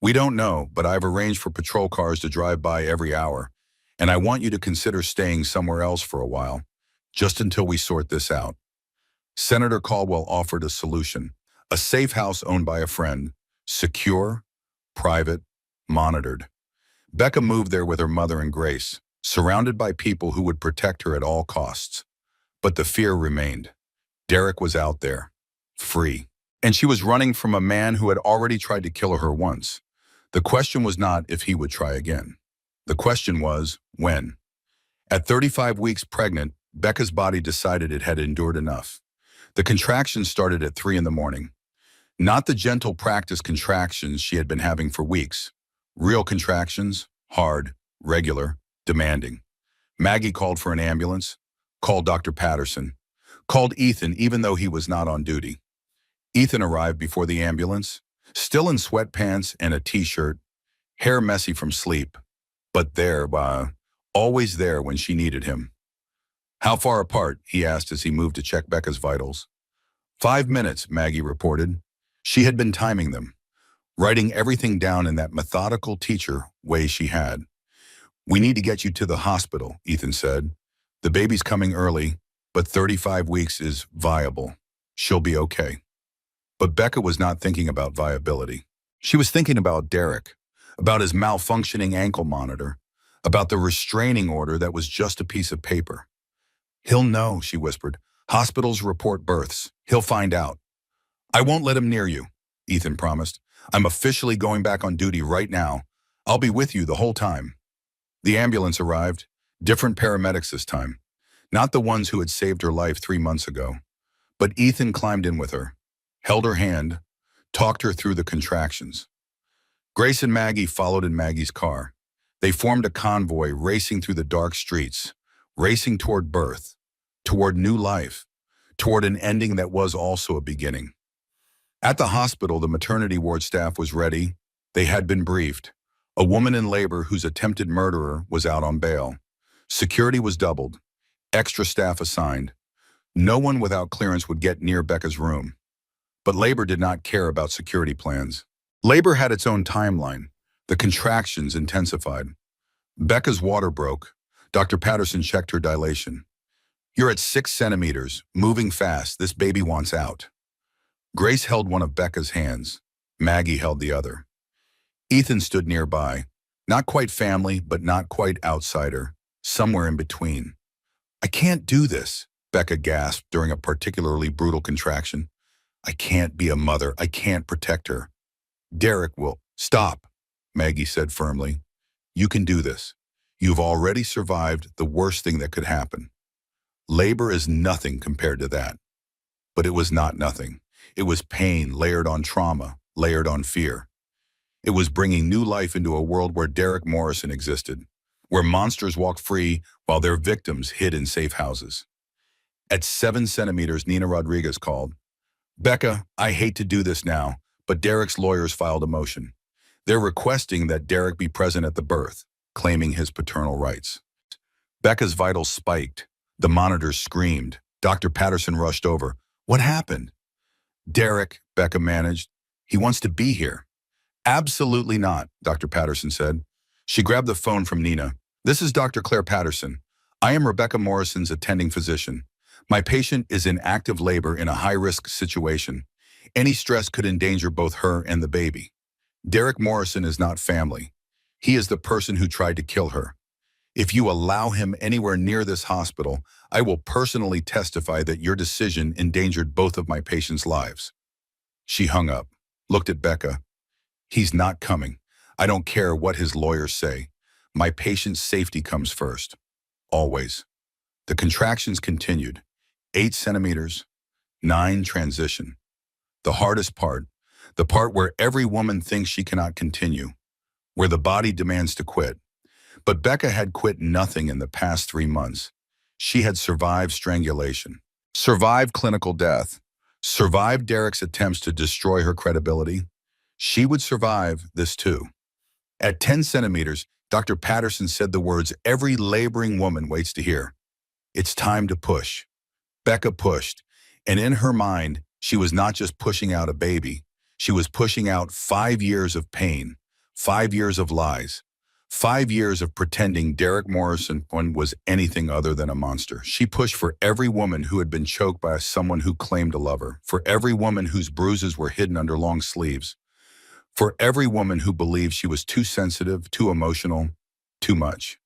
We don't know, but I've arranged for patrol cars to drive by every hour, and I want you to consider staying somewhere else for a while, just until we sort this out. Senator Caldwell offered a solution, a safe house owned by a friend, secure, private, monitored. Becca moved there with her mother and Grace, surrounded by people who would protect her at all costs. But the fear remained. Derek was out there, free, and she was running from a man who had already tried to kill her once. The question was not if he would try again. The question was, when? At 35 weeks pregnant, Becca's body decided it had endured enough. The contractions started at 3 in the morning. Not the gentle practice contractions she had been having for weeks. Real contractions, hard, regular, demanding. Maggie called for an ambulance, called Dr. Patterson, called Ethan even though he was not on duty. Ethan arrived before the ambulance, still in sweatpants and a t-shirt, hair messy from sleep, but there, always there when she needed him. How far apart, he asked as he moved to check Becca's vitals. 5 minutes, Maggie reported. She had been timing them, writing everything down in that methodical teacher way she had. We need to get you to the hospital, Ethan said. The baby's coming early, but 35 weeks is viable. She'll be okay. But Becca was not thinking about viability. She was thinking about Derek, about his malfunctioning ankle monitor, about the restraining order that was just a piece of paper. He'll know, she whispered. Hospitals report births. He'll find out. I won't let him near you, Ethan promised. I'm officially going back on duty right now. I'll be with you the whole time. The ambulance arrived, different paramedics this time. Not the ones who had saved her life 3 months ago. But Ethan climbed in with her, held her hand, talked her through the contractions. Grace and Maggie followed in Maggie's car. They formed a convoy racing through the dark streets, racing toward birth, toward new life, toward an ending that was also a beginning. At the hospital, the maternity ward staff was ready. They had been briefed. A woman in labor whose attempted murderer was out on bail. Security was doubled. Extra staff assigned. No one without clearance would get near Becca's room. But labor did not care about security plans. Labor had its own timeline. The contractions intensified. Becca's water broke. Dr. Patterson checked her dilation. "You're at 6 centimeters, moving fast. This baby wants out." Grace held one of Becca's hands. Maggie held the other. Ethan stood nearby. Not quite family, but not quite outsider. Somewhere in between. "I can't do this," Becca gasped during a particularly brutal contraction. "I can't be a mother. I can't protect her." "Derek will." "Stop," Maggie said firmly. "You can do this. You've already survived the worst thing that could happen. Labor is nothing compared to that." But it was not nothing. It was pain layered on trauma, layered on fear. It was bringing new life into a world where Derek Morrison existed, where monsters walked free while their victims hid in safe houses. At 7 centimeters, Nina Rodriguez called. "Becca, I hate to do this now, but Derek's lawyers filed a motion. They're requesting that Derek be present at the birth, claiming his paternal rights." Becca's vitals spiked. The monitors screamed. Dr. Patterson rushed over. "What happened?" "Derek," Becca managed. "He wants to be here." "Absolutely not," Dr. Patterson said. She grabbed the phone from Nina. "This is Dr. Claire Patterson. I am Rebecca Morrison's attending physician. My patient is in active labor in a high-risk situation. Any stress could endanger both her and the baby. Derek Morrison is not family. He is the person who tried to kill her. If you allow him anywhere near this hospital, I will personally testify that your decision endangered both of my patients' lives." She hung up, looked at Becca. "He's not coming. I don't care what his lawyers say. My patient's safety comes first. Always." The contractions continued. 8 centimeters, 9 transition. The hardest part, the part where every woman thinks she cannot continue, where the body demands to quit. But Becca had quit nothing in the past 3 months. She had survived strangulation, survived clinical death, survived Derek's attempts to destroy her credibility. She would survive this too. At 10 centimeters, Dr. Patterson said the words every laboring woman waits to hear. "It's time to push." Becca pushed, and in her mind, she was not just pushing out a baby. She was pushing out 5 years of pain, 5 years of lies, 5 years of pretending Derek Morrison was anything other than a monster. She pushed for every woman who had been choked by someone who claimed to love her, for every woman whose bruises were hidden under long sleeves, for every woman who believed she was too sensitive, too emotional, too much.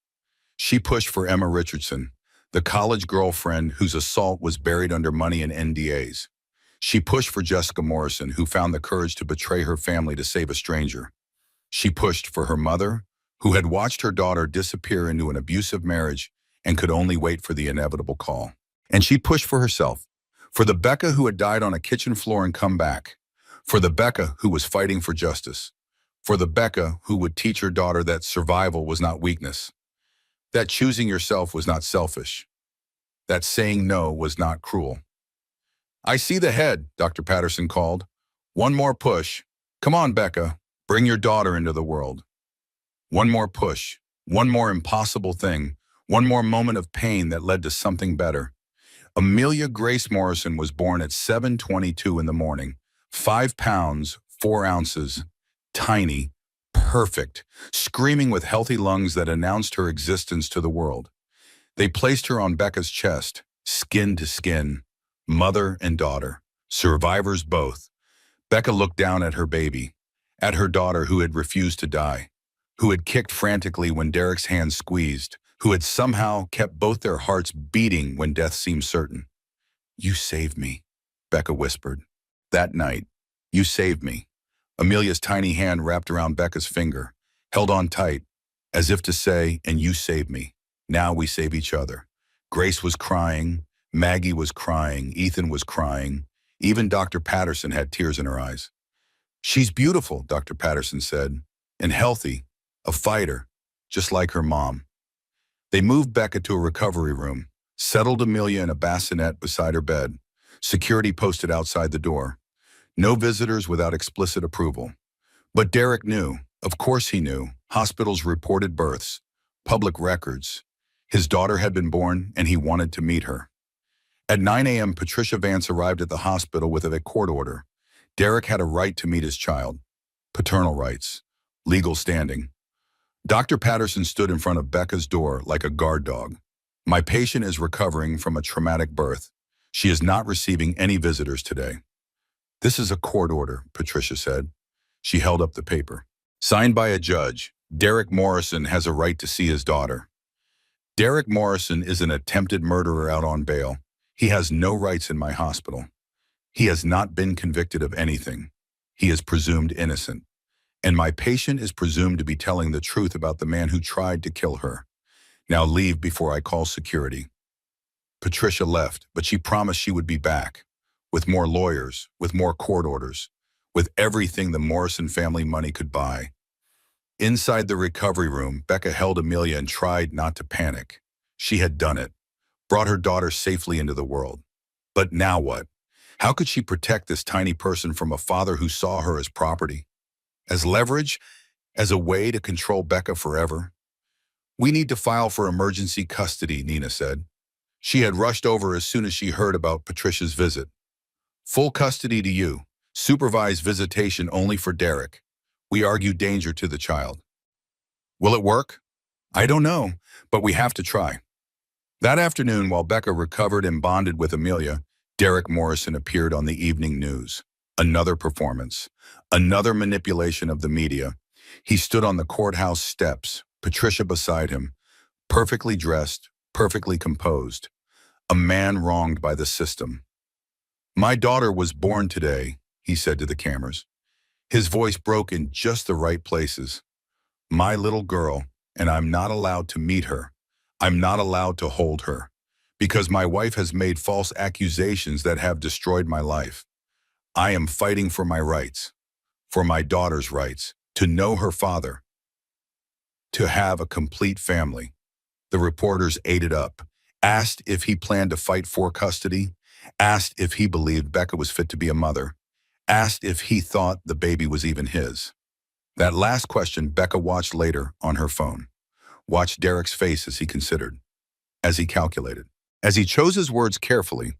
She pushed for Emma Richardson, the college girlfriend whose assault was buried under money and NDAs. She pushed for Jessica Morrison, who found the courage to betray her family to save a stranger. She pushed for her mother, who had watched her daughter disappear into an abusive marriage and could only wait for the inevitable call. And she pushed for herself, for the Becca who had died on a kitchen floor and come back, for the Becca who was fighting for justice, for the Becca who would teach her daughter that survival was not weakness, that choosing yourself was not selfish, that saying no was not cruel. "I see the head," Dr. Patterson called. "One more push. Come on, Becca. Bring your daughter into the world." One more push, one more impossible thing, one more moment of pain that led to something better. Amelia Grace Morrison was born at 7:22 in the morning, 5 pounds, 4 ounces, tiny, perfect, screaming with healthy lungs that announced her existence to the world. They placed her on Becca's chest, skin to skin, mother and daughter, survivors both. Becca looked down at her baby, at her daughter who had refused to die, who had kicked frantically when Derek's hand squeezed, who had somehow kept both their hearts beating when death seemed certain. "You saved me," Becca whispered. That night, "You saved me." Amelia's tiny hand wrapped around Becca's finger, held on tight, as if to say, "And you saved me. Now we save each other." Grace was crying, Maggie was crying, Ethan was crying. Even Dr. Patterson had tears in her eyes. "She's beautiful," Dr. Patterson said, "and healthy, a fighter. just like her mom. They moved Becca to a recovery room, settled Amelia in a bassinet beside her bed, security posted outside the door. No visitors without explicit approval. But Derek knew, of course he knew, hospitals reported births, public records. His daughter had been born and he wanted to meet her. At 9 a.m., Patricia Vance arrived at the hospital with a court order. Derek had a right to meet his child. Paternal rights. Legal standing. Dr. Patterson stood in front of Becca's door like a guard dog. My patient is recovering from a traumatic birth. She is not receiving any visitors today. This is a court order, Patricia said. She held up the paper. Signed by a judge, Derek Morrison has a right to see his daughter. Derek Morrison is an attempted murderer out on bail. He has no rights in my hospital. He has not been convicted of anything. He is presumed innocent. And my patient is presumed to be telling the truth about the man who tried to kill her. Now leave before I call security. Patricia left, but she promised she would be back. With more lawyers, with more court orders, with everything the Morrison family money could buy. Inside the recovery room, Becca held Amelia and tried not to panic. She had done it, brought her daughter safely into the world. But now what? How could she protect this tiny person from a father who saw her as property? As leverage? As a way to control Becca forever? We need to file for emergency custody, Nina said. She had rushed over as soon as she heard about Patricia's visit. Full custody to you. Supervised visitation only for Derek. We argue danger to the child. Will it work? I don't know, but we have to try. That afternoon, while Becca recovered and bonded with Amelia, Derek Morrison appeared on the evening news. Another performance. Another manipulation of the media. He stood on the courthouse steps, Patricia beside him, perfectly dressed, perfectly composed. A man wronged by the system. My daughter was born today, he said to the cameras. His voice broke in just the right places. My little girl, and I'm not allowed to meet her. I'm not allowed to hold her. Because my wife has made false accusations that have destroyed my life. I am fighting for my rights. For my daughter's rights. To know her father. To have a complete family. The reporters ate it up. Asked if he planned to fight for custody. Asked if he believed Becca was fit to be a mother. Asked if he thought the baby was even his. That last question Becca watched later on her phone. Watched Derek's face as he considered. As he calculated. As he chose his words carefully.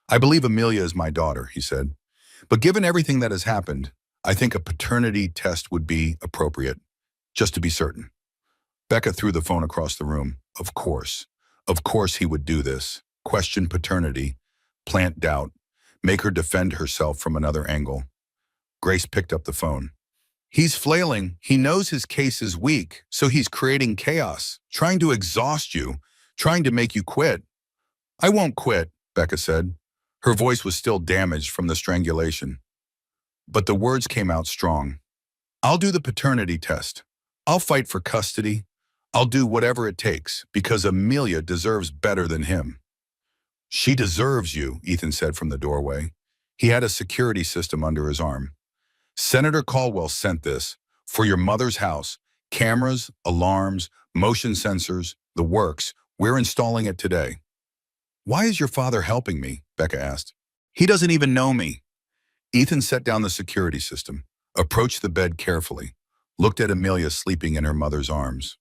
I believe Amelia is my daughter, he said. But given everything that has happened, I think a paternity test would be appropriate. Just to be certain. Becca threw the phone across the room. Of course. Of course he would do this. Question paternity. Plant doubt. Make her defend herself from another angle. Grace picked up the phone. He's flailing. He knows his case is weak, so he's creating chaos, trying to exhaust you, trying to make you quit. I won't quit, Becca said. Her voice was still damaged from the strangulation. But the words came out strong. I'll do the paternity test. I'll fight for custody. I'll do whatever it takes, because Amelia deserves better than him. She deserves you, Ethan said from the doorway. He had a security system under his arm. Senator Caldwell sent this. For your mother's house. Cameras, alarms, motion sensors, the works. We're installing it today. Why is your father helping me? Becca asked. He doesn't even know me. Ethan set down the security system, approached the bed carefully, looked at Amelia sleeping in her mother's arms.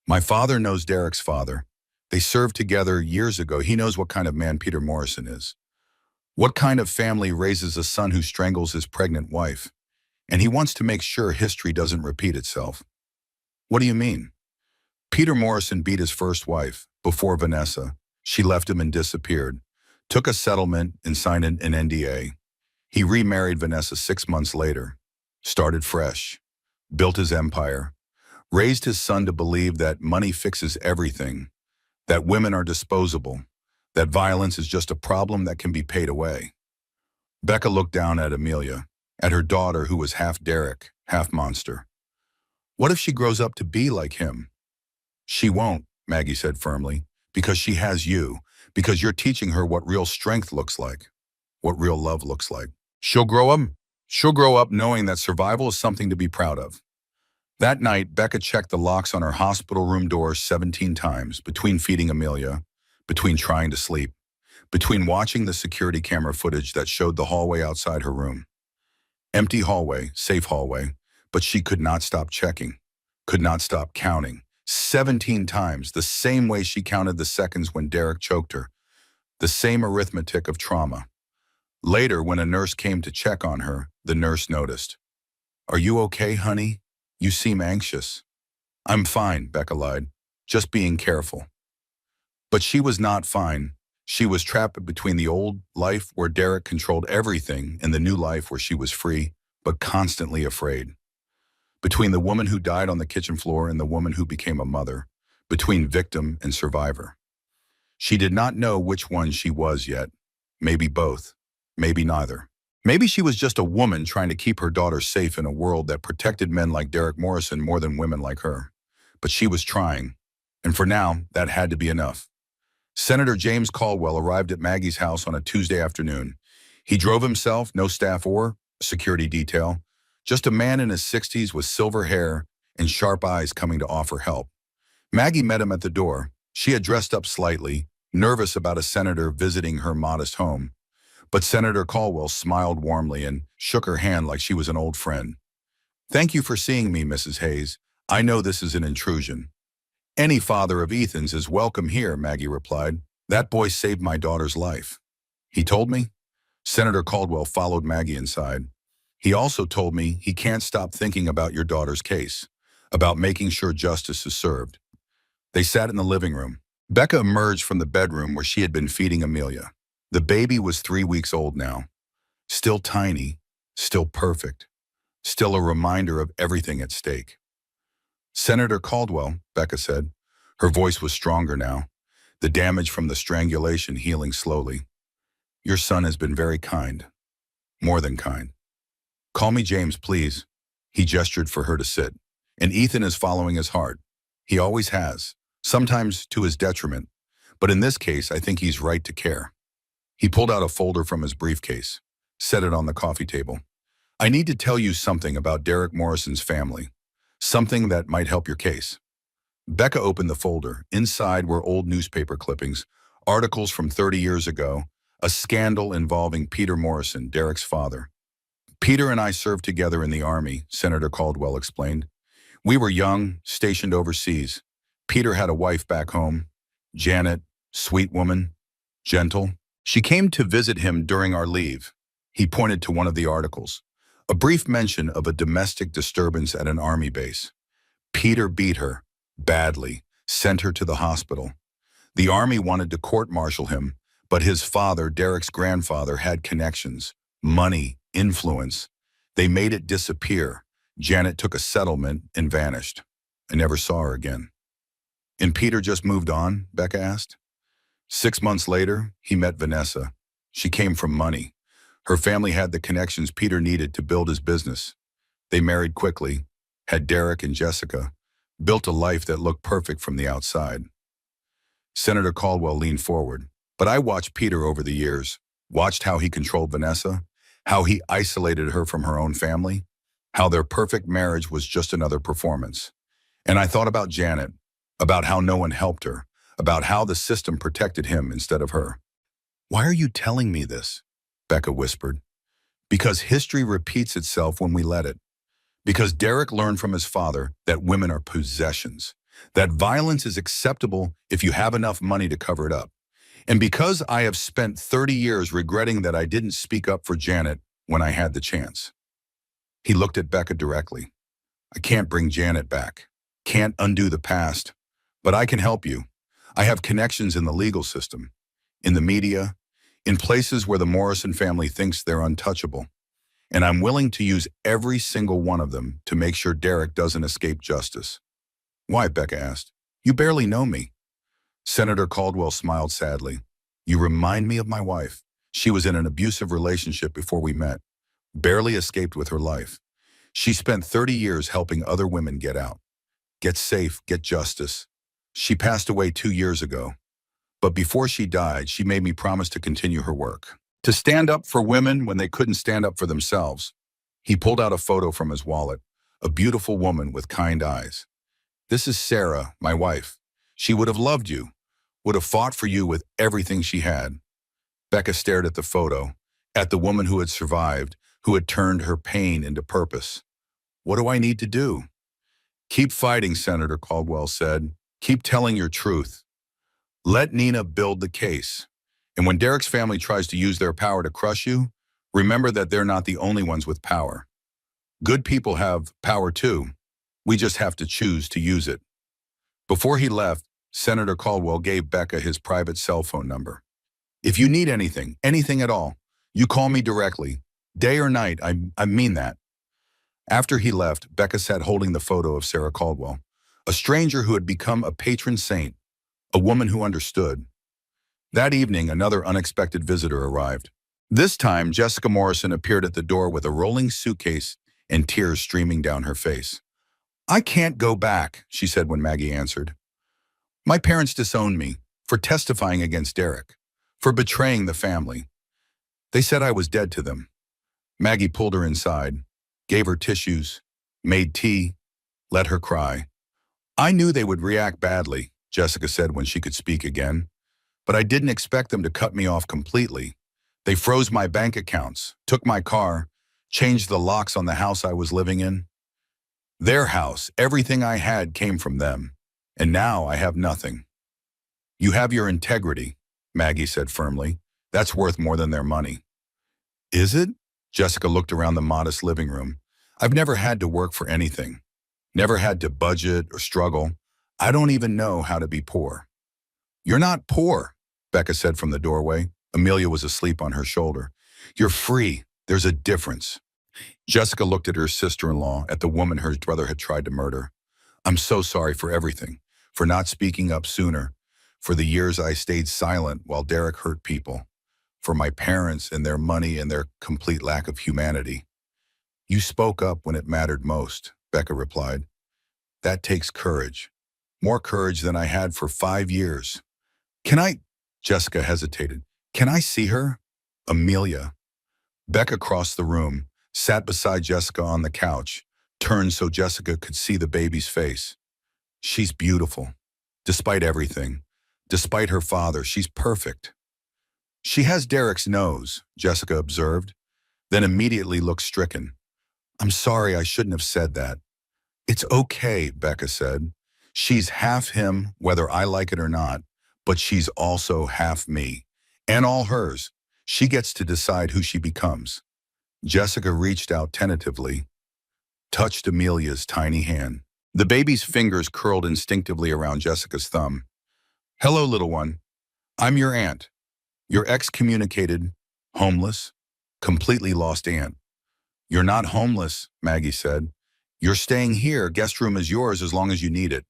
My father knows Derek's father. They served together years ago. He knows what kind of man Peter Morrison is. What kind of family raises a son who strangles his pregnant wife? And he wants to make sure history doesn't repeat itself. What do you mean? Peter Morrison beat his first wife, before Vanessa. She left him and disappeared. Took a settlement and signed an NDA. He remarried Vanessa 6 months later. Started fresh. Built his empire. Raised his son to believe that money fixes everything. That women are disposable. That violence is just a problem that can be paid away. Becca looked down at Amelia, at her daughter who was half Derek, half monster. What if she grows up to be like him? She won't, Maggie said firmly, because she has you, because you're teaching her what real strength looks like, what real love looks like. She'll grow up knowing that survival is something to be proud of. That night, Becca checked the locks on her hospital room door 17 times, between feeding Amelia, between trying to sleep, between watching the security camera footage that showed the hallway outside her room. Empty hallway, safe hallway, but she could not stop checking, could not stop counting. 17 times, the same way she counted the seconds when Derek choked her, the same arithmetic of trauma. Later, when a nurse came to check on her, the nurse noticed. "Are you okay, honey? You seem anxious." "I'm fine," Becca lied, "just being careful." But she was not fine. She was trapped between the old life where Derek controlled everything and the new life where she was free, but constantly afraid. Between the woman who died on the kitchen floor and the woman who became a mother. Between victim and survivor. She did not know which one she was yet. Maybe both. Maybe neither. Maybe she was just a woman trying to keep her daughter safe in a world that protected men like Derek Morrison more than women like her. But she was trying. And for now, that had to be enough. Senator James Caldwell arrived at Maggie's house on a Tuesday afternoon. He drove himself, no staff or security detail, just a man in his 60s with silver hair and sharp eyes coming to offer help. Maggie met him at the door. She had dressed up slightly, nervous about a senator visiting her modest home. But Senator Caldwell smiled warmly and shook her hand like she was an old friend. "Thank you for seeing me, Mrs. Hayes. I know this is an intrusion." "Any father of Ethan's is welcome here," Maggie replied. "That boy saved my daughter's life." "He told me?" Senator Caldwell followed Maggie inside. "He also told me he can't stop thinking about your daughter's case, about making sure justice is served." They sat in the living room. Becca emerged from the bedroom where she had been feeding Amelia. The baby was 3 weeks old now. Still tiny, still perfect, still a reminder of everything at stake. "Senator Caldwell," Becca said. Her voice was stronger now, the damage from the strangulation healing slowly. "Your son has been very kind. More than kind. Call me James, please." He gestured for her to sit. "And Ethan is following his heart. He always has, sometimes to his detriment. But in this case, I think he's right to care." He pulled out a folder from his briefcase, set it on the coffee table. "I need to tell you something about Derek Morrison's family. Something that might help your case." Becca opened the folder. Inside were old newspaper clippings, articles from 30 years ago, a scandal involving Peter Morrison, Derek's father. "Peter and I served together in the Army," Senator Caldwell explained. "We were young, stationed overseas. Peter had a wife back home, Janet, sweet woman, gentle. She came to visit him during our leave." He pointed to one of the articles. A brief mention of a domestic disturbance at an Army base. Peter beat her, badly, sent her to the hospital. The Army wanted to court-martial him, but his father, Derek's grandfather, had connections, money, influence. They made it disappear. Janet took a settlement and vanished. I never saw her again. "And Peter just moved on?" Becca asked. 6 months later, he met Vanessa. She came from money. Her family had the connections Peter needed to build his business. They married quickly, had Derek and Jessica, built a life that looked perfect from the outside. Senator Caldwell leaned forward. "But I watched Peter over the years, watched how he controlled Vanessa, how he isolated her from her own family, how their perfect marriage was just another performance. And I thought about Janet, about how no one helped her, about how the system protected him instead of her." "Why are you telling me this?" Becca whispered. "Because history repeats itself when we let it. Because Derek learned from his father that women are possessions, that violence is acceptable if you have enough money to cover it up. And because I have spent 30 years regretting that I didn't speak up for Janet when I had the chance." He looked at Becca directly. "I can't bring Janet back, can't undo the past, but I can help you. I have connections in the legal system, in the media, in places where the Morrison family thinks they're untouchable. And I'm willing to use every single one of them to make sure Derek doesn't escape justice." "Why?" Becca asked. "You barely know me." Senator Caldwell smiled sadly. "You remind me of my wife. She was in an abusive relationship before we met, barely escaped with her life. She spent 30 years helping other women get out, get safe, get justice. She passed away 2 years ago. But before she died, she made me promise to continue her work, to stand up for women when they couldn't stand up for themselves." He pulled out a photo from his wallet, a beautiful woman with kind eyes. This is Sarah, my wife. She would have loved you, would have fought for you with everything she had. Becca stared at the photo, at the woman who had survived, who had turned her pain into purpose. What do I need to do? Keep fighting, Senator Caldwell said. Keep telling your truth. Let Nina build the case. And when Derek's family tries to use their power to crush you, remember that they're not the only ones with power. Good people have power too. We just have to choose to use it. Before he left, Senator Caldwell gave Becca his private cell phone number. If you need anything, anything at all, you call me directly. Day or night, I mean that. After he left, Becca sat holding the photo of Sarah Caldwell, a stranger who had become a patron saint, a woman who understood. That evening, another unexpected visitor arrived. This time, Jessica Morrison appeared at the door with a rolling suitcase and tears streaming down her face. I can't go back, she said when Maggie answered. My parents disowned me for testifying against Derek, for betraying the family. They said I was dead to them. Maggie pulled her inside, gave her tissues, made tea, let her cry. I knew they would react badly, Jessica said when she could speak again, but I didn't expect them to cut me off completely. They froze my bank accounts, took my car, changed the locks on the house I was living in. Their house, everything I had came from them, and now I have nothing. You have your integrity, Maggie said firmly. That's worth more than their money. Is it? Jessica looked around the modest living room. I've never had to work for anything. Never had to budget or struggle. I don't even know how to be poor. You're not poor, Becca said from the doorway. Amelia was asleep on her shoulder. You're free. There's a difference. Jessica looked at her sister-in-law, at the woman her brother had tried to murder. I'm so sorry for everything, for not speaking up sooner, for the years I stayed silent while Derek hurt people, for my parents and their money and their complete lack of humanity. You spoke up when it mattered most, Becca replied. That takes courage. More courage than I had for 5 years. Can I? Jessica hesitated. Can I see her? Amelia. Becca crossed the room, sat beside Jessica on the couch, turned so Jessica could see the baby's face. She's beautiful. Despite everything. Despite her father, she's perfect. She has Derek's nose, Jessica observed, then immediately looked stricken. I'm sorry, I shouldn't have said that. It's okay, Becca said. She's half him, whether I like it or not, but she's also half me. And all hers. She gets to decide who she becomes. Jessica reached out tentatively, touched Amelia's tiny hand. The baby's fingers curled instinctively around Jessica's thumb. Hello, little one. I'm your aunt. Your excommunicated, homeless, completely lost aunt. You're not homeless, Maggie said. You're staying here. Guest room is yours as long as you need it.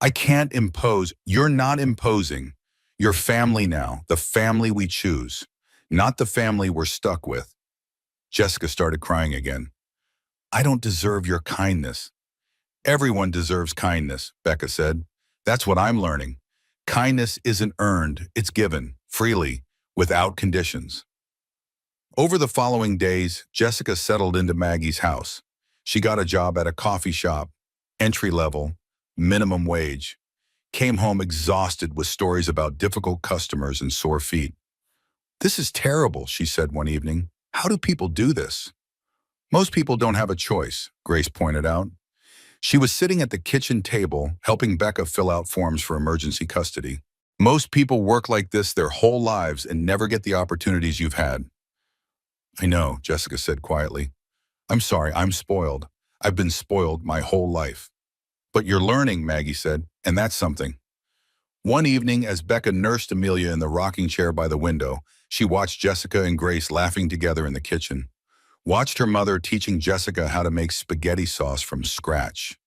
I can't impose. You're not imposing. You're family now, the family we choose, not the family we're stuck with. Jessica started crying again. I don't deserve your kindness. Everyone deserves kindness, Becca said. That's what I'm learning. Kindness isn't earned, it's given, freely, without conditions. Over the following days, Jessica settled into Maggie's house. She got a job at a coffee shop, entry level, minimum wage. Came home exhausted with stories about difficult customers and sore feet. This is terrible, she said one evening. How do people do this? Most people don't have a choice, Grace pointed out. She was sitting at the kitchen table, helping Becca fill out forms for emergency custody. Most people work like this their whole lives and never get the opportunities you've had. I know, Jessica said quietly. I'm sorry, I'm spoiled. I've been spoiled my whole life. But you're learning, Maggie said, and that's something. One evening, as Becca nursed Amelia in the rocking chair by the window, she watched Jessica and Grace laughing together in the kitchen. Watched her mother teaching Jessica how to make spaghetti sauce from scratch.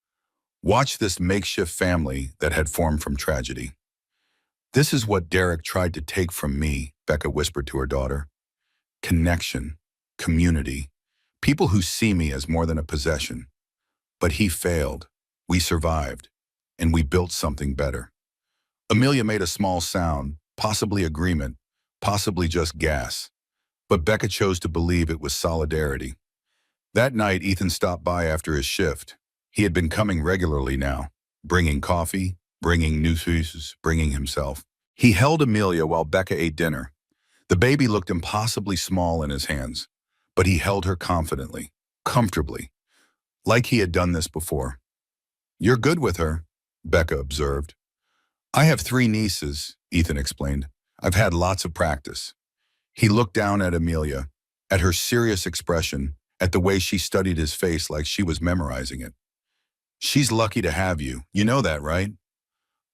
Watched this makeshift family that had formed from tragedy. This is what Derek tried to take from me, Becca whispered to her daughter. Connection, community, people who see me as more than a possession. But he failed. We survived, and we built something better. Amelia made a small sound, possibly agreement, possibly just gas. But Becca chose to believe it was solidarity. That night, Ethan stopped by after his shift. He had been coming regularly now, bringing coffee, bringing newspapers, bringing himself. He held Amelia while Becca ate dinner. The baby looked impossibly small in his hands, but he held her confidently, comfortably, like he had done this before. "You're good with her," Becca observed. "I have 3 nieces," Ethan explained. "I've had lots of practice." He looked down at Amelia, at her serious expression, at the way she studied his face like she was memorizing it. "She's lucky to have you. You know that, right?"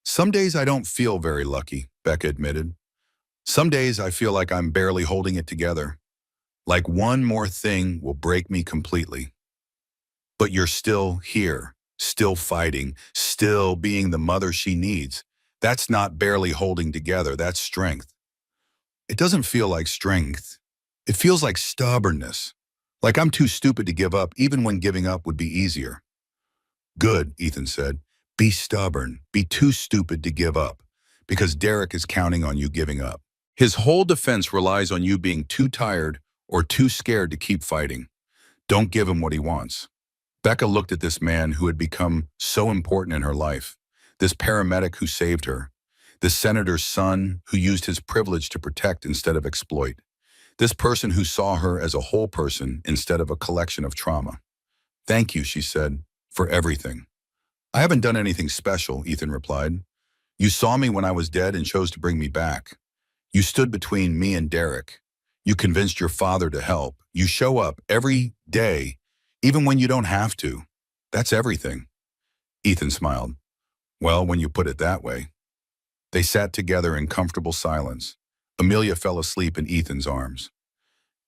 "Some days I don't feel very lucky," Becca admitted. "Some days I feel like I'm barely holding it together. Like one more thing will break me completely. But you're still here, still fighting, still being the mother she needs. That's not barely holding together, that's strength." "It doesn't feel like strength. It feels like stubbornness. Like I'm too stupid to give up, even when giving up would be easier." "Good," Ethan said. "Be stubborn. Be too stupid to give up, because Derek is counting on you giving up. His whole defense relies on you being too tired or too scared to keep fighting. Don't give him what he wants." Becca looked at this man who had become so important in her life, this paramedic who saved her, this senator's son who used his privilege to protect instead of exploit, this person who saw her as a whole person instead of a collection of trauma. "Thank you," she said, "for everything." "I haven't done anything special," Ethan replied. "You saw me when I was dead and chose to bring me back. You stood between me and Derek. You convinced your father to help. You show up every day, even when you don't have to. That's everything." Ethan smiled. "Well, when you put it that way." They sat together in comfortable silence. Amelia fell asleep in Ethan's arms.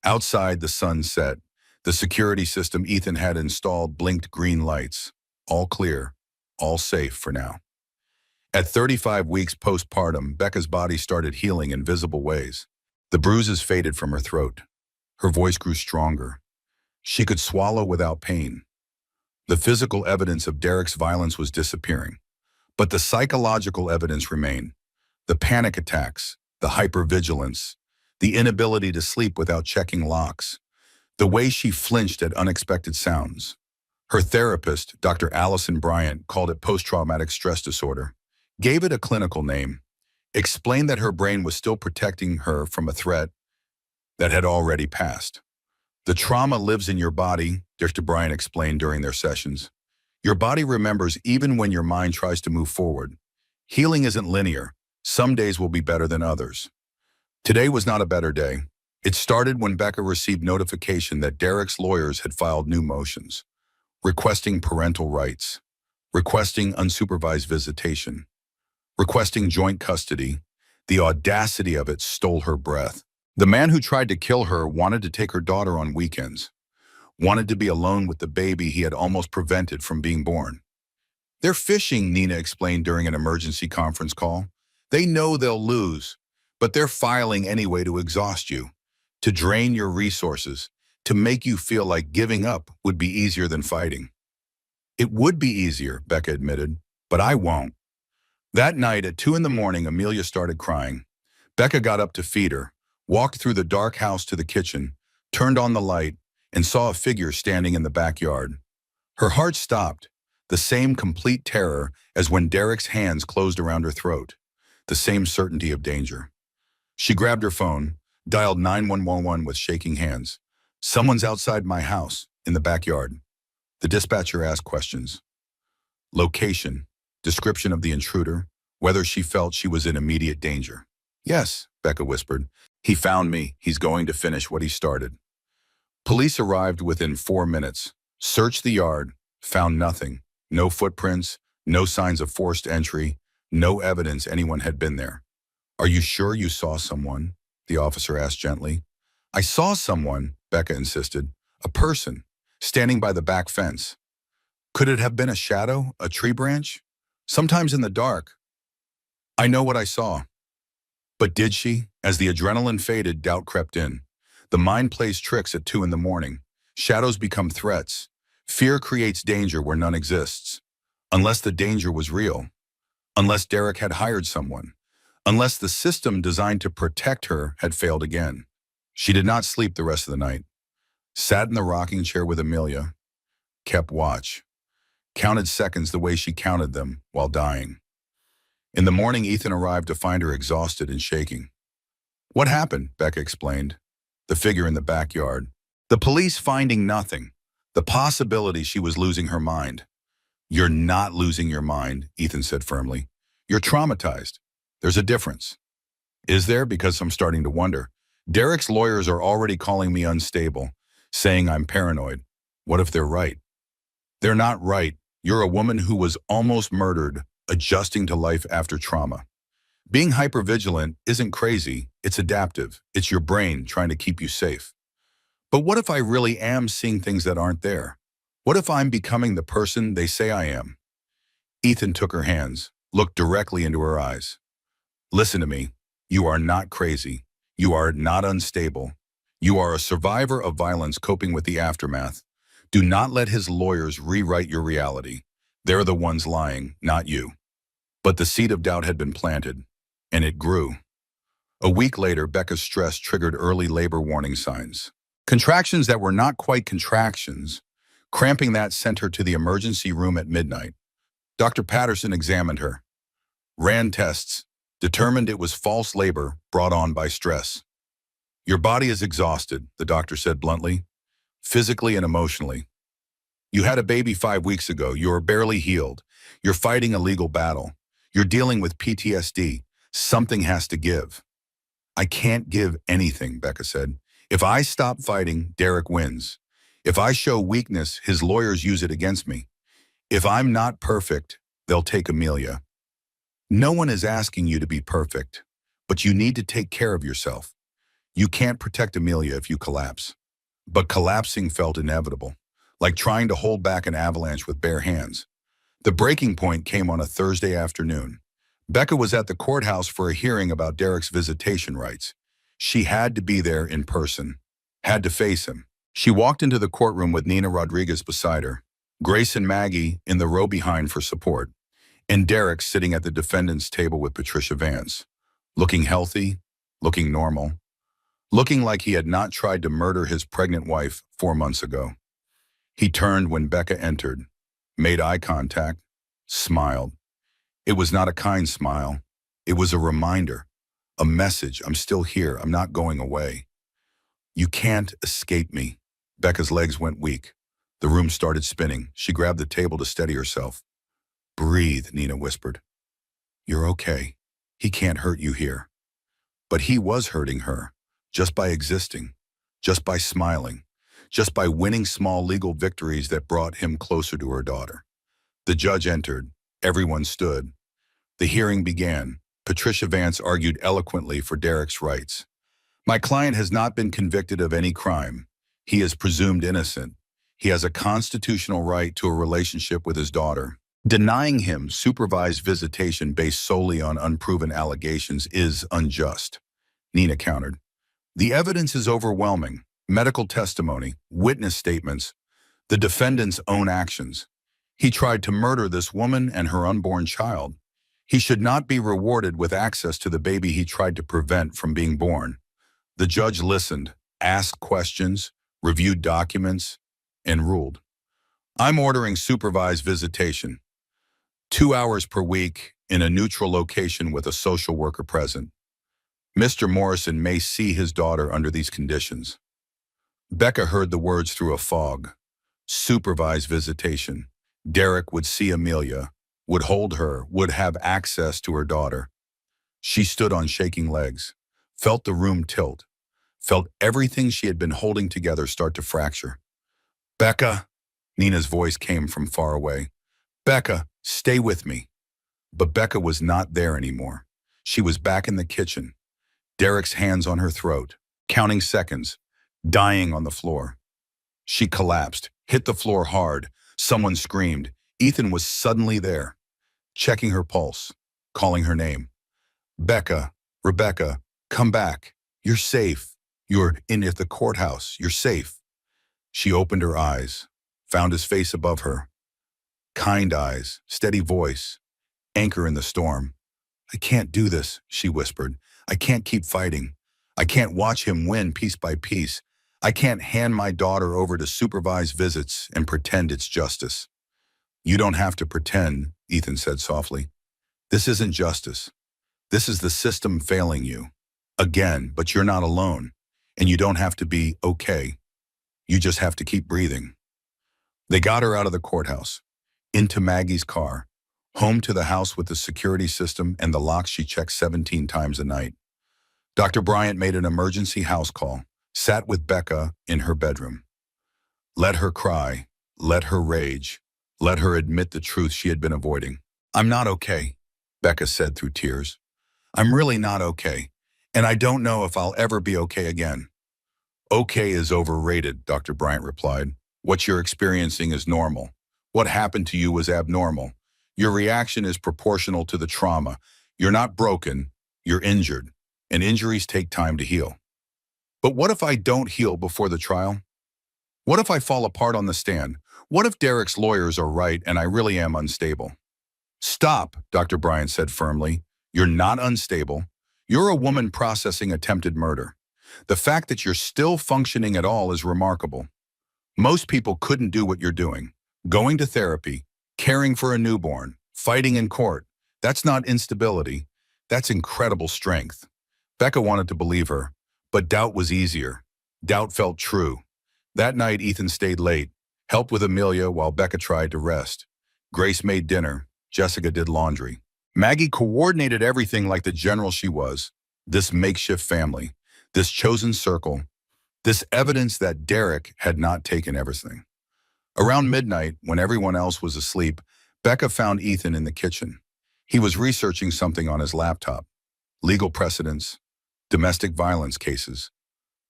Outside, the sun set. The security system Ethan had installed blinked green lights. All clear, all safe for now. At 35 weeks postpartum, Becca's body started healing in visible ways. The bruises faded from her throat. Her voice grew stronger. She could swallow without pain. The physical evidence of Derek's violence was disappearing, but the psychological evidence remained. The panic attacks, the hypervigilance, the inability to sleep without checking locks, the way she flinched at unexpected sounds. Her therapist, Dr. Allison Bryant, called it post-traumatic stress disorder, gave it a clinical name, explained that her brain was still protecting her from a threat that had already passed. "The trauma lives in your body," Dr. Bryant explained during their sessions. "Your body remembers even when your mind tries to move forward. Healing isn't linear. Some days will be better than others." Today was not a better day. It started when Becca received notification that Derek's lawyers had filed new motions, requesting parental rights, requesting unsupervised visitation, requesting joint custody. The audacity of it stole her breath. The man who tried to kill her wanted to take her daughter on weekends, wanted to be alone with the baby he had almost prevented from being born. "They're fishing," Nina explained during an emergency conference call. "They know they'll lose, but they're filing anyway to exhaust you, to drain your resources, to make you feel like giving up would be easier than fighting." "It would be easier," Becca admitted, "but I won't." That night at 2 in the morning, Amelia started crying. Becca got up to feed her, walked through the dark house to the kitchen, turned on the light, and saw a figure standing in the backyard. Her heart stopped, the same complete terror as when Derek's hands closed around her throat, the same certainty of danger. She grabbed her phone, dialed 911 with shaking hands. "Someone's outside my house, in the backyard." The dispatcher asked questions. Location, description of the intruder, whether she felt she was in immediate danger. "Yes," Becca whispered. "He found me. He's going to finish what he started." Police arrived within 4 minutes, searched the yard, found nothing. No footprints, no signs of forced entry, no evidence anyone had been there. "Are you sure you saw someone?" the officer asked gently. "I saw someone," Becca insisted. "A person, standing by the back fence. Could it have been a shadow, a tree branch? Sometimes in the dark. I know what I saw." But did she? As the adrenaline faded, doubt crept in. The mind plays tricks at 2 in the morning. Shadows become threats. Fear creates danger where none exists. Unless the danger was real. Unless Derek had hired someone. Unless the system designed to protect her had failed again. She did not sleep the rest of the night. sat in the rocking chair with Amelia, kept watch, counted seconds the way she counted them while dying. In the morning, Ethan arrived to find her exhausted and shaking. What happened? Becca explained. The figure in the backyard. The police finding nothing. The possibility she was losing her mind. You're not losing your mind, Ethan said firmly. You're traumatized. There's a difference. Is there? Because I'm starting to wonder. Derek's lawyers are already calling me unstable, saying I'm paranoid. What if they're right? They're not right. You're a woman who was almost murdered, adjusting to life after trauma. Being hypervigilant isn't crazy, it's adaptive. It's your brain trying to keep you safe. But what if I really am seeing things that aren't there? What if I'm becoming the person they say I am? Ethan took her hands, looked directly into her eyes. Listen to me. You are not crazy. You are not unstable. You are a survivor of violence coping with the aftermath. Do not let his lawyers rewrite your reality. They're the ones lying, not you. But the seed of doubt had been planted, and it grew. A week later, Becca's stress triggered early labor warning signs. Contractions that were not quite contractions, cramping that sent her to the emergency room at midnight. Dr. Patterson examined her, ran tests, determined it was false labor brought on by stress. Your body is exhausted, the doctor said bluntly, physically and emotionally. You had a baby 5 weeks ago. You are barely healed. You're fighting a legal battle. You're dealing with PTSD. Something has to give. I can't give anything, Becca said. If I stop fighting, Derek wins. If I show weakness, his lawyers use it against me. If I'm not perfect, they'll take Amelia. No one is asking you to be perfect, but you need to take care of yourself. You can't protect Amelia if you collapse. But collapsing felt inevitable, like trying to hold back an avalanche with bare hands. The breaking point came on a Thursday afternoon. Becca was at the courthouse for a hearing about Derek's visitation rights. She had to be there in person, had to face him. She walked into the courtroom with Nina Rodriguez beside her, Grace and Maggie in the row behind for support, and Derek sitting at the defendant's table with Patricia Vance, looking healthy, looking normal, looking like he had not tried to murder his pregnant wife 4 months ago. He turned when Becca entered, made eye contact, smiled. It was not a kind smile. It was a reminder, a message. I'm still here. I'm not going away. You can't escape me. Becca's legs went weak. The room started spinning. She grabbed the table to steady herself. Breathe, Nina whispered. You're okay. He can't hurt you here. But he was hurting her, just by existing, just by smiling, just by winning small legal victories that brought him closer to her daughter. The judge entered. Everyone stood. The hearing began. Patricia Vance argued eloquently for Derek's rights. My client has not been convicted of any crime. He is presumed innocent. He has a constitutional right to a relationship with his daughter. Denying him supervised visitation based solely on unproven allegations is unjust, Nina countered. The evidence is overwhelming. Medical testimony, witness statements, the defendant's own actions. He tried to murder this woman and her unborn child. He should not be rewarded with access to the baby he tried to prevent from being born. The judge listened, asked questions, reviewed documents, and ruled. I'm ordering supervised visitation. 2 hours per week in a neutral location with a social worker present. Mr. Morrison may see his daughter under these conditions. Becca heard the words through a fog. Supervised visitation. Derek would see Amelia, would hold her, would have access to her daughter. She stood on shaking legs, felt the room tilt, felt everything she had been holding together start to fracture. Becca, Nina's voice came from far away. Becca, stay with me. But Becca was not there anymore. She was back in the kitchen, Derek's hands on her throat, counting seconds, dying on the floor. She collapsed, hit the floor hard. Someone screamed. Ethan was suddenly there, checking her pulse, calling her name. Becca, Rebecca, come back. You're safe. You're in at the courthouse. You're safe. She opened her eyes, found his face above her. Kind eyes, steady voice, anchor in the storm. I can't do this, she whispered. I can't keep fighting. I can't watch him win piece by piece. I can't hand my daughter over to supervised visits and pretend it's justice. You don't have to pretend, Ethan said softly. This isn't justice. This is the system failing you. Again, but you're not alone. And you don't have to be okay. You just have to keep breathing. They got her out of the courthouse, into Maggie's car, home to the house with the security system and the locks she checked 17 times a night. Dr. Bryant made an emergency house call, sat with Becca in her bedroom. Let her cry, let her rage, let her admit the truth she had been avoiding. I'm not okay, Becca said through tears. I'm really not okay, and I don't know if I'll ever be okay again. Okay is overrated, Dr. Bryant replied. What you're experiencing is normal. What happened to you was abnormal. Your reaction is proportional to the trauma. You're not broken, you're injured, and injuries take time to heal. But what if I don't heal before the trial? What if I fall apart on the stand? What if Derek's lawyers are right and I really am unstable? Stop, Dr. Bryant said firmly. You're not unstable. You're a woman processing attempted murder. The fact that you're still functioning at all is remarkable. Most people couldn't do what you're doing. Going to therapy, caring for a newborn, fighting in court. That's not instability. That's incredible strength. Becca wanted to believe her, but doubt was easier. Doubt felt true. That night, Ethan stayed late, helped with Amelia while Becca tried to rest. Grace made dinner. Jessica did laundry. Maggie coordinated everything like the general she was. This makeshift family, this chosen circle, this evidence that Derek had not taken everything. Around midnight, when everyone else was asleep, Becca found Ethan in the kitchen. He was researching something on his laptop. Legal precedents, domestic violence cases,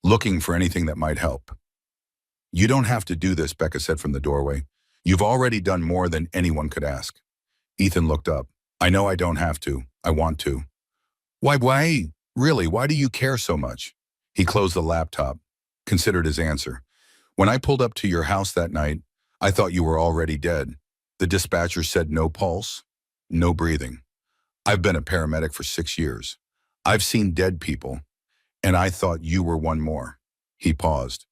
looking for anything that might help. You don't have to do this, Becca said from the doorway. You've already done more than anyone could ask. Ethan looked up. I know I don't have to. I want to. Why? Really, why do you care so much? He closed the laptop, considered his answer. When I pulled up to your house that night, I thought you were already dead. The dispatcher said no pulse, no breathing. I've been a paramedic for 6 years. I've seen dead people, and I thought you were one more. He paused.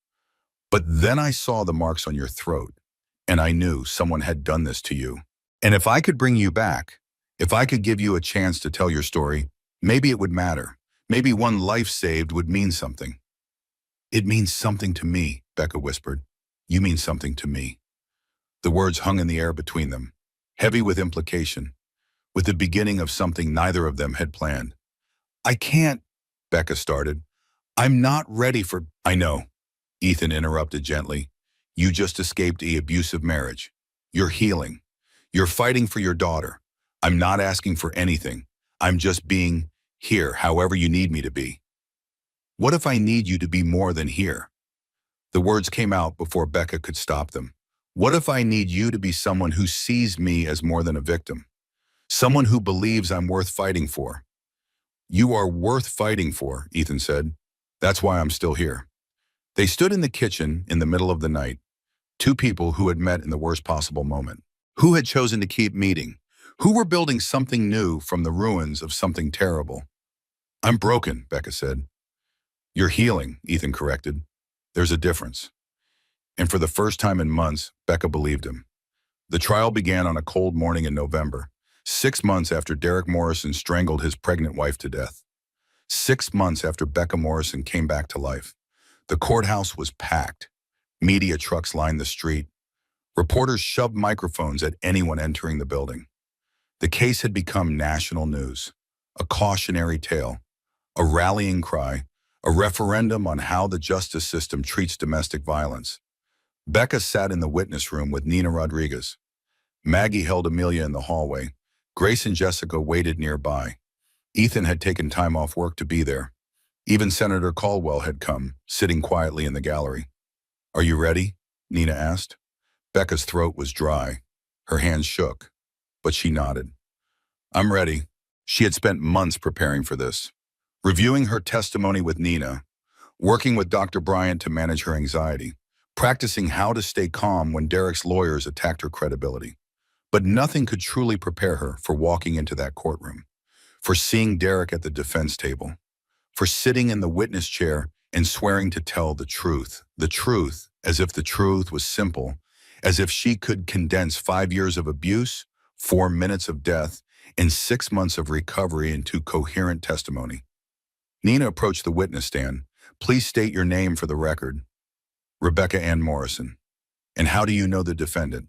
But then I saw the marks on your throat, and I knew someone had done this to you. And if I could bring you back, if I could give you a chance to tell your story, maybe it would matter. Maybe one life saved would mean something. It means something to me, Becca whispered. You mean something to me. The words hung in the air between them, heavy with implication, with the beginning of something neither of them had planned. I can't, Becca started. I'm not ready for... I know, Ethan interrupted gently. You just escaped an abusive marriage. You're healing. You're fighting for your daughter. I'm not asking for anything. I'm just being here however you need me to be. What if I need you to be more than here? The words came out before Becca could stop them. What if I need you to be someone who sees me as more than a victim? Someone who believes I'm worth fighting for. You are worth fighting for, Ethan said. That's why I'm still here. They stood in the kitchen in the middle of the night. Two people who had met in the worst possible moment. Who had chosen to keep meeting? Who were building something new from the ruins of something terrible? I'm broken, Becca said. You're healing, Ethan corrected. There's a difference. And for the first time in months, Becca believed him. The trial began on a cold morning in November, 6 months after Derek Morrison strangled his pregnant wife to death. 6 months after Becca Morrison came back to life. The courthouse was packed. Media trucks lined the street. Reporters shoved microphones at anyone entering the building. The case had become national news, a cautionary tale, a rallying cry, a referendum on how the justice system treats domestic violence. Becca sat in the witness room with Nina Rodriguez. Maggie held Amelia in the hallway. Grace and Jessica waited nearby. Ethan had taken time off work to be there. Even Senator Caldwell had come, sitting quietly in the gallery. Are you ready? Nina asked. Becca's throat was dry. Her hands shook, but she nodded. I'm ready. She had spent months preparing for this. Reviewing her testimony with Nina, working with Dr. Bryant to manage her anxiety, practicing how to stay calm when Derek's lawyers attacked her credibility. But nothing could truly prepare her for walking into that courtroom, for seeing Derek at the defense table, for sitting in the witness chair and swearing to tell the truth, as if the truth was simple, as if she could condense 5 years of abuse, 4 minutes of death, and 6 months of recovery into coherent testimony. Nina approached the witness stand. Please state your name for the record. Rebecca Ann Morrison. And how do you know the defendant?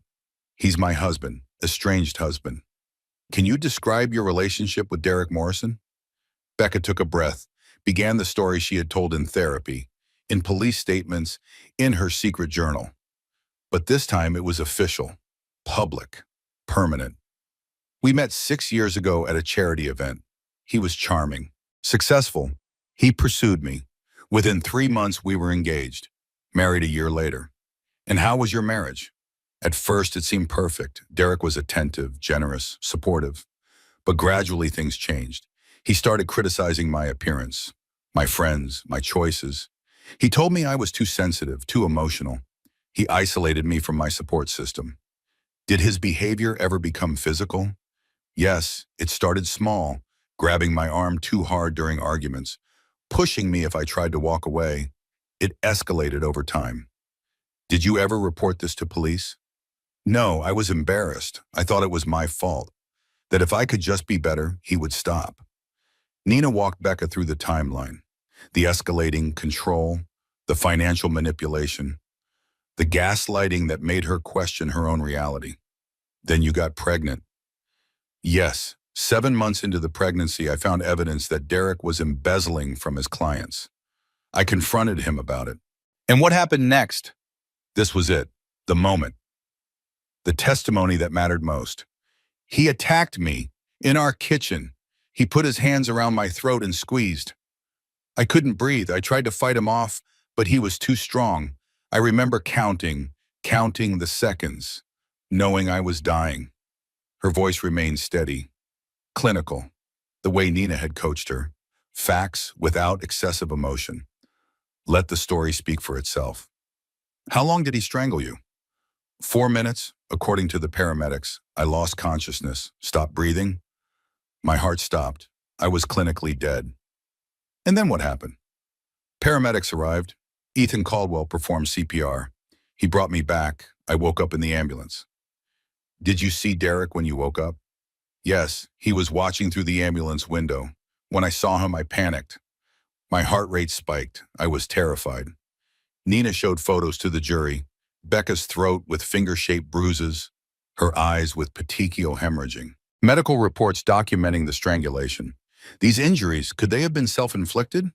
He's my husband, estranged husband. Can you describe your relationship with Derek Morrison? Becca took a breath, began the story she had told in therapy, in police statements, in her secret journal. But this time it was official, public, permanent. We met 6 years ago at a charity event. He was charming, successful. He pursued me. Within 3 months we were engaged, married a year later. And how was your marriage? At first it seemed perfect. Derek was attentive, generous, supportive. But gradually things changed. He started criticizing my appearance, my friends, my choices. He told me I was too sensitive, too emotional. He isolated me from my support system. Did his behavior ever become physical? Yes, it started small, grabbing my arm too hard during arguments, pushing me if I tried to walk away. It escalated over time. Did you ever report this to police? No, I was embarrassed. I thought it was my fault, that if I could just be better, he would stop. Nina walked Becca through the timeline, the escalating control, the financial manipulation, the gaslighting that made her question her own reality. Then you got pregnant. Yes, 7 months into the pregnancy, I found evidence that Derek was embezzling from his clients. I confronted him about it. And what happened next? This was it, the moment, the testimony that mattered most. He attacked me in our kitchen. He put his hands around my throat and squeezed. I couldn't breathe. I tried to fight him off, but he was too strong. I remember counting the seconds, knowing I was dying. Her voice remained steady, clinical, the way Nina had coached her. Facts without excessive emotion. Let the story speak for itself. How long did he strangle you? 4 minutes, according to the paramedics. I lost consciousness, stopped breathing. My heart stopped. I was clinically dead. And then what happened? Paramedics arrived. Ethan Caldwell performed CPR. He brought me back. I woke up in the ambulance. Did you see Derek when you woke up? Yes, he was watching through the ambulance window. When I saw him, I panicked. My heart rate spiked. I was terrified. Nina showed photos to the jury. Becca's throat with finger-shaped bruises, her eyes with petechial hemorrhaging. Medical reports documenting the strangulation. These injuries, could they have been self-inflicted?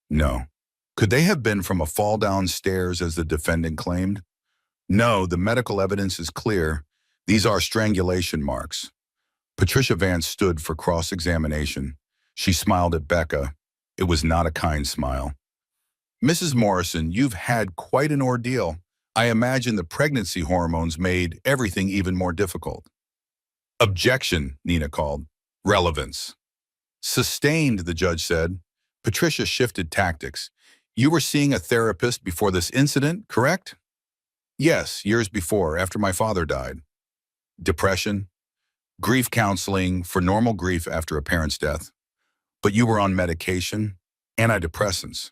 No. Could they have been from a fall down stairs as the defendant claimed? No, the medical evidence is clear. These are strangulation marks. Patricia Vance stood for cross-examination. She smiled at Becca. It was not a kind smile. Mrs. Morrison, you've had quite an ordeal. I imagine the pregnancy hormones made everything even more difficult. Objection, Nina called. Relevance. Sustained, the judge said. Patricia shifted tactics. You were seeing a therapist before this incident, correct? Yes, years before, after my father died. Depression, grief counseling for normal grief after a parent's death. But you were on medication, antidepressants.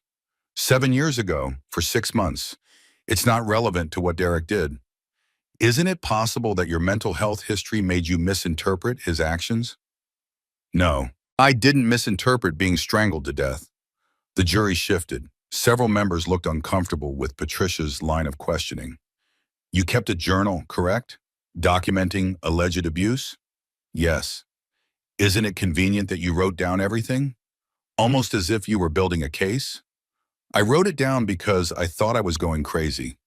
7 years ago, for 6 months. It's not relevant to what Derek did. Isn't it possible that your mental health history made you misinterpret his actions? No, I didn't misinterpret being strangled to death. The jury shifted. Several members looked uncomfortable with Patricia's line of questioning. You kept a journal, correct? Documenting alleged abuse? Yes. Isn't it convenient that you wrote down everything? Almost as if you were building a case? I wrote it down because I thought I was going crazy.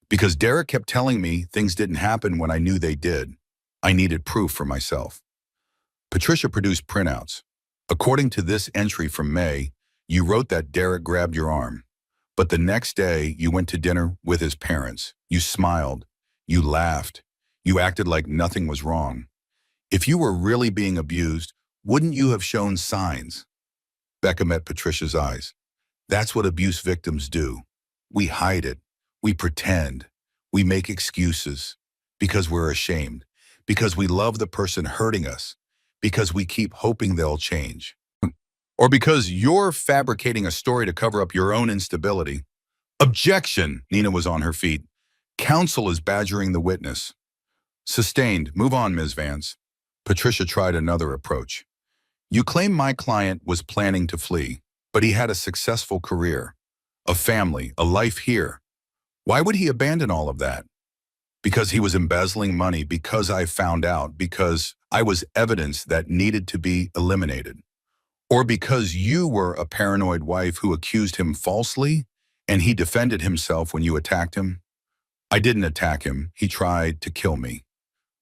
Because Derek kept telling me things didn't happen when I knew they did. I needed proof for myself. Patricia produced printouts. According to this entry from May, you wrote that Derek grabbed your arm. But the next day, you went to dinner with his parents. You smiled. You laughed. You acted like nothing was wrong. If you were really being abused, wouldn't you have shown signs? Becca met Patricia's eyes. That's what abuse victims do. We hide it. We pretend. We make excuses. Because we're ashamed. Because we love the person hurting us. Because we keep hoping they'll change. or because you're fabricating a story to cover up your own instability. Objection! Nina was on her feet. Counsel is badgering the witness. Sustained. Move on, Ms. Vance. Patricia tried another approach. You claim my client was planning to flee, but he had a successful career, a family, a life here. Why would he abandon all of that? Because he was embezzling money, because I found out, because I was evidence that needed to be eliminated. Or because you were a paranoid wife who accused him falsely and he defended himself when you attacked him? I didn't attack him. He tried to kill me.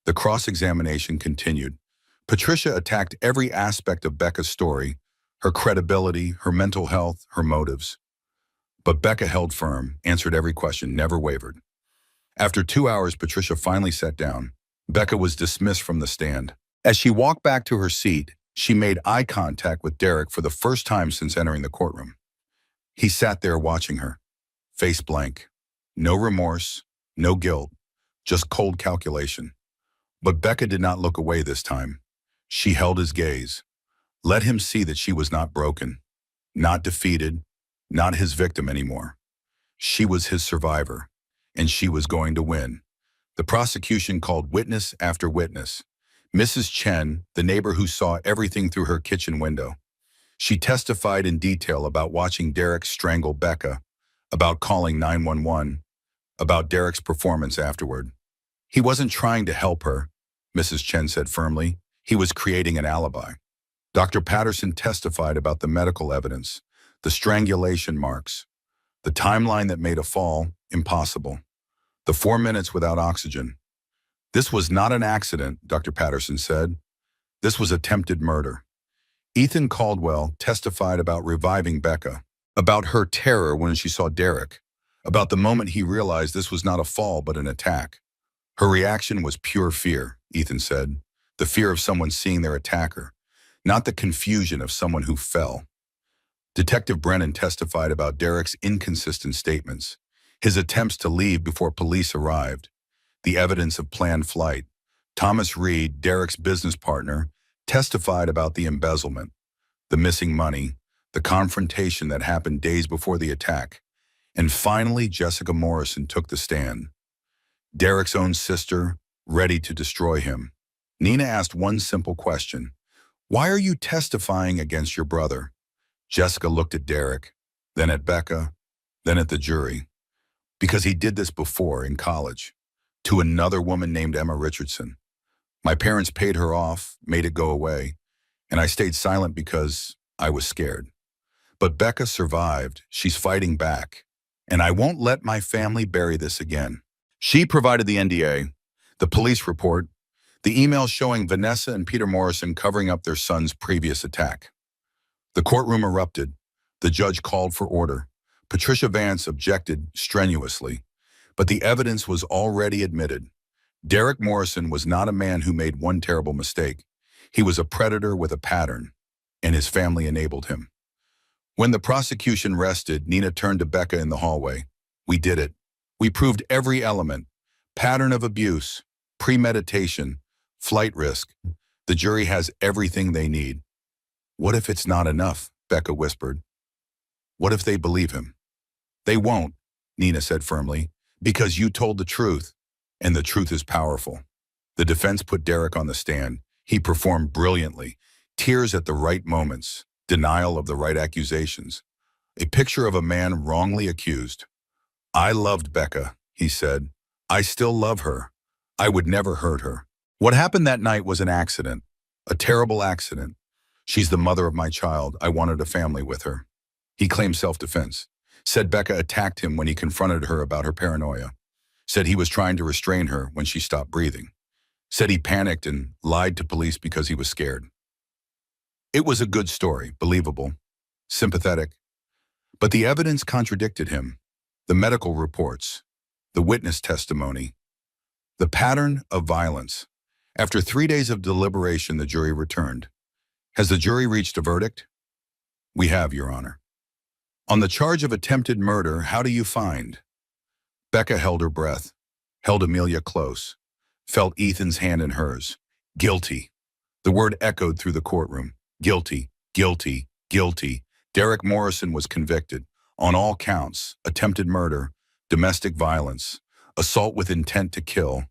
The cross-examination continued. Patricia attacked every aspect of Becca's story, her credibility, her mental health, her motives. But Becca held firm, answered every question, never wavered. After 2 hours, Patricia finally sat down. Becca was dismissed from the stand. As she walked back to her seat, she made eye contact with Derek for the first time since entering the courtroom. He sat there watching her, face blank. No remorse, no guilt, just cold calculation. But Becca did not look away this time. She held his gaze, let him see that she was not broken, not defeated, not his victim anymore. She was his survivor, and she was going to win. The prosecution called witness after witness. Mrs. Chen, the neighbor who saw everything through her kitchen window. She testified in detail about watching Derek strangle Becca, about calling 911, about Derek's performance afterward. He wasn't trying to help her, Mrs. Chen said firmly. He was creating an alibi. Dr. Patterson testified about the medical evidence, the strangulation marks, the timeline that made a fall impossible, the 4 minutes without oxygen. This was not an accident, Dr. Patterson said. This was attempted murder. Ethan Caldwell testified about reviving Becca, about her terror when she saw Derek, about the moment he realized this was not a fall but an attack. Her reaction was pure fear, Ethan said, the fear of someone seeing their attacker, not the confusion of someone who fell. Detective Brennan testified about Derek's inconsistent statements, his attempts to leave before police arrived, the evidence of planned flight. Thomas Reed, Derek's business partner, testified about the embezzlement, the missing money, the confrontation that happened days before the attack. And finally, Jessica Morrison took the stand. Derek's own sister, ready to destroy him. Nina asked one simple question. Why are you testifying against your brother? Jessica looked at Derek, then at Becca, then at the jury. Because he did this before in college, to another woman named Emma Richardson. My parents paid her off, made it go away, and I stayed silent because I was scared. But Becca survived. She's fighting back, and I won't let my family bury this again. She provided the NDA, the police report, the email showing Vanessa and Peter Morrison covering up their son's previous attack. The courtroom erupted. The judge called for order. Patricia Vance objected strenuously, but the evidence was already admitted. Derek Morrison was not a man who made one terrible mistake. He was a predator with a pattern, and his family enabled him. When the prosecution rested, Nina turned to Becca in the hallway. We did it. We proved every element. Pattern of abuse, premeditation, flight risk. The jury has everything they need. What if it's not enough? Becca whispered. What if they believe him? They won't, Nina said firmly, because you told the truth, and the truth is powerful. The defense put Derek on the stand. He performed brilliantly, tears at the right moments, denial of the right accusations. A picture of a man wrongly accused. I loved Becca, he said. I still love her. I would never hurt her. What happened that night was an accident, a terrible accident. She's the mother of my child. I wanted a family with her. He claimed self-defense, said Becca attacked him when he confronted her about her paranoia, said he was trying to restrain her when she stopped breathing, said he panicked and lied to police because he was scared. It was a good story, believable, sympathetic, but the evidence contradicted him, the medical reports, the witness testimony, the pattern of violence. After 3 days of deliberation, the jury returned. Has the jury reached a verdict? We have, Your Honor. On the charge of attempted murder, how do you find? Becca held her breath, held Amelia close, felt Ethan's hand in hers. Guilty. The word echoed through the courtroom. Guilty, guilty, Guilty. Derek Morrison was convicted on all counts: attempted murder, domestic violence, assault with intent to kill.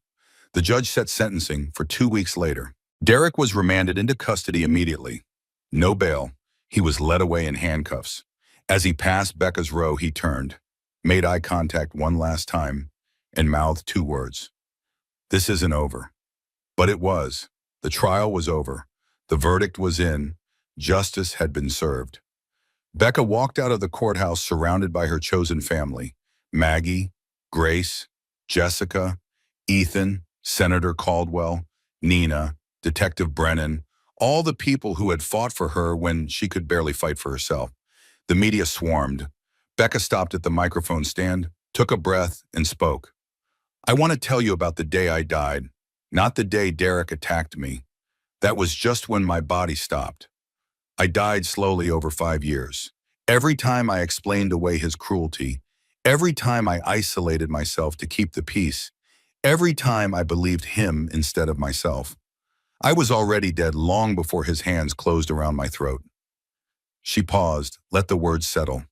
The judge set sentencing for 2 weeks later. Derek was remanded into custody immediately. No bail. He was led away in handcuffs. As he passed Becca's row, he turned, made eye contact one last time, and mouthed 2 words. "This isn't over." But it was. The trial was over. The verdict was in. Justice had been served. Becca walked out of the courthouse surrounded by her chosen family: Maggie, Grace, Jessica, Ethan, Senator Caldwell, Nina, Detective Brennan, all the people who had fought for her when she could barely fight for herself. The media swarmed. Becca stopped at the microphone stand, took a breath, and spoke. "I want to tell you about the day I died, not the day Derek attacked me. That was just when my body stopped. I died slowly over 5 years. Every time I explained away his cruelty, every time I isolated myself to keep the peace, every time I believed him instead of myself. I was already dead long before his hands closed around my throat." She paused, let the words settle.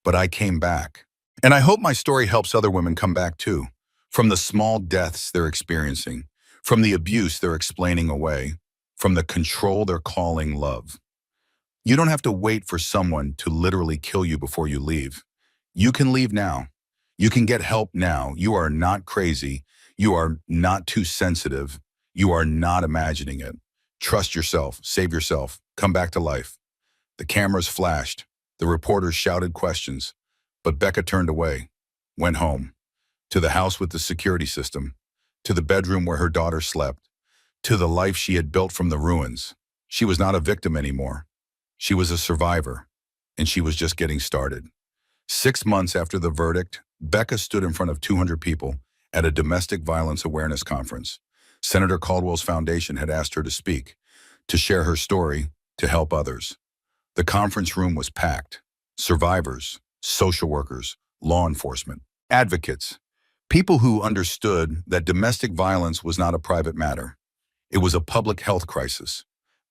"But I came back. And I hope my story helps other women come back too. From the small deaths they're experiencing, from the abuse they're explaining away, from the control they're calling love. You don't have to wait for someone to literally kill you before you leave. You can leave now. You can get help now. You are not crazy. You are not too sensitive. You are not imagining it. Trust yourself. Save yourself. Come back to life." The cameras flashed. The reporters shouted questions. But Becca turned away, went home, to the house with the security system, to the bedroom where her daughter slept, to the life she had built from the ruins. She was not a victim anymore. She was a survivor, and she was just getting started. 6 months after the verdict, Becca stood in front of 200 people at a domestic violence awareness conference. Senator Caldwell's foundation had asked her to speak, to share her story, to help others. The conference room was packed. Survivors, social workers, law enforcement, advocates, people who understood that domestic violence was not a private matter. It was a public health crisis.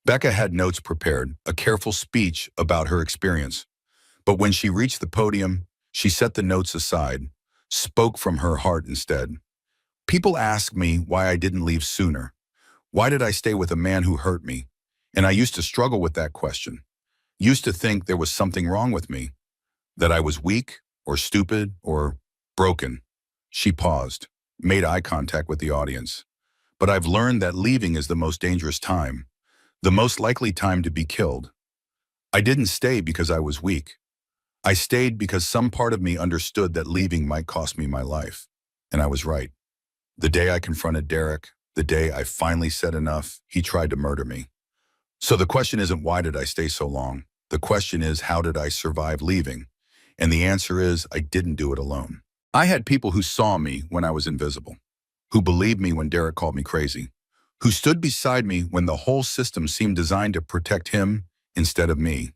Becca had notes prepared, a careful speech about her experience. But when she reached the podium, she set the notes aside, spoke from her heart instead. "People ask me why I didn't leave sooner. Why did I stay with a man who hurt me? And I used to struggle with that question. Used to think there was something wrong with me, that I was weak or stupid or broken." She paused, made eye contact with the audience. "But I've learned that leaving is the most dangerous time, the most likely time to be killed. I didn't stay because I was weak. I stayed because some part of me understood that leaving might cost me my life. And I was right. The day I confronted Derek, the day I finally said enough, he tried to murder me. So the question isn't why did I stay so long? The question is how did I survive leaving? And the answer is I didn't do it alone. I had people who saw me when I was invisible, who believed me when Derek called me crazy, who stood beside me when the whole system seemed designed to protect him instead of me."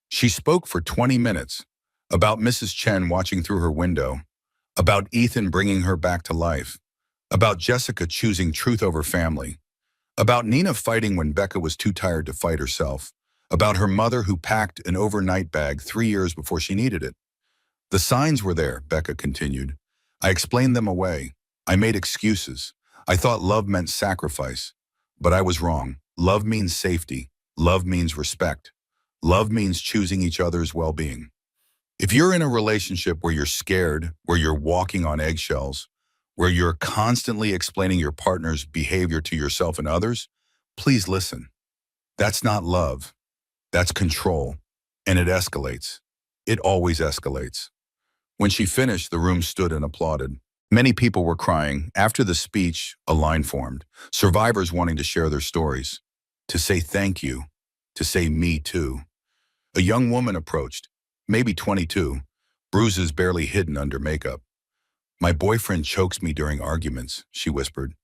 She spoke for 20 minutes about Mrs. Chen watching through her window, about Ethan bringing her back to life, about Jessica choosing truth over family, about Nina fighting when Becca was too tired to fight herself, about her mother who packed an overnight bag 3 years before she needed it. "The signs were there," Becca continued. "I explained them away. I made excuses. I thought love meant sacrifice. But I was wrong. Love means safety. Love means respect. Love means choosing each other's well-being. If you're in a relationship where you're scared, where you're walking on eggshells, where you're constantly explaining your partner's behavior to yourself and others, please listen. That's not love. That's control. And it escalates. It always escalates." When she finished, the room stood and applauded. Many people were crying. After the speech, a line formed. Survivors wanting to share their stories, to say thank you, to say me too. A young woman approached, maybe 22, bruises barely hidden under makeup. "My boyfriend chokes me during arguments," she whispered.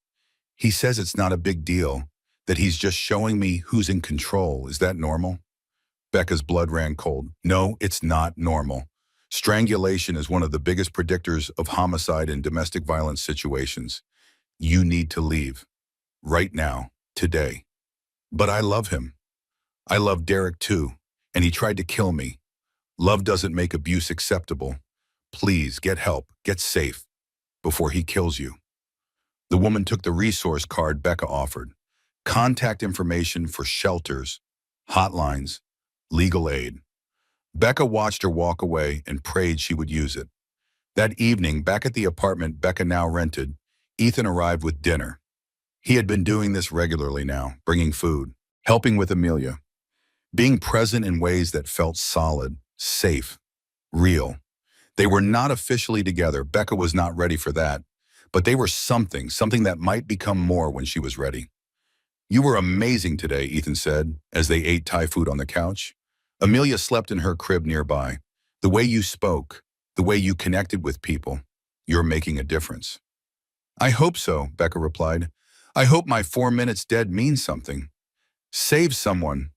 "He says it's not a big deal, that he's just showing me who's in control. Is that normal?" Becca's blood ran cold. "No, it's not normal. Strangulation is one of the biggest predictors of homicide in domestic violence situations. You need to leave. Right now. Today." "But I love him. I love Derek too. and he tried to kill me. Love doesn't make abuse acceptable. Please, get help, get safe, before he kills you. The woman took the resource card Becca offered. Contact information for shelters, hotlines, legal aid. Becca watched her walk away and prayed she would use it. That evening, back at the apartment Becca now rented, Ethan arrived with dinner. He had been doing this regularly now, bringing food, helping with Amelia, being present in ways that felt solid, safe, real. They were not officially together. Becca was not ready for that. But they were something that might become more when she was ready. You were amazing today, Ethan said, as they ate Thai food on the couch. Amelia slept in her crib nearby. The way you spoke, the way you connected with people, you're making a difference. I hope so, Becca replied. I hope my 4 minutes dead means something. Save someone.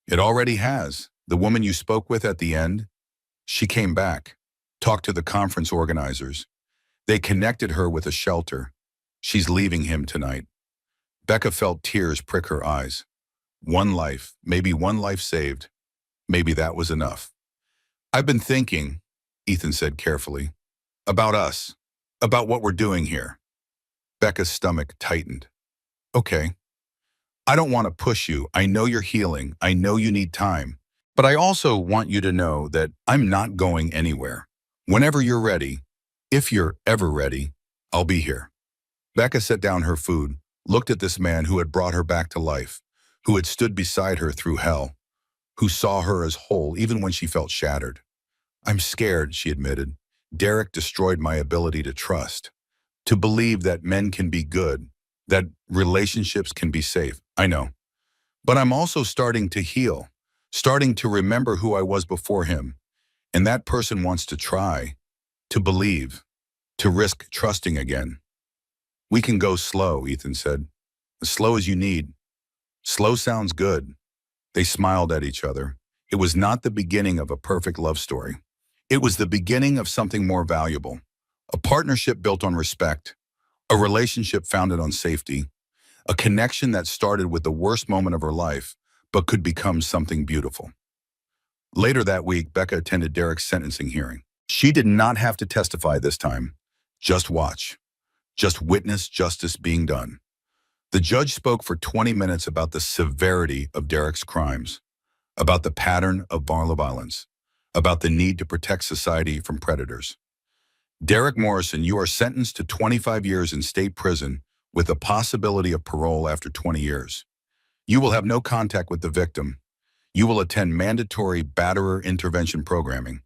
It already has. The woman you spoke with at the end, she came back, talked to the conference organizers. They connected her with a shelter. She's leaving him tonight. Becca felt tears prick her eyes. One life, maybe one life saved. Maybe that was enough. I've been thinking, Ethan said carefully, about us, about what we're doing here. Becca's stomach tightened. Okay. I don't want to push you. I know you're healing. I know you need time. But I also want you to know that I'm not going anywhere. Whenever you're ready, if you're ever ready, I'll be here. Becca set down her food, looked at this man who had brought her back to life, who had stood beside her through hell, who saw her as whole even when she felt shattered. I'm scared, she admitted. Derek destroyed my ability to trust, to believe that men can be good, that relationships can be safe. I know. But I'm also starting to heal, starting to remember who I was before him. And that person wants to try, to believe, to risk trusting again. We can go slow, Ethan said. As slow as you need. Slow sounds good. They smiled at each other. It was not the beginning of a perfect love story. It was the beginning of something more valuable. A partnership built on respect. A relationship founded on safety. A connection that started with the worst moment of her life, but could become something beautiful. Later that week, Becca attended Derek's sentencing hearing. She did not have to testify this time. Just watch. Just witness justice being done. The judge spoke for 20 minutes about the severity of Derek's crimes, about the pattern of violence, about the need to protect society from predators. Derek Morrison, you are sentenced to 25 years in state prison with the possibility of parole after 20 years. You will have no contact with the victim. You will attend mandatory batterer intervention programming.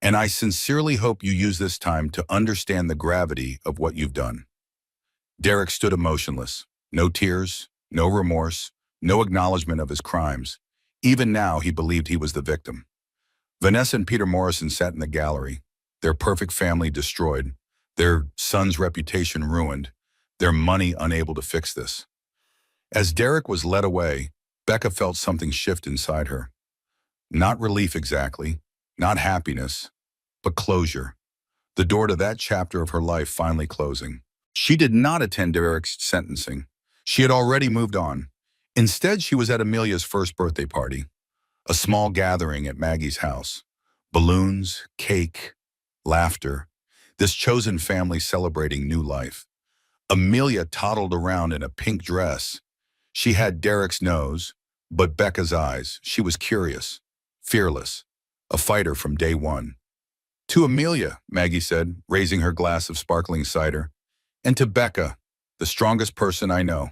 And I sincerely hope you use this time to understand the gravity of what you've done. Derek stood emotionless. No tears, no remorse, no acknowledgement of his crimes. Even now, he believed he was the victim. Vanessa and Peter Morrison sat in the gallery, their perfect family destroyed, their son's reputation ruined, their money unable to fix this. As Derek was led away, Becca felt something shift inside her. Not relief exactly, not happiness, but closure. The door to that chapter of her life finally closing. She did not attend Derek's sentencing. She had already moved on. Instead, she was at Amelia's first birthday party, a small gathering at Maggie's house. Balloons, cake, laughter, this chosen family celebrating new life. Amelia toddled around in a pink dress. She had Derek's nose, but Becca's eyes. She was curious, fearless, a fighter from day one. To Amelia, Maggie said, raising her glass of sparkling cider, and to Becca, the strongest person I know.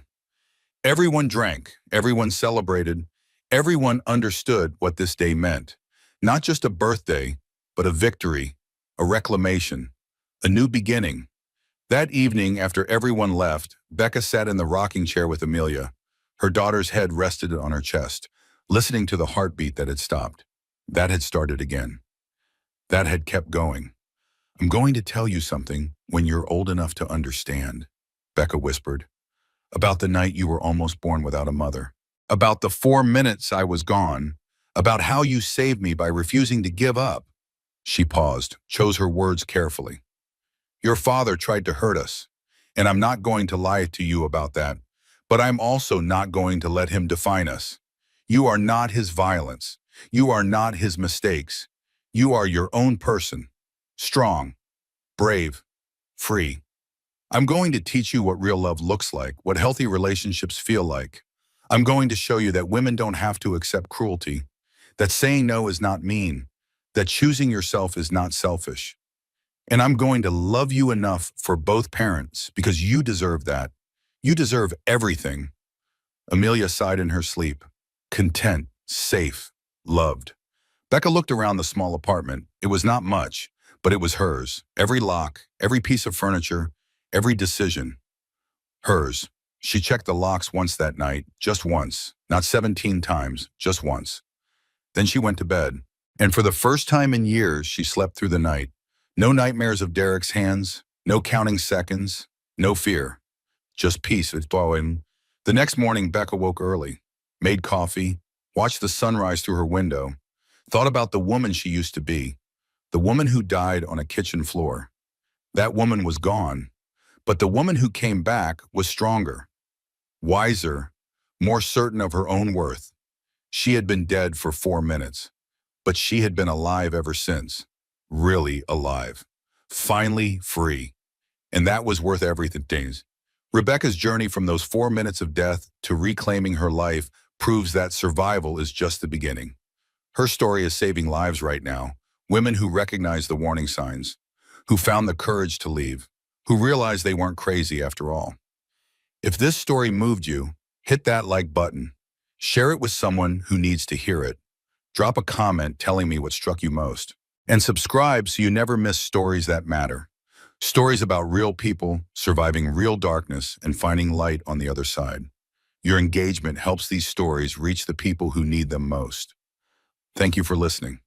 Everyone drank, everyone celebrated, everyone understood what this day meant. Not just a birthday, but a victory, a reclamation, a new beginning. That evening, after everyone left, Becca sat in the rocking chair with Amelia. Her daughter's head rested on her chest, listening to the heartbeat that had stopped. That had started again. That had kept going. I'm going to tell you something when you're old enough to understand, Becca whispered. About the night you were almost born without a mother. About the 4 minutes I was gone. About how you saved me by refusing to give up. She paused, chose her words carefully. Your father tried to hurt us, and I'm not going to lie to you about that, but I'm also not going to let him define us. You are not his violence. You are not his mistakes. You are your own person. Strong, brave, free. I'm going to teach you what real love looks like, what healthy relationships feel like. I'm going to show you that women don't have to accept cruelty, that saying no is not mean, that choosing yourself is not selfish. And I'm going to love you enough for both parents because you deserve that. You deserve everything. Amelia sighed in her sleep, content, safe, loved. Becca looked around the small apartment. It was not much, but it was hers. Every lock, every piece of furniture, every decision. Hers. She checked the locks once that night, just once, not 17 times, just once. Then she went to bed. And for the first time in years, she slept through the night. No nightmares of Derek's hands, no counting seconds, no fear. Just peace at flowing. The next morning, Becca woke early, made coffee, watched the sunrise through her window, thought about the woman she used to be, the woman who died on a kitchen floor. That woman was gone, but the woman who came back was stronger, wiser, more certain of her own worth. She had been dead for 4 minutes, but she had been alive ever since, really alive, finally free. And that was worth everything. Rebecca's journey from those 4 minutes of death to reclaiming her life proves that survival is just the beginning. Her story is saving lives right now, women who recognize the warning signs, who found the courage to leave, who realized they weren't crazy after all. If this story moved you, hit that like button. Share it with someone who needs to hear it. Drop a comment telling me what struck you most. And subscribe so you never miss stories that matter. Stories about real people surviving real darkness and finding light on the other side. Your engagement helps these stories reach the people who need them most. Thank you for listening.